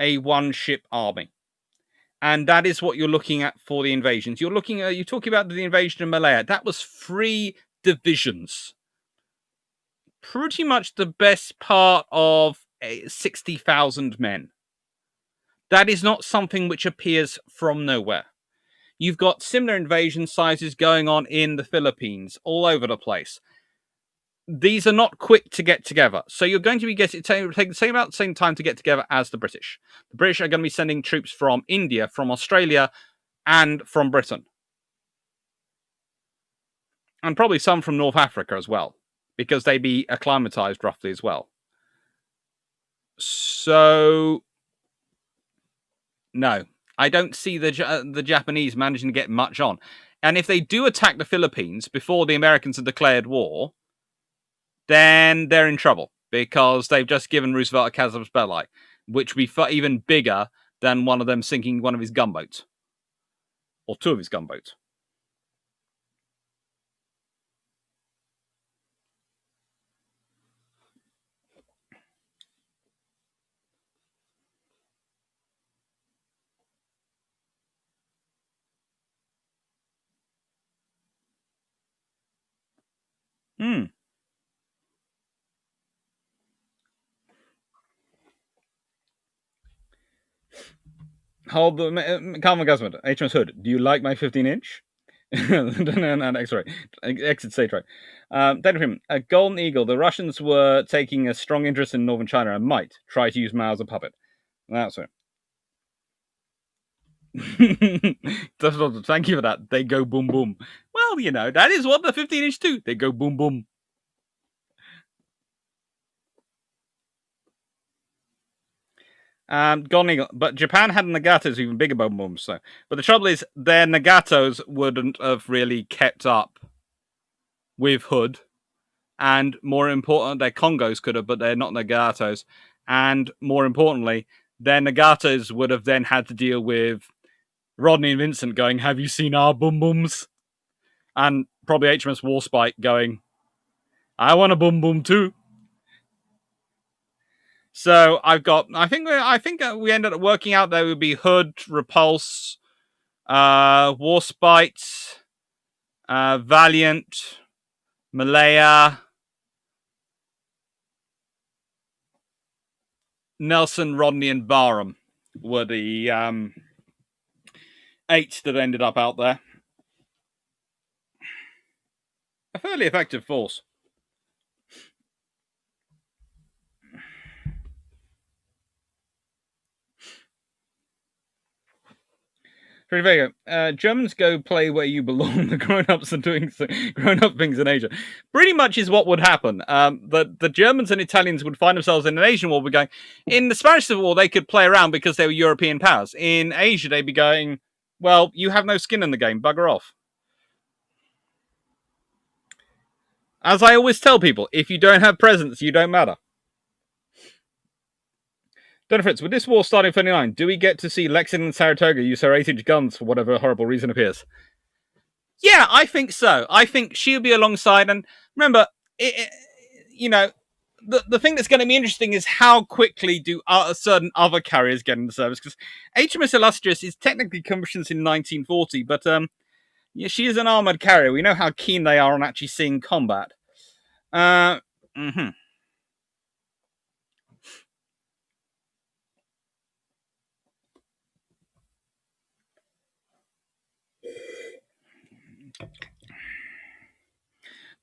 a one-ship army. And that is what you're looking at for the invasions. You're talking about the invasion of Malaya. That was 3 divisions. Pretty much the best part of 60,000 men. That is not something which appears from nowhere. You've got similar invasion sizes going on in the Philippines, all over the place. These are not quick to get together. So you're going to be taking about the same time to get together as the British. The British are going to be sending troops from India, from Australia, and from Britain. And probably some from North Africa as well, because they'd be acclimatized roughly as well. So, no, I don't see the Japanese managing to get much on. And if they do attack the Philippines before the Americans have declared war, then they're in trouble because they've just given Roosevelt a casus belli, which would be even bigger than one of them sinking one of his gunboats. Or 2 of his gunboats. Hold the Calvin Guzman, HMS Hood. Do you like my 15-inch? and X-ray, exit stage right. Then a Golden Eagle. The Russians were taking a strong interest in northern China and might try to use Mao as a puppet. That's it. Thank you for that. They go boom boom. Well, you know, that is what the 15-inch do. They go boom boom. Golden Eagle, but Japan had Nagatos even bigger boom booms. So, but the trouble is, their Nagatos wouldn't have really kept up with Hood, and more important, their Congos could have, but they're not Nagatos. And more importantly, their Nagatos would have then had to deal with Rodney and Vincent going, "Have you seen our boom booms?" And probably HMS Warspite going, "I want a boom boom too." So I think we ended up working out there would be Hood, Repulse, Warspite, Valiant, Malaya, Nelson, Rodney, and Barham were the 8 that ended up out there. A fairly effective force. Pretty Vega, Germans go play where you belong. The grown-ups are doing grown-up things in Asia. Pretty much is what would happen. The Germans and Italians would find themselves in an Asian war. Be going in the Spanish Civil War. They could play around because they were European powers. In Asia, they'd be going, well, you have no skin in the game. Bugger off. As I always tell people, if you don't have presence, you don't matter. Don Fritz, with this war starting in 39, do we get to see Lexington and Saratoga use her 8-inch guns for whatever horrible reason appears? Yeah, I think so. I think she'll be alongside. And remember, you know, the thing that's going to be interesting is how quickly do certain other carriers get into service. Because HMS Illustrious is technically commissioned in 1940, but yeah, she is an armored carrier. We know how keen they are on actually seeing combat. Mm-hmm.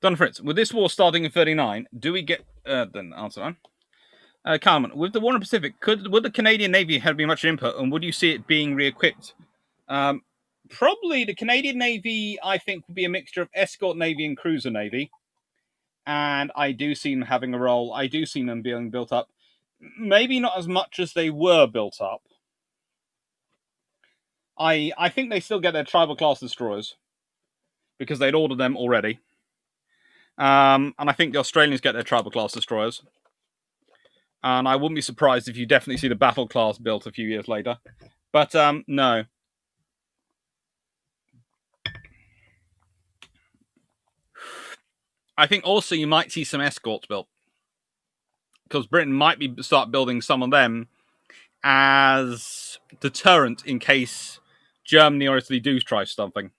Don Fritz, with this war starting in 39, do we get... then answer on. Carmen, with the war in the Pacific, would the Canadian Navy have been much input, and would you see it being re-equipped? Probably the Canadian Navy, I think, would be a mixture of escort Navy and cruiser Navy. And I do see them having a role. I do see them being built up. Maybe not as much as they were built up. I think they still get their tribal class destroyers because they'd ordered them already. And I think the Australians get their tribal class destroyers. And I wouldn't be surprised if you definitely see the battle class built a few years later. But no. I think also you might see some escorts built. Because Britain might start building some of them as deterrent in case Germany or Italy do try something.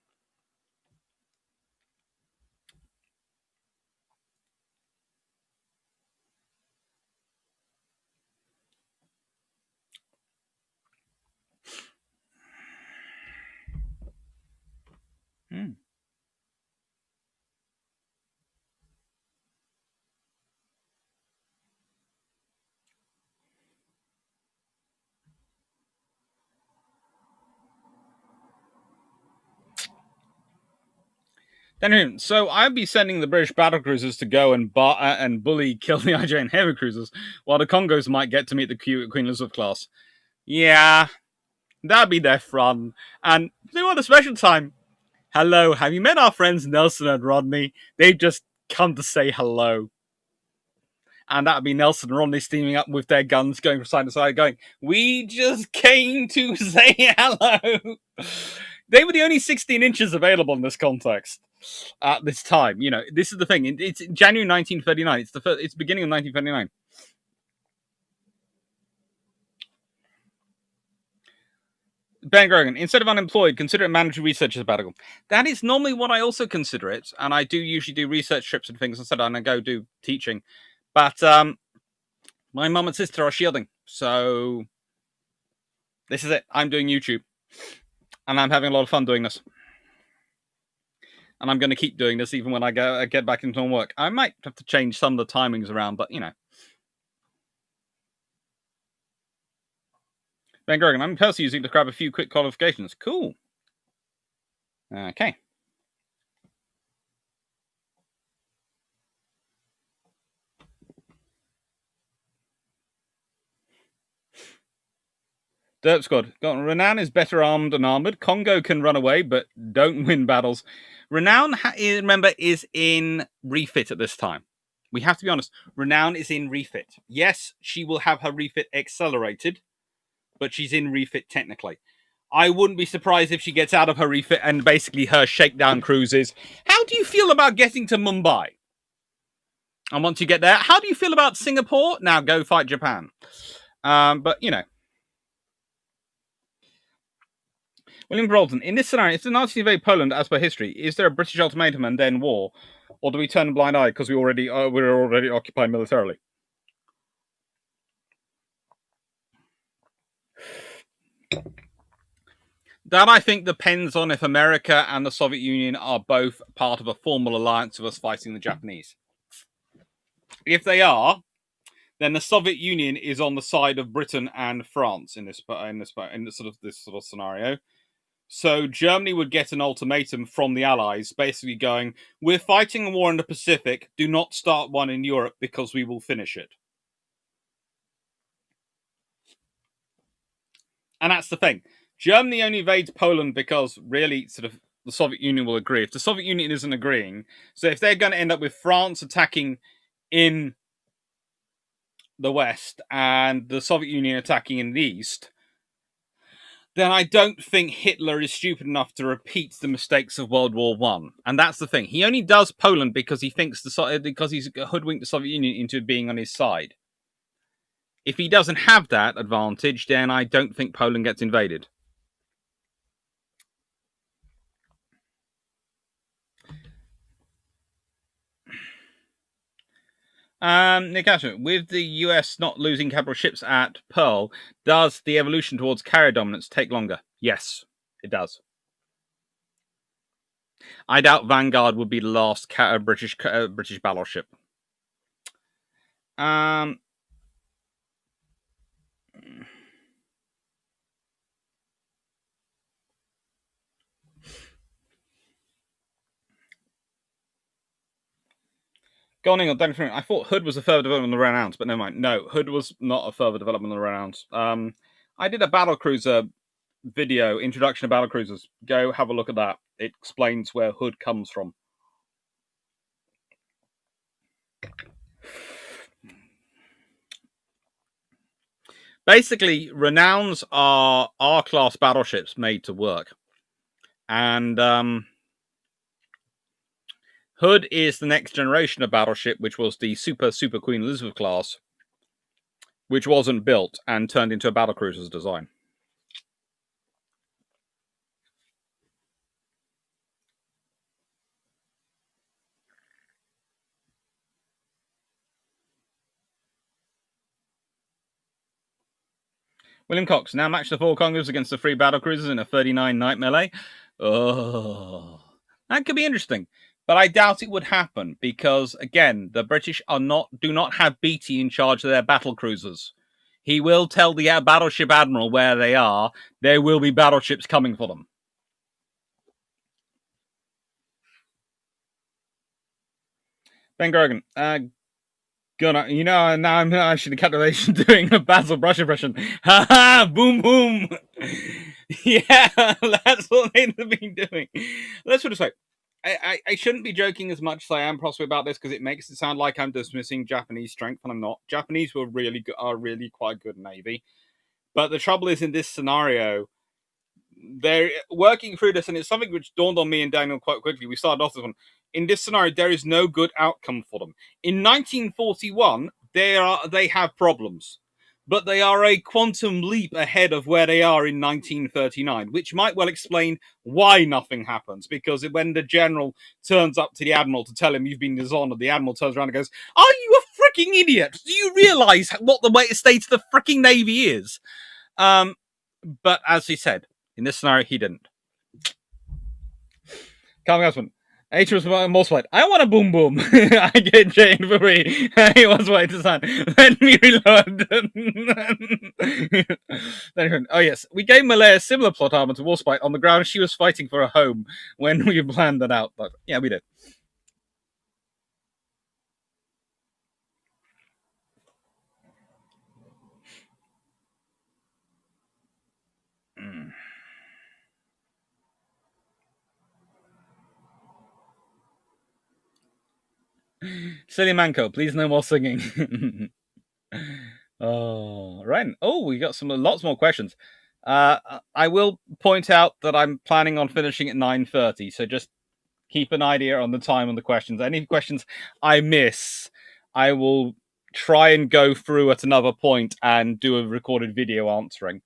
Then, so I'd be sending the British battlecruisers to go and bully, kill the IJN heavy cruisers, while the Congos might get to meet the Queen Elizabeth class. Yeah, that'd be their fun. And they want a special time. Hello, have you met our friends Nelson and Rodney? They've just come to say hello. And that'd be Nelson and Rodney steaming up with their guns, going from side to side, going, "We just came to say hello." They were the only 16 inches available in this context at this time. You know, this is the thing. It's January 1939. It's beginning of 1939. Ben Grogan, instead of unemployed, consider it mandatory research sabbatical. That is normally what I also consider it, and I do usually do research trips and things instead, and I go do teaching. But my mum and sister are shielding, so this is it. I'm doing YouTube, and I'm having a lot of fun doing this. And I'm going to keep doing this even when I get back into work. I might have to change some of the timings around, but you know. Ben Grogan, I'm personally using to grab a few quick qualifications. Cool. Okay. Derp Squad. Renown is better armed and armored. Congo can run away, but don't win battles. Renown, remember, is in refit at this time. We have to be honest. Renown is in refit. Yes, she will have her refit accelerated, but she's in refit technically. I wouldn't be surprised if she gets out of her refit and basically her shakedown cruises. How do you feel about getting to Mumbai? And once you get there, how do you feel about Singapore? Now go fight Japan. But, you know. William Brolton, in this scenario, if the Nazis invade Poland as per history, is there a British ultimatum and then war? Or do we turn a blind eye because we're already occupied militarily? That, I think, depends on if America and the Soviet Union are both part of a formal alliance of us fighting the Japanese. If they are, then the Soviet Union is on the side of Britain and France in this sort of scenario. So Germany would get an ultimatum from the Allies, basically going, "We're fighting a war in the Pacific. Do not start one in Europe because we will finish it." And that's the thing. Germany only invades Poland because really sort of the Soviet Union will agree. If the Soviet Union isn't agreeing, so if they're going to end up with France attacking in the West and the Soviet Union attacking in the East, then I don't think Hitler is stupid enough to repeat the mistakes of World War I. And that's the thing. He only does Poland because he thinks because he's hoodwinked the Soviet Union into being on his side. If he doesn't have that advantage, then I don't think Poland gets invaded. Nick Asher, with the US not losing capital ships at Pearl, does the evolution towards carrier dominance take longer? Yes, it does. I doubt Vanguard would be the last British battleship. Going on, I thought Hood was a further development of the Renounce, but never mind. No, Hood was not a further development of the Renounce. I did a battlecruiser video, introduction to battlecruisers. Go have a look at that. It explains where Hood comes from. Basically, Renowns are R-class battleships made to work. And Hood is the next generation of battleship, which was the Super Queen Elizabeth class, which wasn't built and turned into a battlecruiser's design. William Cox, now match the 4 Congos against the 3 battlecruisers in a 39 night melee. Oh, that could be interesting. But I doubt it would happen because, again, the British do not have Beatty in charge of their battlecruisers. He will tell the battleship admiral where they are. There will be battleships coming for them. Ben Grogan, God, you know, now I'm actually the captivation doing a Basil Brush impression. Ha ha! Boom boom! Yeah, that's what they've been doing. Let's put it this way. I shouldn't be joking as much as I am possibly about this because it makes it sound like I'm dismissing Japanese strength, and I'm not. Japanese are really quite good Navy. But the trouble is, in this scenario, they're working through this, and it's something which dawned on me and Daniel quite quickly. We started off this one. In this scenario, there is no good outcome for them. In 1941, they have problems, but they are a quantum leap ahead of where they are in 1939, which might well explain why nothing happens. Because when the general turns up to the admiral to tell him you've been dishonored, the admiral turns around and goes, "Are you a freaking idiot? Do you realise what the state of the freaking navy is?" But as he said, in this scenario, he didn't. Calvin Husband. H was multiplied. I want a boom boom. I get chained for free. He wants white to sign. Let me reload. Oh yes, we gave Malaya a similar plot armor to Warspite on the ground she was fighting for a home when we planned that out. But yeah, we did. Silly Manco, please no more singing. Oh, right. Oh, we got lots more questions. I will point out that I'm planning on finishing at 9:30, so just keep an idea on the time on the questions. Any questions I miss, I will try and go through at another point and do a recorded video answering.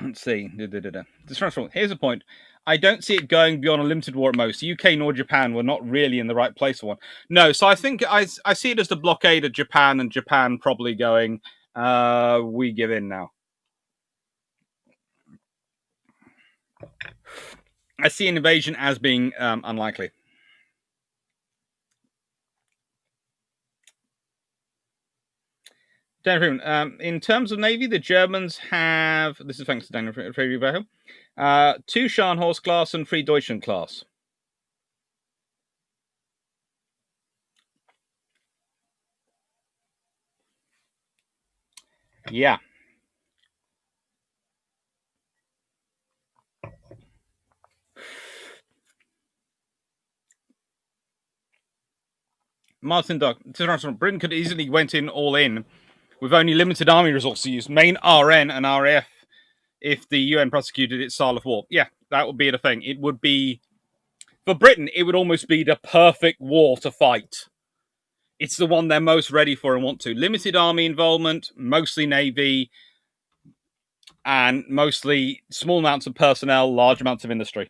Let's see. Here's a point. I don't see it going beyond a limited war at most. UK nor Japan were not really in the right place for one. No, so I think I see it as the blockade of Japan, and Japan probably going, we give in now. I see an invasion as being unlikely. In terms of Navy, the Germans have, this is thanks to Daniel Freire, 2 Scharnhorst class and 3 Deutschland class. Yeah. Martin Duck, Britain could easily went in all in with only limited army resources used, main RN and RAF, if the UN prosecuted its style of war. Yeah, that would be the thing. It would be, for Britain, it would almost be the perfect war to fight. It's the one they're most ready for and want to. Limited army involvement, mostly Navy, and mostly small amounts of personnel, large amounts of industry.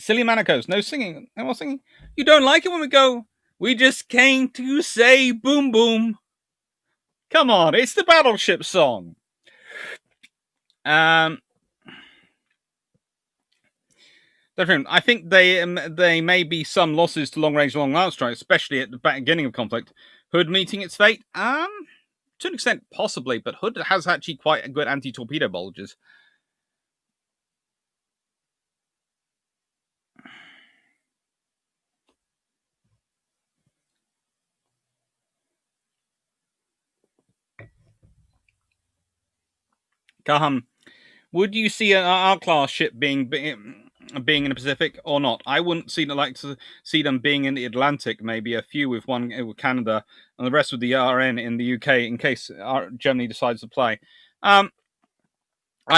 Silly Manicos, no singing. No more singing. You don't like it when we go, we just came to say boom boom. Come on, it's the battleship song. I think they may be some losses to long-range long-arm strikes, especially at the beginning of conflict. Hood meeting its fate? To an extent, possibly, but Hood has actually quite a good anti-torpedo bulges. Kaham, would you see an R-class ship being in the Pacific or not? I wouldn't like to see them being in the Atlantic. Maybe a few with one with Canada and the rest with the RN in the UK in case Germany decides to play. I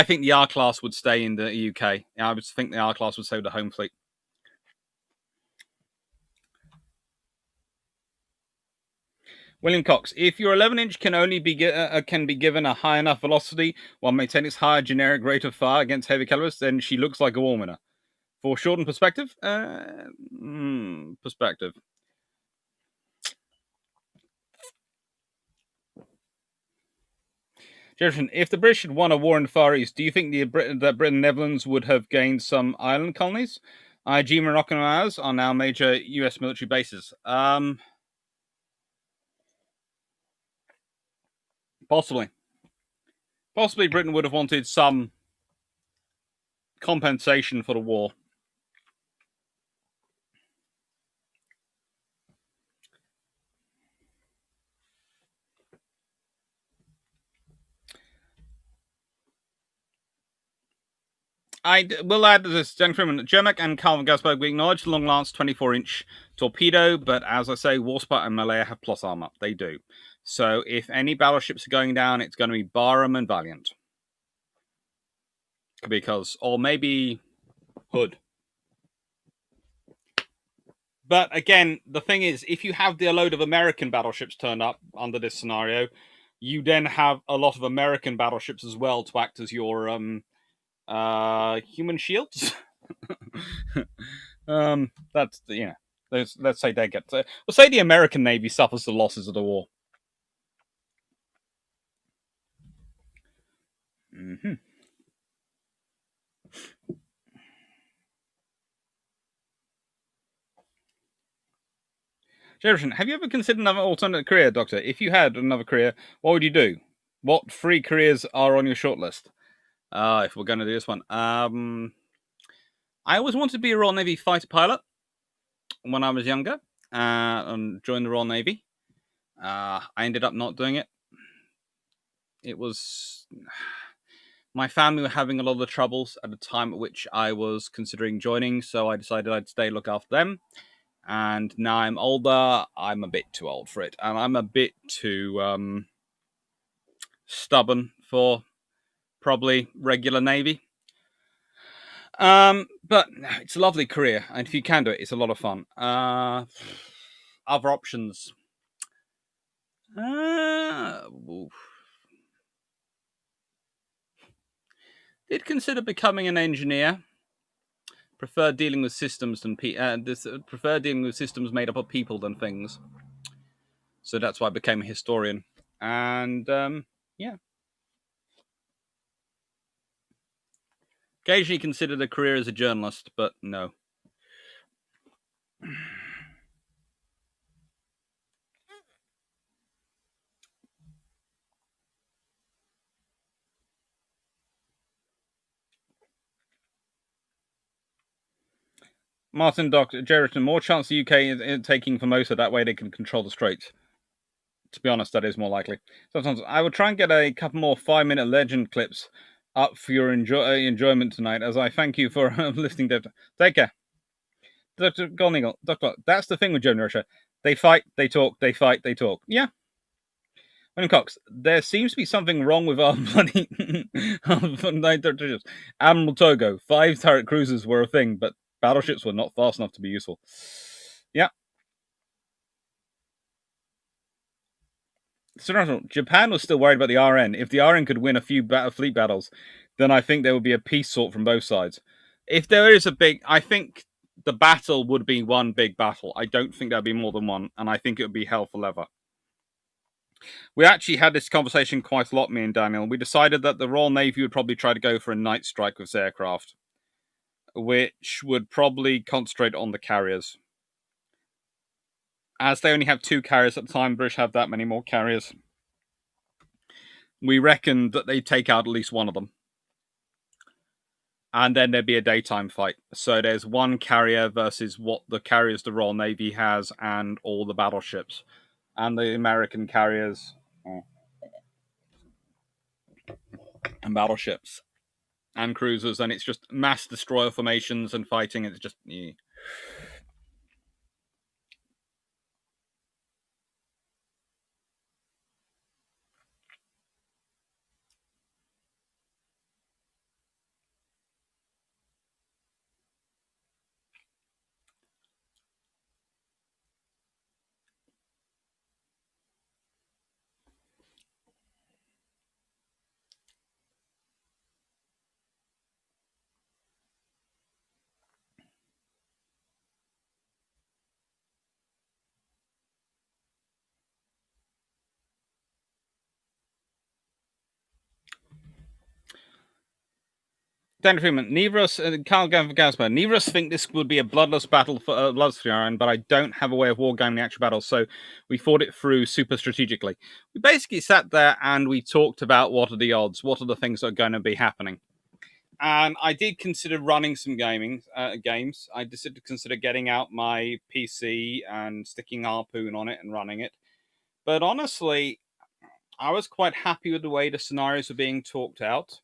think the R-class would stay in the UK. I would think the R-class would stay with the home fleet. William Cox, if your 11-inch can only be given a high enough velocity while maintaining its higher generic rate of fire against heavy calibers, then she looks like a war winner. For shortened perspective, perspective. Jefferson, if the British had won a war in the Far East, do you think that Britain and Netherlands would have gained some island colonies? IG Morocco and Ours are now major US military bases. Possibly. Possibly Britain would have wanted some compensation for the war. I will add this, gentlemen. Jermak and Calvin Gasberg, we acknowledge the Long Lance 24-inch torpedo, but as I say, Warspite and Malaya have plus armor. They do. So if any battleships are going down, it's going to be Barham and Valiant. Or maybe Hood. But again, the thing is, if you have a load of American battleships turned up under this scenario, you then have a lot of American battleships as well to act as your human shields. That's let's say they get. We'll say the American Navy suffers the losses of the war. Mm-hmm. Jefferson, have you ever considered another alternate career, Doctor? If you had another career, what would you do? What 3 careers are on your shortlist? If we're going to do this one, I always wanted to be a Royal Navy fighter pilot when I was younger, and joined the Royal Navy. I ended up not doing it. It was my family were having a lot of troubles at the time at which I was considering joining, so I decided I'd stay look after them. And now I'm older, I'm a bit too old for it, and I'm a bit too stubborn for probably regular Navy. But it's a lovely career, and if you can do it, it's a lot of fun. Other options. Did consider becoming an engineer. Prefer dealing with systems prefer dealing with systems made up of people than things. So that's why I became a historian. And yeah. Occasionally considered a career as a journalist, but no. Martin Dr. Jerriton, more chance the UK is taking Formosa, that way they can control the Straits. To be honest, that is more likely. Sometimes I will try and get a couple more 5-minute legend clips up for your enjoyment tonight, as I thank you for listening to. Take care. Dr. Golden Eagle, Dr. That's the thing with German Russia. They fight, they talk, they fight, they talk. Yeah. William Cox, there seems to be something wrong with our bloody Admiral Togo. 5 turret cruisers were a thing, but battleships were not fast enough to be useful. Yeah. So Japan was still worried about the RN. If the RN could win a few fleet battles, then I think there would be a peace sought from both sides. If there is I think the battle would be one big battle. I don't think there'd be more than one, and I think it would be hell for leather. We actually had this conversation quite a lot, me and Daniel. We decided that the Royal Navy would probably try to go for a night strike with aircraft, which would probably concentrate on the carriers. As they only have 2 carriers at the time, British have that many more carriers. We reckoned that they'd take out at least one of them. And then there'd be a daytime fight. So there's 1 carrier versus what the carriers the Royal Navy has and all the battleships. And the American carriers and battleships and cruisers, and it's just mass destroyer formations and fighting. It's just Dan Freeman, neither us, Carl Gasper, neither us think this would be a bloodless battle for bloodless but I don't have a way of wargaming the actual battle, so we fought it through super strategically. We basically sat there and we talked about what are the odds, what are the things that are going to be happening. And I did consider running some games. I did consider getting out my PC and sticking Harpoon on it and running it. But honestly, I was quite happy with the way the scenarios were being talked out.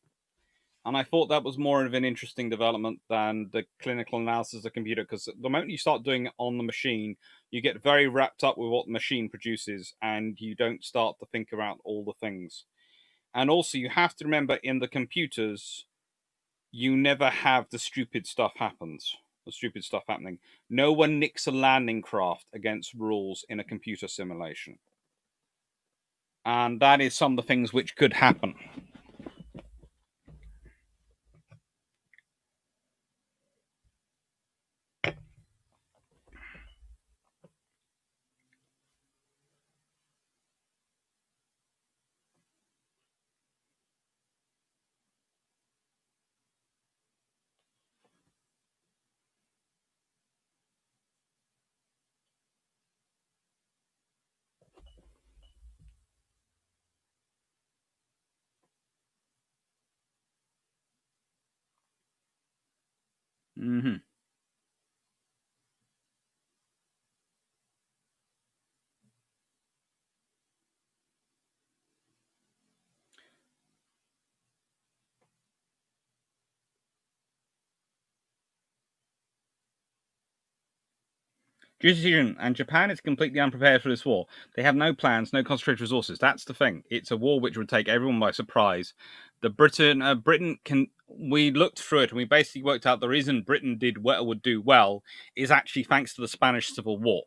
And I thought that was more of an interesting development than the clinical analysis of the computer, because the moment you start doing it on the machine, you get very wrapped up with what the machine produces, and you don't start to think about all the things. And also, you have to remember in the computers, you never have the stupid stuff happens. The stupid stuff happening. No one nicks a landing craft against rules in a computer simulation. And that is some of the things which could happen. Mm-hmm. Decision, and Japan is completely unprepared for this war. They have no plans, no concentrated resources. That's the thing. It's a war which would take everyone by surprise. Britain can. We looked through it and we basically worked out the reason Britain would do well is actually thanks to the Spanish Civil War.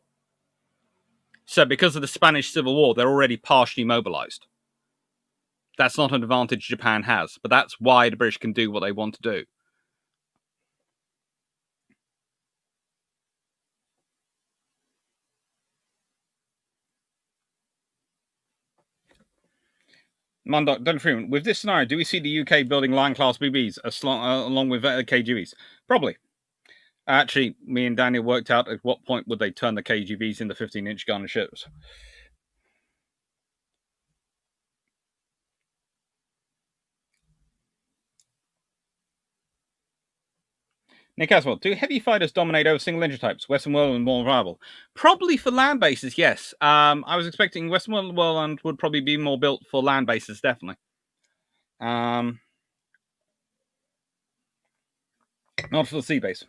So, because of the Spanish Civil War, they're already partially mobilized. That's not an advantage Japan has, but that's why the British can do what they want to do. Mondok, Don Freeman, with this scenario, do we see the UK building Lion-class BBs along with KGVs? Probably. Actually, me and Daniel worked out at what point would they turn the KGVs into 15-inch gun ships. Nick Aswell, do heavy fighters dominate over single engine types? Western World more viable? Probably for land bases, yes. I was expecting Western World would probably be more built for land bases, definitely. Not for the sea base.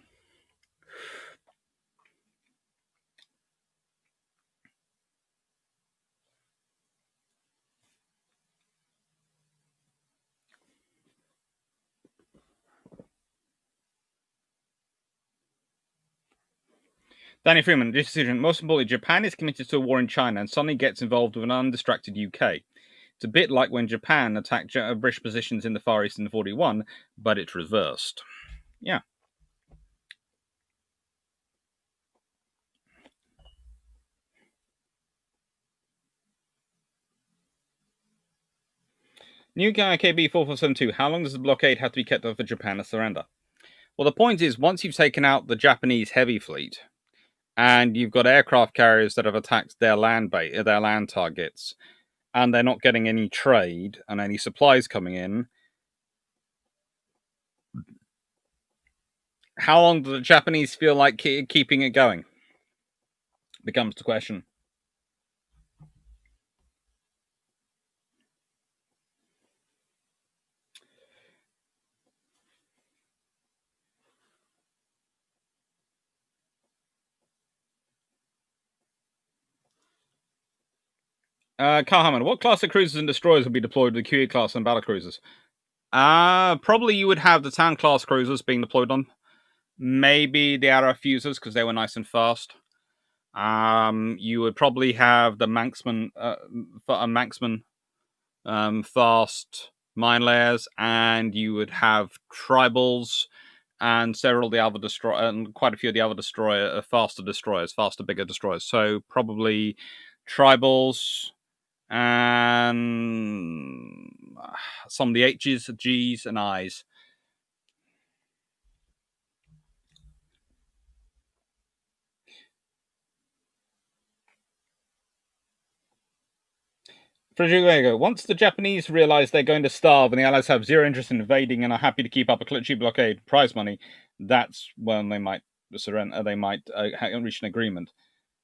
Danny Freeman, decision. Most importantly, Japan is committed to a war in China and suddenly gets involved with an undistracted UK. It's a bit like when Japan attacked British positions in the Far East in 41, but it's reversed. Yeah. New guy KB 4472. How long does the blockade have to be kept up for Japan to surrender? Well, the point is, once you've taken out the Japanese heavy fleet, and you've got aircraft carriers that have attacked their land targets, and they're not getting any trade and any supplies coming in, how long do the Japanese feel like keeping it going? Becomes the question. Carl Hammond, what class of cruisers and destroyers will be deployed with the QE class and battle cruisers? Probably you would have the Town class cruisers being deployed on. Maybe the arrow fusers because they were nice and fast. You would probably have the Manxman, fast mine layers, and you would have tribals and several of the other and quite a few of the other faster, bigger destroyers. So probably tribals and some of the H's, G's, and I's. Frederico, once the Japanese realize they're going to starve and the Allies have zero interest in invading and are happy to keep up a cheap blockade, prize money, that's when they might surrender. They might reach an agreement.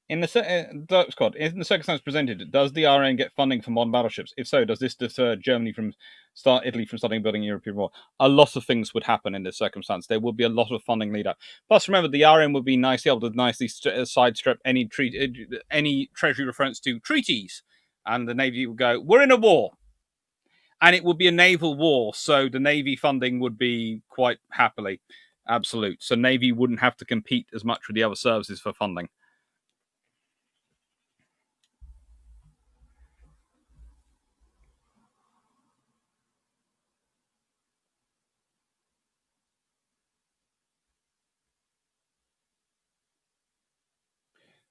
In the circumstance presented, does the RN get funding for modern battleships? If so, does this deter Italy from starting building a European war? A lot of things would happen in this circumstance. There would be a lot of funding lead up. Plus, remember, the RN would be able to nicely sidestep any treasury reference to treaties, and the Navy would go, "We're in a war." And it would be a naval war, so the Navy funding would be quite happily absolute. So Navy wouldn't have to compete as much with the other services for funding.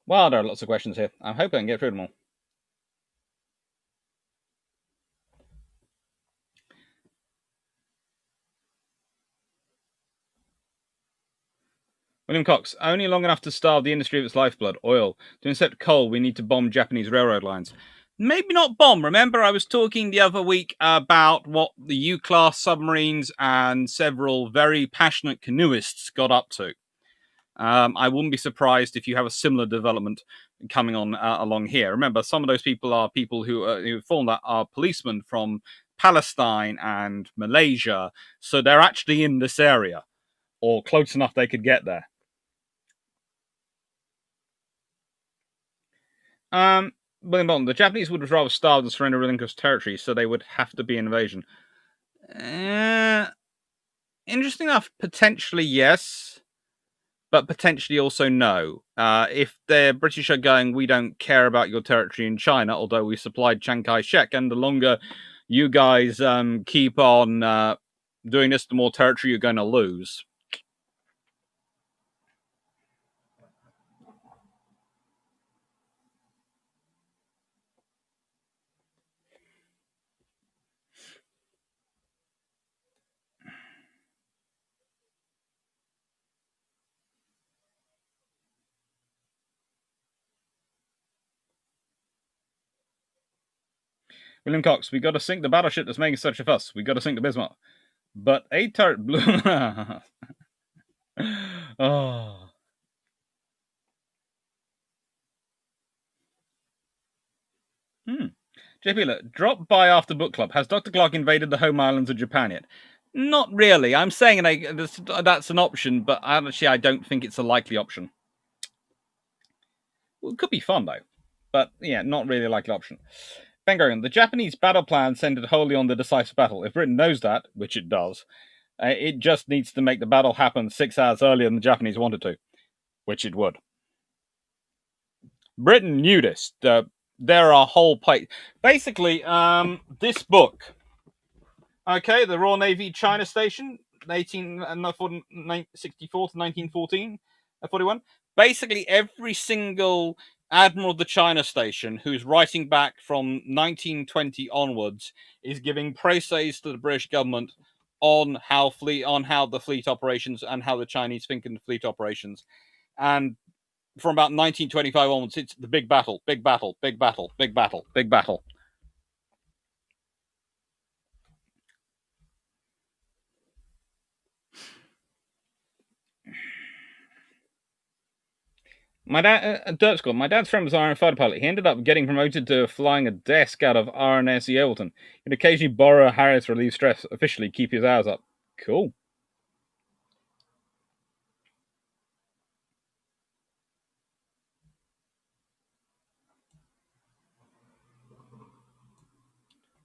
Well, there are lots of questions here. I hope I can get through them all. William Cox, only long enough to starve the industry of its lifeblood, oil. To accept coal, we need to bomb Japanese railroad lines. Maybe not bomb. Remember, I was talking the other week about what the U-class submarines and several very passionate canoeists got up to. I wouldn't be surprised if you have a similar development coming on along here. Remember, some of those people are people who form that are policemen from Palestine and Malaysia, so they're actually in this area, or close enough they could get there. William Bolton, the Japanese would rather starve than surrender relinquished territory, so they would have to be invasion. Interesting enough, potentially yes, but potentially also no. If the British are going, we don't care about your territory in China, although we supplied Chiang Kai-shek, and the longer you guys keep on doing this, the more territory you're going to lose. William Cox, we got to sink the battleship that's making such a fuss. We got to sink the Bismarck. But a turret blew. Oh. JP, drop by after book club. Has Dr. Clark invaded the home islands of Japan yet? Not really. I'm saying that's an option, but actually I don't think it's a likely option. Well, it could be fun, though. But, yeah, not really a likely option. Ben Gurion, the Japanese battle plan centered wholly on the decisive battle. If Britain knows that, which it does, it just needs to make the battle happen 6 hours earlier than the Japanese wanted to, which it would. Britain knew this. There are whole basically, this book, okay, the Royal Navy China Station, 1864 to 1914, 41. Basically, every single admiral of the China station, who's writing back from 1920 onwards, is giving praises to the British government on how the fleet operations and how the Chinese think in the fleet operations. And from about 1925 onwards, it's the big battle, big battle, big battle, big battle, big battle. My dad, at Dirt School, my dad's friend was an RN fighter pilot. He ended up getting promoted to flying a desk out of RNS Yeovilton. He'd occasionally borrow Harris to relieve stress, officially keep his hours up. Cool.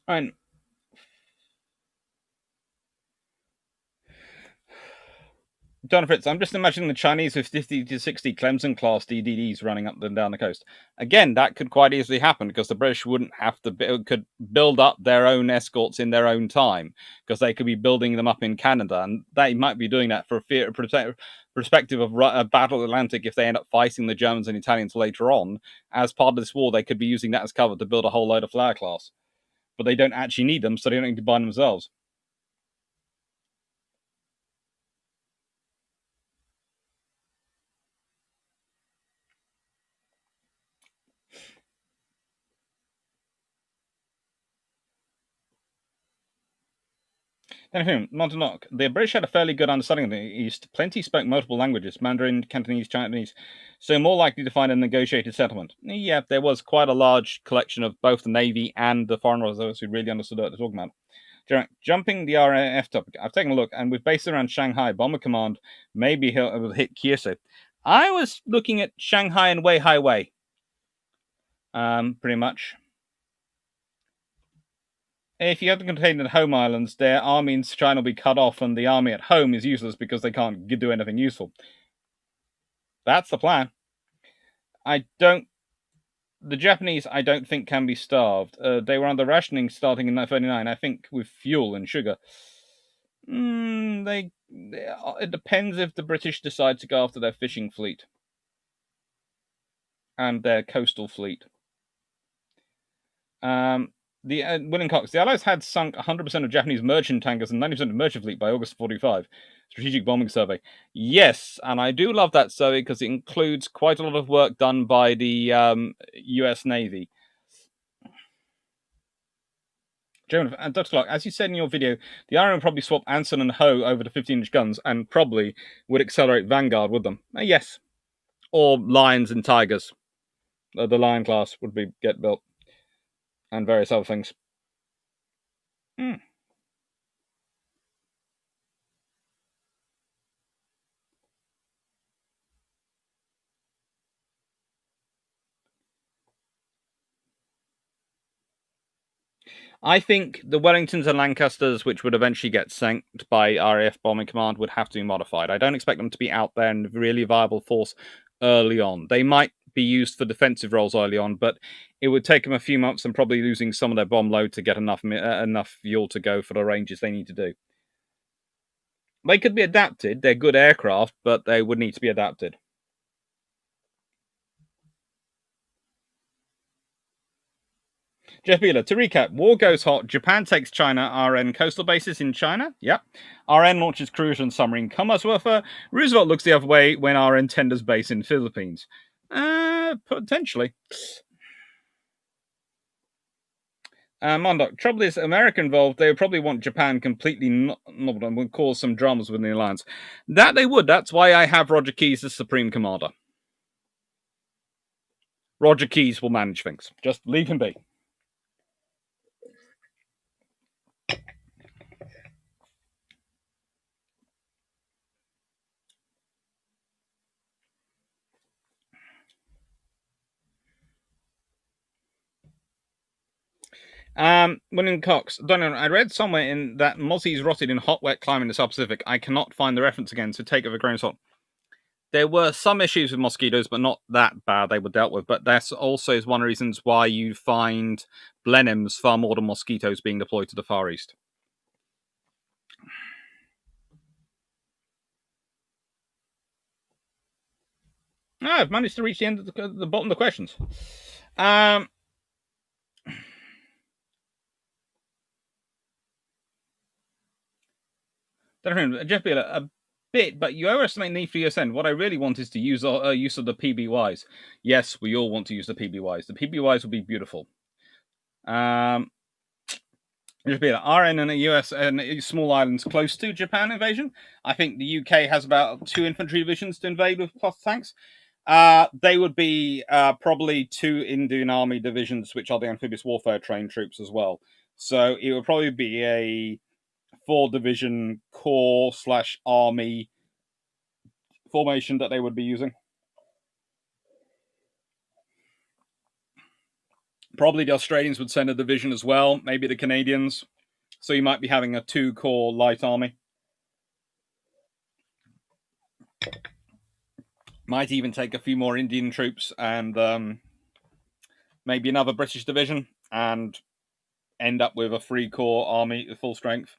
And John Fritz, I'm just imagining the Chinese with 50 to 60 Clemson class DDDs running up and down the coast. Again, that could quite easily happen because the British wouldn't have to could build up their own escorts in their own time because they could be building them up in Canada, and they might be doing that for a perspective of a battle Atlantic if they end up fighting the Germans and Italians later on. As part of this war, they could be using that as cover to build a whole load of flyer class, but they don't actually need them, so they don't need to buy them themselves. Montauk. The British had a fairly good understanding of the East. Plenty spoke multiple languages, Mandarin, Cantonese, Chinese, so more likely to find a negotiated settlement. Yeah, there was quite a large collection of both the Navy and the foreign officers who really understood what they're talking about. Jumping the RAF topic, I've taken a look, and with base around Shanghai, Bomber Command maybe will hit Kyoto. I was looking at Shanghai and Weihai Wei, pretty much. If you have to contain the home islands, their army in China will be cut off, and the army at home is useless because they can't do anything useful. That's the plan. The Japanese, I don't think, can be starved. They were under rationing starting in 1939, I think, with fuel and sugar. It depends if the British decide to go after their fishing fleet and their coastal fleet. William Cox, the Allies had sunk 100% of Japanese merchant tankers and 90% of merchant fleet by August 45. Strategic Bombing Survey. Yes, and I do love that survey because it includes quite a lot of work done by the US Navy. German and Dr. Clark, as you said in your video, the Iron would probably swap Anson and Ho over to 15-inch guns and probably would accelerate Vanguard with them. Yes. Or Lions and Tigers. The Lion class would get built. And various other things. I think the Wellingtons and Lancasters, which would eventually get sank by RAF Bombing Command, would have to be modified. I don't expect them to be out there in really viable force early on. They might be used for defensive roles early on, but it would take them a few months and probably losing some of their bomb load to get enough fuel to go for the ranges they need to do. They could be adapted. They're good aircraft, but they would need to be adapted. Jeff Beeler, to recap, war goes hot. Japan takes China. RN coastal bases in China. Yep. RN launches cruiser and submarine Commerce. Roosevelt looks the other way when RN tenders base in Philippines. Potentially. Mondoc, trouble is, America involved, they would probably want Japan completely nobbled and would cause some dramas within the alliance. That they would. That's why I have Roger Keyes as Supreme Commander. Roger Keyes will manage things. Just leave him be. William Cox, don't know. I read somewhere in that mozzies rotted in hot, wet climate in the Sub-Pacific. I cannot find the reference again, so take it with a grain of salt. There were some issues with mosquitoes, but not that bad. They were dealt with. But that's also is one of the reasons why you find Blenheims far more than mosquitoes being deployed to the Far East. I've managed to reach the end of the bottom of the questions. Jeff Beeler, a bit, but you overestimate the need for USN. What I really want is to use use of the PBYs. Yes, we all want to use the PBYs. The PBYs will be beautiful. Jeff Beeler, RN and the US and small islands close to Japan invasion. I think the UK has about 2 infantry divisions to invade with plus tanks. They would be probably 2 Indian Army divisions, which are the amphibious warfare trained troops as well. So it would probably be a 4-division corps / army formation that they would be using. Probably the Australians would send a division as well, maybe the Canadians. So you might be having a 2-corps light army. Might even take a few more Indian troops and maybe another British division and end up with a 3-corps army at full strength.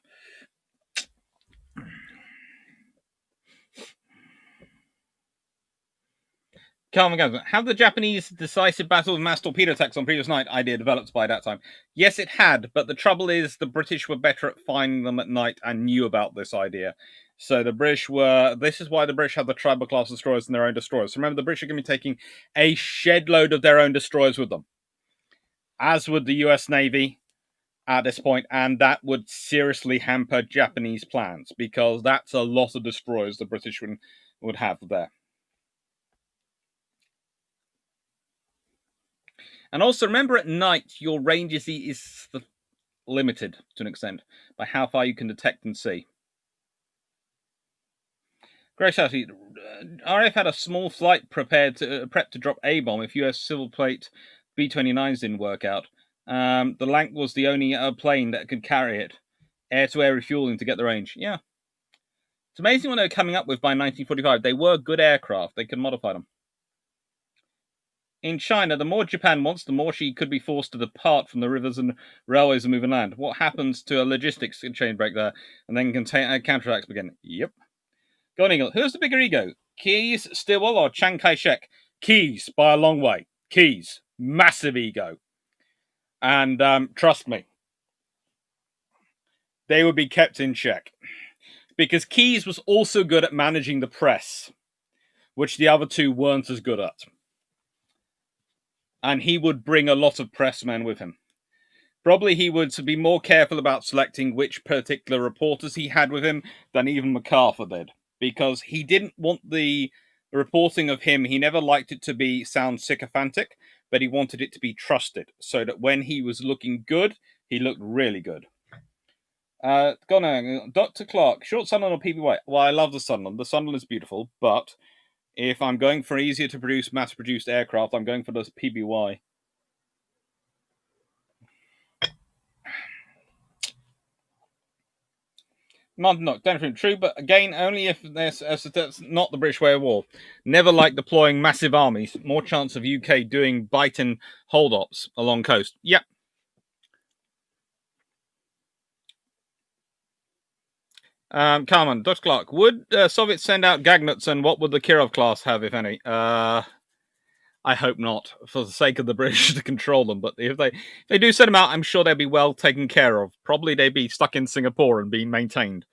Calvin Gavin, have the Japanese decisive battle with mass torpedo attacks on previous night idea developed by that time? Yes, it had, but the trouble is the British were better at finding them at night and knew about this idea. So the British were. This is why the British have the tribal class destroyers and their own destroyers. So remember, the British are going to be taking a shed load of their own destroyers with them, as would the US Navy at this point, and that would seriously hamper Japanese plans because that's a lot of destroyers the British would have there. And also remember, at night your range is limited to an extent by how far you can detect and see. Grace Southey, RF had a small flight prepped to drop A bomb if US civil plate B-29s didn't work out. The Lank was the only plane that could carry it. Air-to-air refueling to get the range. Yeah. It's amazing what they were coming up with by 1945. They were good aircraft. They could modify them. In China, the more Japan wants, the more she could be forced to depart from the rivers and railways and move inland. What happens to a logistics chain break there? And then counterattacks begin. Yep. Go on, Eagle. Who's the bigger ego? Keyes, Stilwell, or Chiang Kai-shek? Keyes, by a long way. Keyes. Massive ego. And trust me, they would be kept in check. Because Keyes was also good at managing the press, which the other two weren't as good at. And he would bring a lot of pressmen with him. Probably he would be more careful about selecting which particular reporters he had with him than even MacArthur did, because he didn't want the reporting of him. He never liked it to sound sycophantic, but he wanted it to be trusted, so that when he was looking good, he looked really good. Dr. Clark, short Sunderland or PBY? Well, I love the Sunderland. The Sunderland is beautiful, but if I'm going for easier to produce, mass-produced aircraft, I'm going for the PBY. Not definitely true, but again, only if that's not the British way of war. Never like deploying massive armies. More chance of UK doing bite-in hold-ups along coast. Yep. Carmen, Dutch Clark, would Soviets send out Gagnuts, and what would the Kirov class have, if any? I hope not, for the sake of the British to control them. But if they do send them out, I'm sure they'd be well taken care of. Probably they'd be stuck in Singapore and being maintained.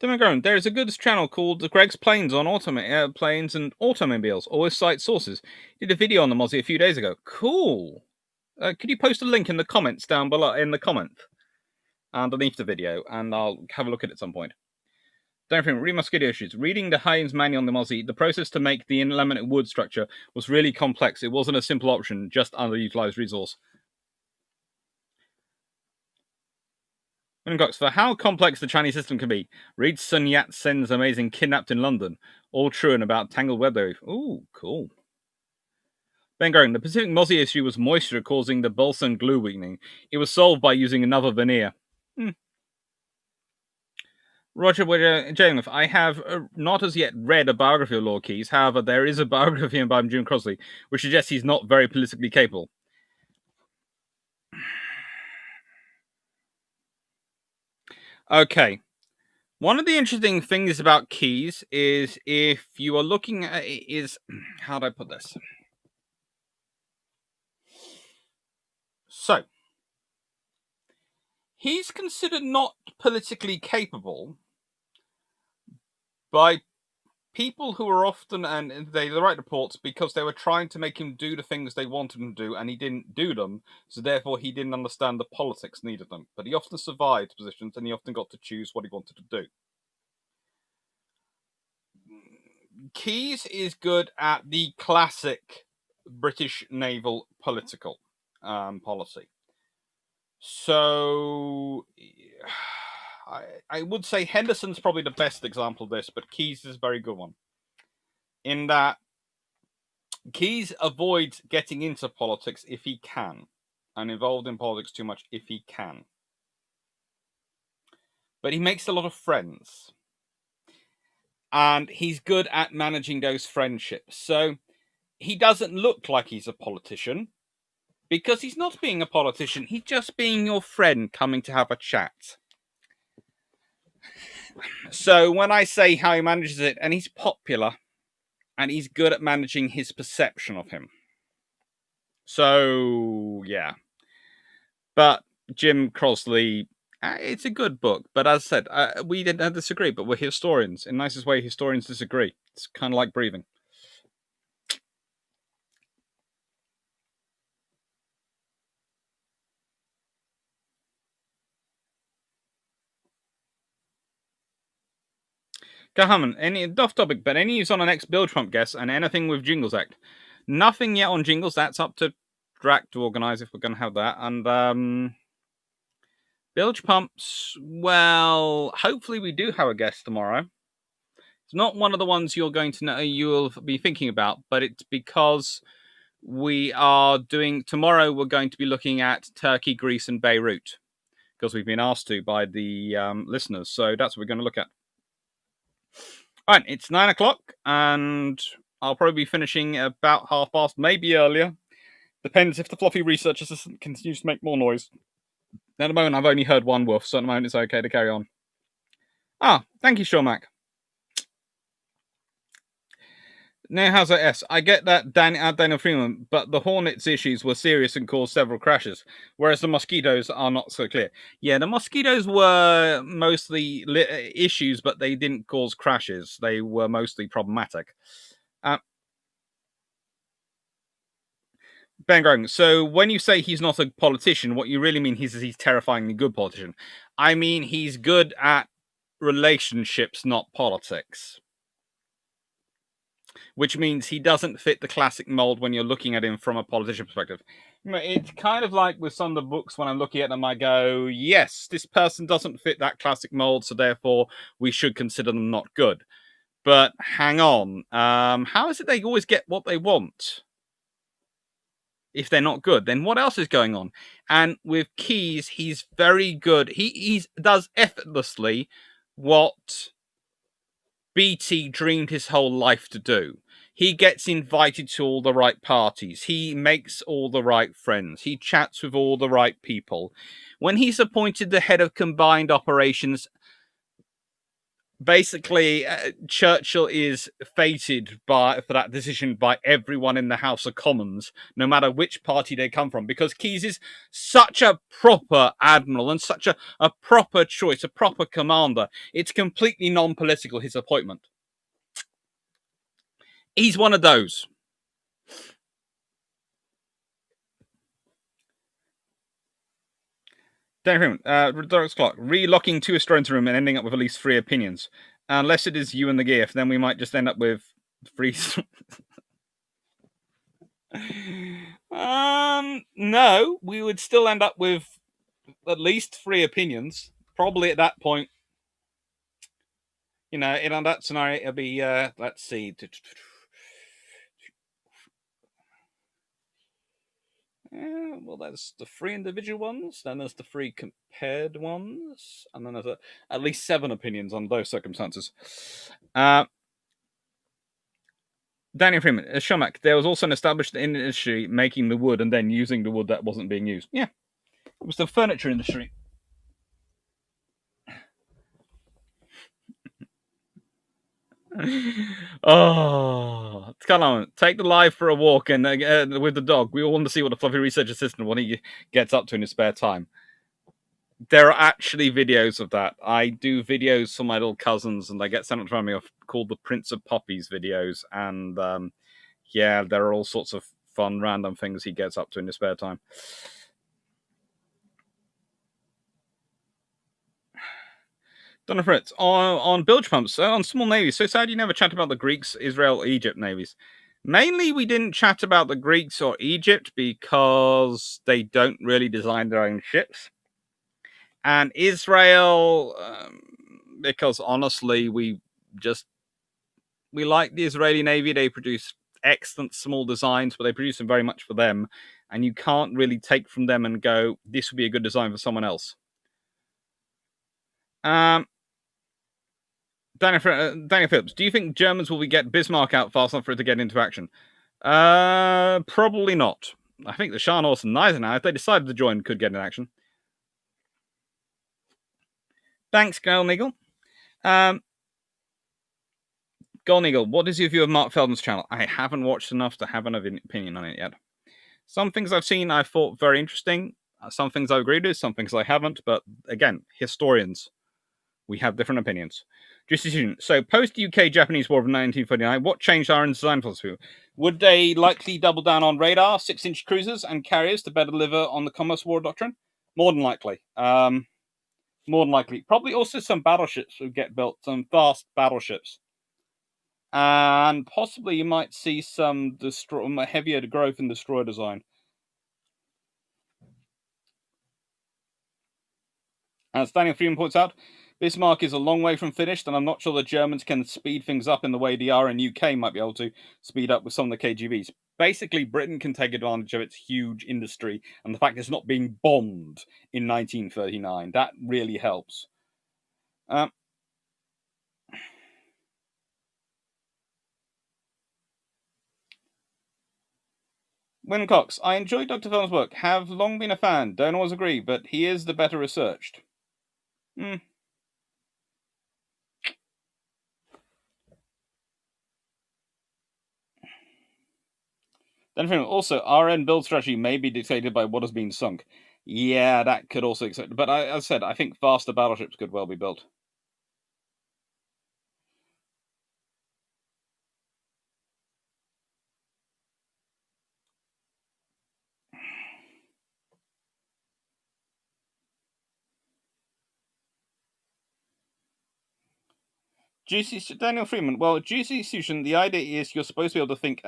There is a good channel called Greg's Planes on planes and automobiles. Always cite sources. Did a video on the Mozzie a few days ago. Cool. Could you post a link in the comments down below, in the comment underneath the video, and I'll have a look at it at some point. Don't forget, read mosquito issues. Reading the Heinz manual on the Mozzie, the process to make the laminate wood structure was really complex. It wasn't a simple option, just underutilized resource. For how complex the Chinese system can be. Read Sun Yat-sen's amazing Kidnapped in London. All true and about tangled web theory. Ooh, cool. Ben Goring, the Pacific Mozzie issue was moisture causing the balsa glue weakening. It was solved by using another veneer. Roger Jalen, I have not as yet read a biography of Lord Keyes. However, there is a biography by Jim Crosley, which suggests he's not very politically capable. Okay. One of the interesting things about Keyes is if you are looking at how do I put this? So, he's considered not politically capable by people who are often, and they write reports because they were trying to make him do the things they wanted him to do, and he didn't do them, so therefore he didn't understand the politics needed them. But he often survived positions, and he often got to choose what he wanted to do. Keyes is good at the classic British naval political policy. So I would say Henderson's probably the best example of this, but Keyes is a very good one. In that Keyes avoids getting into politics if he can, and involved in politics too much if he can. But he makes a lot of friends. And he's good at managing those friendships. So he doesn't look like he's a politician, because he's not being a politician. He's just being your friend coming to have a chat. So when I say how he manages it, and he's popular, and he's good at managing his perception of him. So, yeah. But Jim Crosley, it's a good book. But as I said, we didn't disagree, but we're historians. In the nicest way, historians disagree. It's kind of like breathing. Gahaman, any off topic, but any news on our next Bilge Pump guest and anything with Jingles Act? Nothing yet on Jingles. That's up to Drac to organise if we're going to have that. And Bilge Pumps, well, hopefully we do have a guest tomorrow. It's not one of the ones you're going to know you'll be thinking about, but it's because we are doing tomorrow. We're going to be looking at Turkey, Greece, and Beirut because we've been asked to by the listeners. So that's what we're going to look at. All right, it's 9 o'clock, and I'll probably be finishing about past, maybe earlier. Depends if the fluffy research assistant continues to make more noise. At the moment, I've only heard one wolf, so at the moment it's okay to carry on. Thank you, Shormac. Neuhauser S. I get that Daniel Freeman, but the Hornets issues were serious and caused several crashes, whereas the mosquitoes are not so clear. Yeah, the mosquitoes were mostly issues, but they didn't cause crashes. They were mostly problematic. Ben Grogan, so when you say he's not a politician, what you really mean is he's terrifyingly good politician. I mean he's good at relationships, not politics. Which means he doesn't fit the classic mold when you're looking at him from a politician perspective. It's kind of like with some of the books when I'm looking at them, I go, yes, this person doesn't fit that classic mold, so therefore we should consider them not good. But hang on, how is it they always get what they want? If they're not good, then what else is going on? And with Keyes, he's very good. He does effortlessly what BT dreamed his whole life to do. He gets invited to all the right parties. He makes all the right friends. He chats with all the right people. When he's appointed the head of combined operations, basically, Churchill is fated for that decision by everyone in the House of Commons, no matter which party they come from, because Keyes is such a proper admiral and such a proper choice, a proper commander. It's completely non-political, his appointment. He's one of those. Darren Freeman, Doris Clark, relocking two Australians room and ending up with at least 3 opinions. Unless it is you and the GIF, then we might just end up with 3. No, we would still end up with at least 3 opinions. Probably at that point, in that scenario, it'll be, let's see. Well, there's the 3 individual ones, then there's the 3 compared ones, and then there's at least 7 opinions on those circumstances. Daniel Freeman, Shomak, there was also an established industry making the wood and then using the wood that wasn't being used. Yeah, it was the furniture industry. Oh, come on, take the live for a walk and with the dog. We all want to see what a fluffy research assistant, what he gets up to in his spare time. There are actually videos of that. I do videos for my little cousins, and they get sent to me called the Prince of Poppies videos. And yeah, there are all sorts of fun, random things he gets up to in his spare time. Donna Fritz, on bilge pumps, on small navies. So sad you never chat about the Greeks, Israel, Egypt navies. Mainly, we didn't chat about the Greeks or Egypt because they don't really design their own ships. And Israel, because honestly, we like the Israeli Navy. They produce excellent small designs, but they produce them very much for them. And you can't really take from them and go, this would be a good design for someone else. Daniel Phillips, do you think Germans will get Bismarck out fast enough for it to get into action? Probably not. I think the Scharnhorst and Eisenhower, if they decided to join, could get in action. Thanks, Golden Eagle. Golden Eagle, what is your view of Mark Feldman's channel? I haven't watched enough to have an opinion on it yet. Some things I've seen I thought very interesting. Some things I agreed with, some things I haven't. But again, historians, we have different opinions. So, post-UK Japanese War of 1949, what changed our design philosophy? Would they likely double down on radar, 6-inch cruisers, and carriers to better deliver on the Commerce War doctrine? More than likely. More than likely. Probably also some battleships would get built, some fast battleships. And possibly you might see some heavier growth in destroyer design. As Daniel Freeman points out, Bismarck is a long way from finished, and I'm not sure the Germans can speed things up in the way the R and UK might be able to speed up with some of the KGBs. Basically, Britain can take advantage of its huge industry and the fact it's not being bombed in 1939. That really helps. Win Cox, I enjoy Dr. Feldman's work. Have long been a fan. Don't always agree, but he is the better researched. Then also, RN build strategy may be dictated by what has been sunk. Yeah, that could also accept. But as I said, I think faster battleships could well be built. Daniel Freeman. Well, GC Solution, the idea is you're supposed to be able to think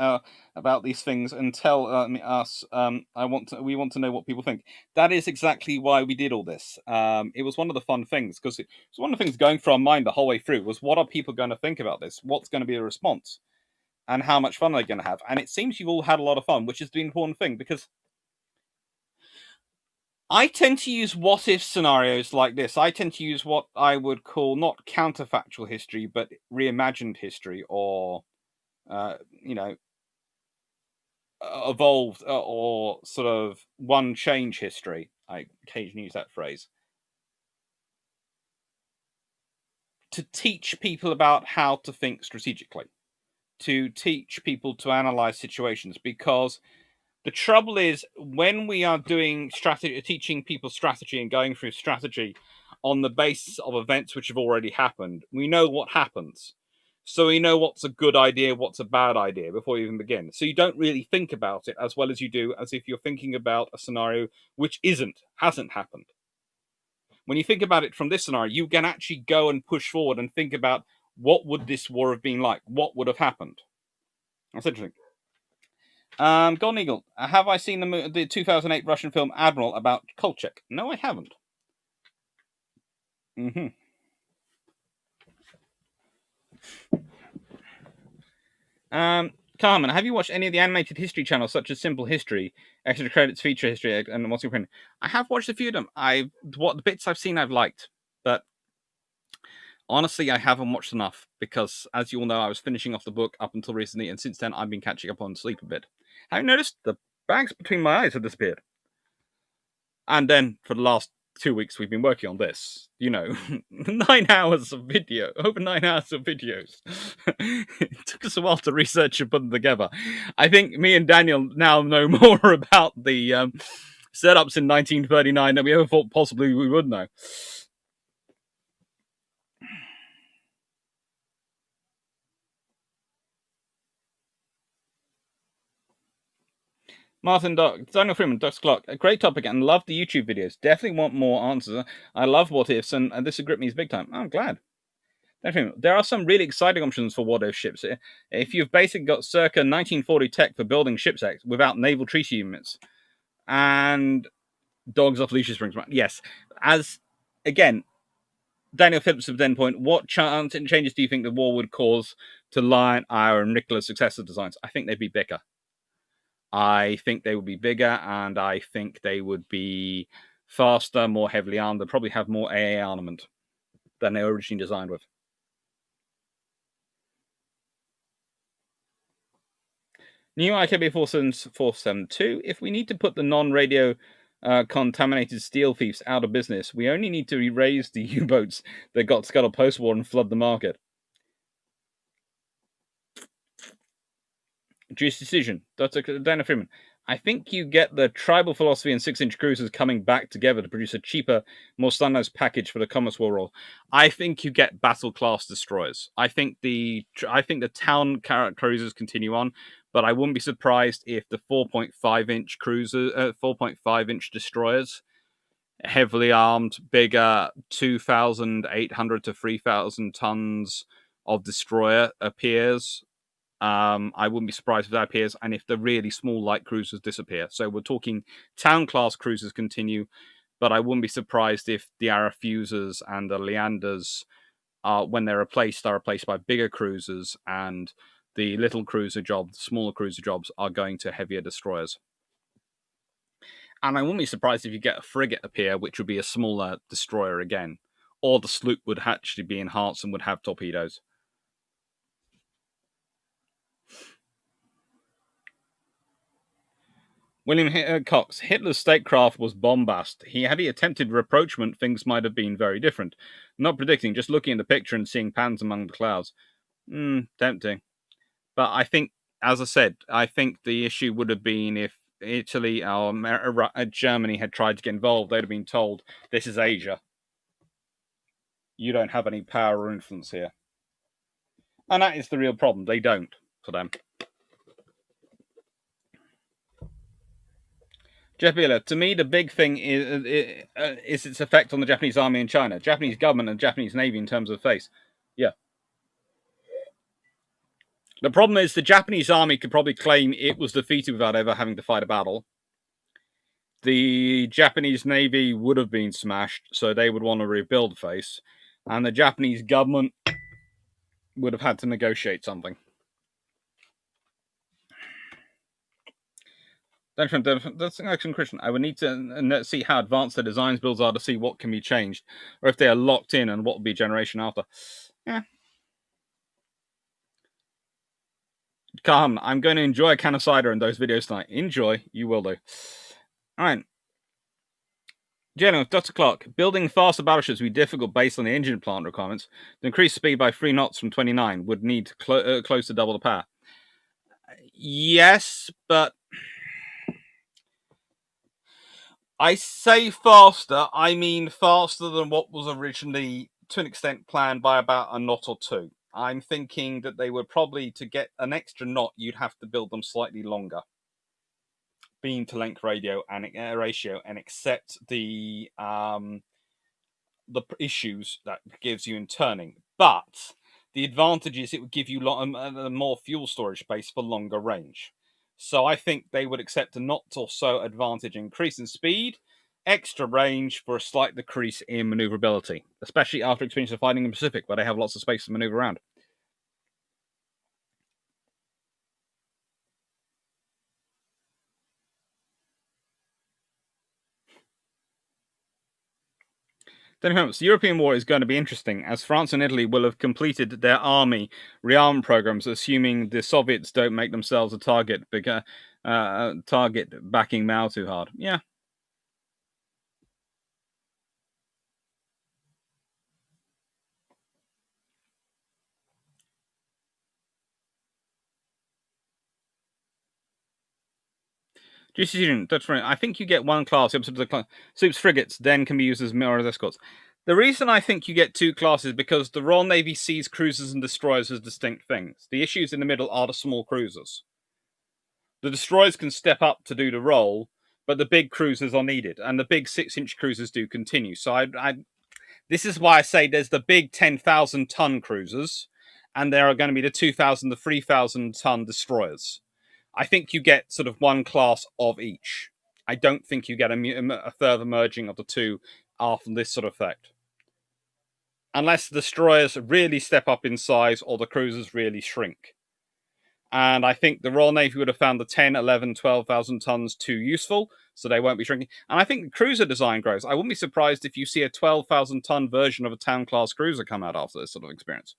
about these things and tell us. We want to know what people think. That is exactly why we did all this. It was one of the fun things because it was one of the things going through our mind the whole way through was what are people going to think about this? What's going to be a response? And how much fun are they going to have? And it seems you've all had a lot of fun, which is the important thing because I tend to use what-if scenarios like this. I tend to use what I would call not counterfactual history, but reimagined history, or evolved or sort of one change history. I occasionally use that phrase to teach people about how to think strategically, to teach people to analyze situations, because the trouble is when we are doing strategy, teaching people strategy and going through strategy on the basis of events which have already happened, we know what happens. So we know what's a good idea, what's a bad idea before you even begin. So you don't really think about it as well as you do as if you're thinking about a scenario which hasn't happened. When you think about it from this scenario, you can actually go and push forward and think about what would this war have been like? What would have happened? That's interesting. Golden Eagle, have I seen the 2008 Russian film Admiral about Kolchak? No, I haven't. Carmen, have you watched any of the animated history channels such as Simple History, Extra Credits, Feature History, and What's Your Opinion? I have watched a few of them. What the bits I've seen I've liked, but honestly, I haven't watched enough because, as you all know, I was finishing off the book up until recently, and since then I've been catching up on sleep a bit. Have you noticed the bags between my eyes have disappeared? And then for the last 2 weeks we've been working on this. 9 hours of video, over 9 hours of videos. It took us a while to research and put them together. I think me and Daniel now know more about the setups in 1939 than we ever thought possibly we would know. Martin Daniel Freeman, Dr. Clark, a great topic and love the YouTube videos. Definitely want more answers. I love what ifs and this has gripped me big time. I'm glad. There are some really exciting options for what if ships. If you've basically got circa 1940 tech for building ship's without naval treaty units and dogs off leashes springs, yes. As again, Daniel Phillips of Endpoint, what changes do you think the war would cause to Lion, Ire, and Nicola's successor designs? I think they'd be bigger. I think they would be bigger, and I think they would be faster, more heavily armed. They'd probably have more AA armament than they were originally designed with. New IKB 472. If we need to put the non-radio contaminated steel thieves out of business, we only need to erase the U-boats that got scuttled post-war and flood the market. Juice decision. Dr. Dana Freeman. I think you get the tribal philosophy and 6-inch cruisers coming back together to produce a cheaper, more standardized package for the Commerce War role. I think you get battle class destroyers. I think the town cruisers continue on, but I wouldn't be surprised if the 4.5-inch cruisers, 4.5-inch destroyers, heavily armed, bigger, 2,800 to 3,000 tons of destroyer appears. I wouldn't be surprised if that appears, and if the really small light cruisers disappear. So we're talking town class cruisers continue, but I wouldn't be surprised if the Arafusas and the Leanders when they're replaced, are replaced by bigger cruisers, and the little cruiser jobs, smaller cruiser jobs, are going to heavier destroyers. And I wouldn't be surprised if you get a frigate appear, which would be a smaller destroyer again, or the sloop would actually be enhanced and would have torpedoes. William Cox, Hitler's statecraft was bombast. Had he attempted rapprochement, things might have been very different. Not predicting, just looking at the picture and seeing pans among the clouds. Tempting. But I think, as I said, I think the issue would have been if Italy or Germany had tried to get involved, they'd have been told, this is Asia. You don't have any power or influence here. And that is the real problem. They don't, for them. Jeff Beeler, to me, the big thing is its effect on the Japanese army in China, Japanese government and Japanese navy in terms of face. Yeah. The problem is the Japanese army could probably claim it was defeated without ever having to fight a battle. The Japanese navy would have been smashed, so they would want to rebuild face. And the Japanese government would have had to negotiate something. That's an excellent question. I would need to see how advanced the designs builds are to see what can be changed, or if they are locked in and what will be generation after. Yeah. Calm. I'm going to enjoy a can of cider in those videos tonight. Enjoy. You will do. All right. General, Dr. Clark, building faster battleships would be difficult based on the engine plant requirements. To increase speed by 3 knots from 29 would need close to double the power. Yes, but I say faster, I mean faster than what was originally, to an extent, planned by about a knot or two. I'm thinking that they would probably, to get an extra knot, you'd have to build them slightly longer. Beam to length ratio and accept the issues that gives you in turning. But the advantage is it would give you more fuel storage space for longer range. So I think they would accept a knot or so advantage increase in speed, extra range for a slight decrease in maneuverability, especially after experience of fighting in the Pacific, where they have lots of space to maneuver around. The European war is going to be interesting, as France and Italy will have completed their army rearmament programs, assuming the Soviets don't make themselves a target backing Mao too hard. Yeah. That's right. I think you get one class. Soups frigates then can be used as mirror escorts. The reason I think you get two classes is because the Royal Navy sees cruisers and destroyers as distinct things. The issues in the middle are the small cruisers. The destroyers can step up to do the role, but the big cruisers are needed, and the big 6-inch cruisers do continue. So this is why I say there's the big 10,000-ton cruisers, and there are going to be the 2,000 to 3,000-ton destroyers. I think you get sort of one class of each. I don't think you get a further merging of the two after this sort of effect. Unless the destroyers really step up in size or the cruisers really shrink. And I think the Royal Navy would have found the 10, 11, 12,000 tons too useful, so they won't be shrinking. And I think the cruiser design grows. I wouldn't be surprised if you see a 12,000 ton version of a town class cruiser come out after this sort of experience.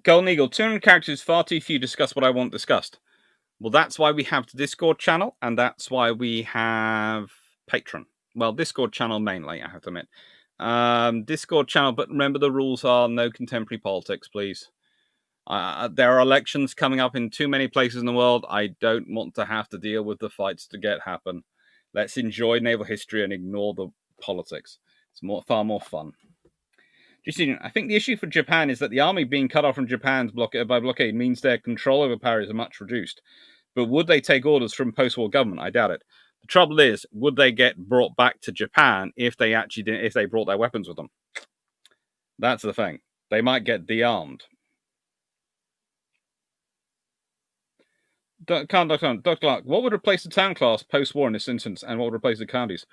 Golden Eagle, 200 characters, far too few, discuss what I want discussed. Well, that's why we have the Discord channel, and that's why we have Patron. Well, Discord channel mainly, I have to admit. Discord channel, but remember the rules are no contemporary politics, please. There are elections coming up in too many places in the world. I don't want to have to deal with the fights to get happen. Let's enjoy naval history and ignore the politics. It's far more fun. I think the issue for Japan is that the army being cut off from Japan's by blockade means their control over power is much reduced. But would they take orders from post-war government? I doubt it. The trouble is, would they get brought back to Japan if they brought their weapons with them? That's the thing. They might get de-armed. Dr. Clark, what would replace the town class post-war in this instance, and what would replace the counties?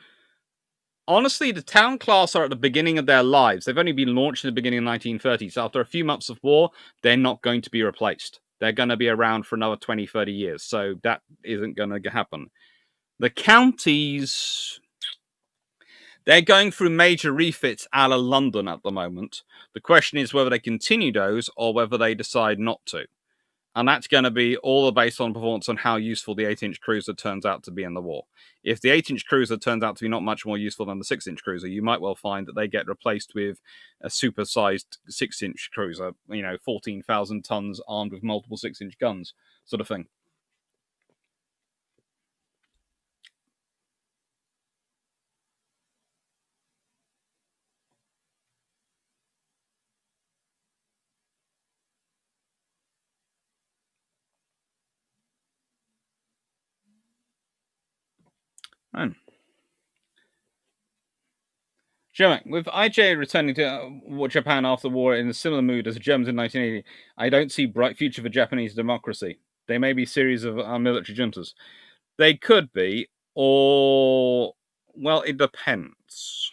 Honestly, the town class are at the beginning of their lives. They've only been launched in the beginning of the 1930s. After a few months of war, they're not going to be replaced. They're going to be around for another 20, 30 years, so that isn't going to happen. The counties, they're going through major refits a la London at the moment. The question is whether they continue those or whether they decide not to. And that's going to be all based on performance on how useful the 8-inch cruiser turns out to be in the war. If the 8-inch cruiser turns out to be not much more useful than the 6-inch cruiser, you might well find that they get replaced with a super-sized 6-inch cruiser, 14,000 tons armed with multiple 6-inch guns, sort of thing. German, with IJ returning to Japan after the war in a similar mood as the Germans in 1980, I don't see bright future for Japanese democracy. They may be a series of military juntas. They could be, or, well, it depends.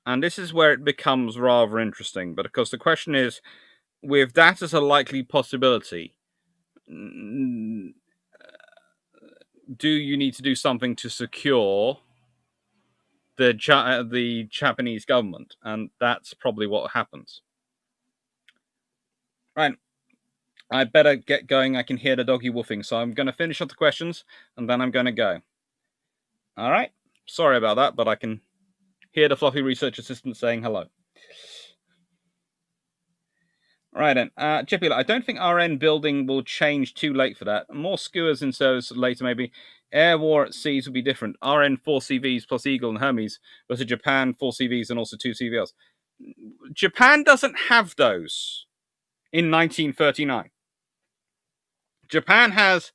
And this is where it becomes rather interesting, because the question is, with that as a likely possibility, do you need to do something to secure the Japanese government? And that's probably what happens. Right. I better get going. I can hear the doggy woofing, so I'm going to finish up the questions, and then I'm going to go. All right? Sorry about that, but I can hear the fluffy research assistant saying hello. Right then. Chippy, I don't think RN building will change too late for that. More skewers in service later, maybe. Air war at seas would be different. RN 4 CVs plus Eagle and Hermes versus Japan 4 CVs and also 2 CVLs. Japan doesn't have those in 1939. Japan has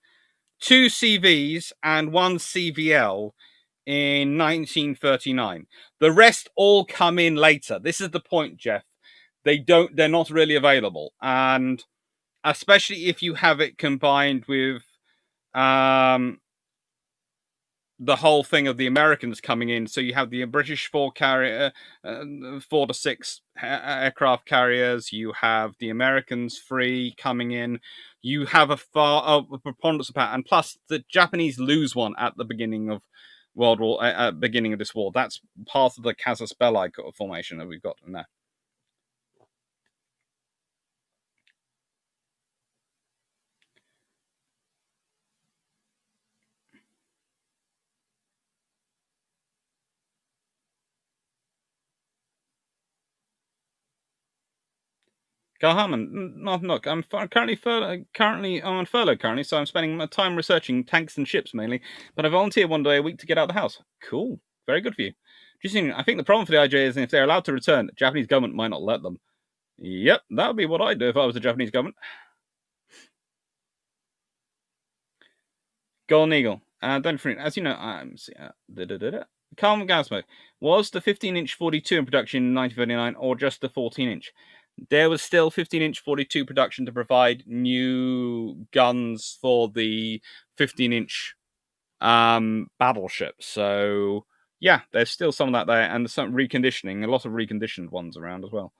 2 CVs and 1 CVL in 1939. The rest all come in later. This is the point, Jeff. They're not really available. And especially if you have it combined with the whole thing of the Americans coming in. So you have the British 4 to 6 aircraft carriers. You have the Americans 3 coming in. You have a preponderance of power, and plus the Japanese lose one at the beginning of World War, beginning of this war. That's part of the casus belli formation that we've got in there. Carl Harmon, look, I'm currently on furlough currently, so I'm spending my time researching tanks and ships mainly. But I volunteer 1 day a week to get out of the house. Cool, very good for you. Just I think the problem for the IJ is if they're allowed to return, the Japanese government might not let them. Yep, that would be what I'd do if I was the Japanese government. Golden Eagle. Don't forget, as you know, Carl Gasmo, was the 15-inch 42 in production in 1939 or just the 14-inch? There was still 15-inch 42 production to provide new guns for the 15-inch battleships. So, yeah, there's still some of that there, and some reconditioning, a lot of reconditioned ones around as well.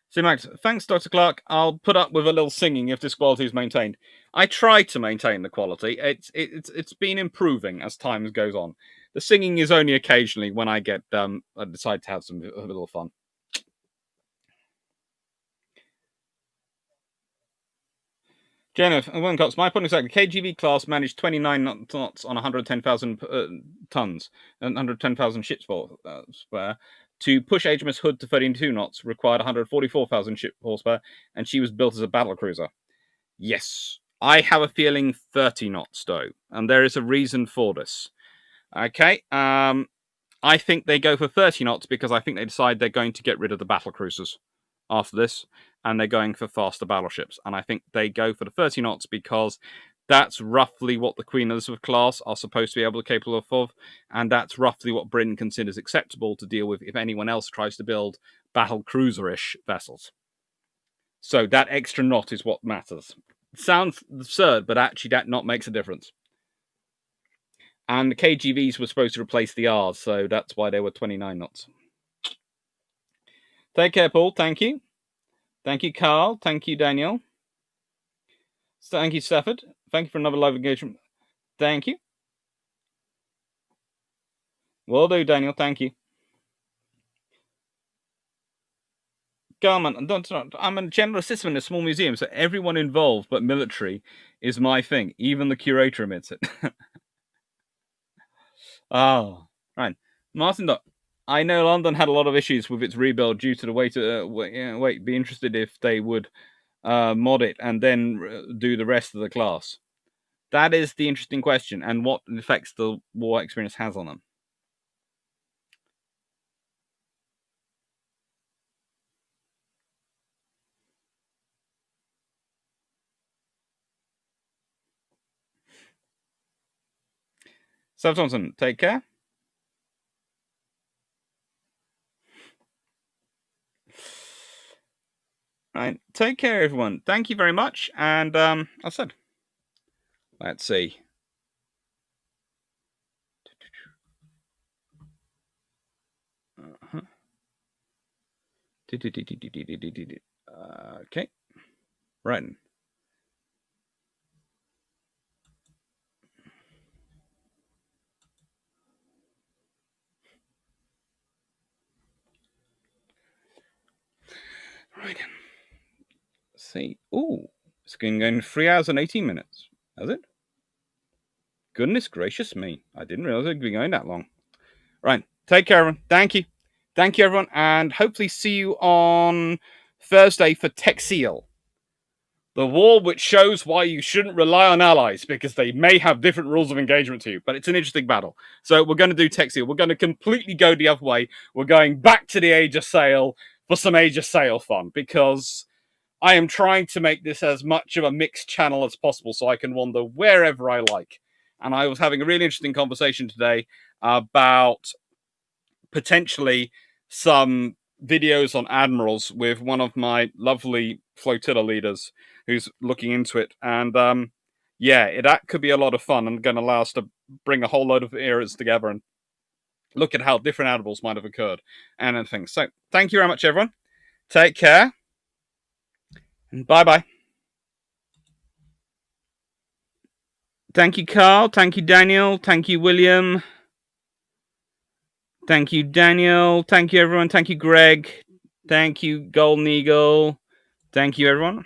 So, Max, thanks, Dr. Clark. I'll put up with a little singing if this quality is maintained. I try to maintain the quality. It's been improving as time goes on. The singing is only occasionally when I decide to have a little fun. Jennifer Wilcox, my point exactly. KGV class managed 29 knots on 110,000 tons and 110,000 ships horsepower. To push HMS Hood to 32 knots required 144,000 ship horsepower, and she was built as a battle cruiser. Yes, I have a feeling 30 knots though, and there is a reason for this. Okay, I think they go for 30 knots because I think they decide they're going to get rid of the battle cruisers after this, and they're going for faster battleships. And I think they go for the 30 knots because that's roughly what the Queen Elizabeth class are supposed to be capable of, and that's roughly what Britain considers acceptable to deal with if anyone else tries to build battle cruiser-ish vessels. So that extra knot is what matters. It sounds absurd, but actually that knot makes a difference. And the KGVs were supposed to replace the Rs, so that's why they were 29 knots. Take care, Paul. Thank you. Thank you, Carl. Thank you, Daniel. Thank you, Stafford. Thank you for another live engagement. Thank you. Will do, Daniel. Thank you. Garman, I'm a general assistant in a small museum, so everyone involved but military is my thing. Even the curator admits it. Oh, right. Martin, I know London had a lot of issues with its rebuild due to the way to wait. Be interested if they would mod it and then do the rest of the class. That is the interesting question, and what effects the war experience has on them. Seth Thompson, take care. Right, take care, everyone. Thank you very much. And I said, let's see. Okay, right. Right. Let's see. Ooh, it's going in 3 hours and 18 minutes. Has it? Goodness gracious me. I didn't realize it'd be going that long. Right. Take care, everyone. Thank you. Thank you, everyone. And hopefully see you on Thursday for Tech Seal. The war which shows why you shouldn't rely on allies because they may have different rules of engagement to you, but it's an interesting battle. So we're going to do Tech Seal. We're going to completely go the other way. We're going back to the Age of Sail for some Age of Sail fun because I am trying to make this as much of a mixed channel as possible so I can wander wherever I like. And I was having a really interesting conversation today about potentially some videos on admirals with one of my lovely flotilla leaders who's looking into it. And yeah, that could be a lot of fun and going to allow us to bring a whole load of eras together and look at how different admirals might have occurred and things. So thank you very much, everyone. Take care. And bye-bye. Thank you, Carl. Thank you, Daniel. Thank you, William. Thank you, Daniel. Thank you, everyone. Thank you, Greg. Thank you, Golden Eagle. Thank you, everyone.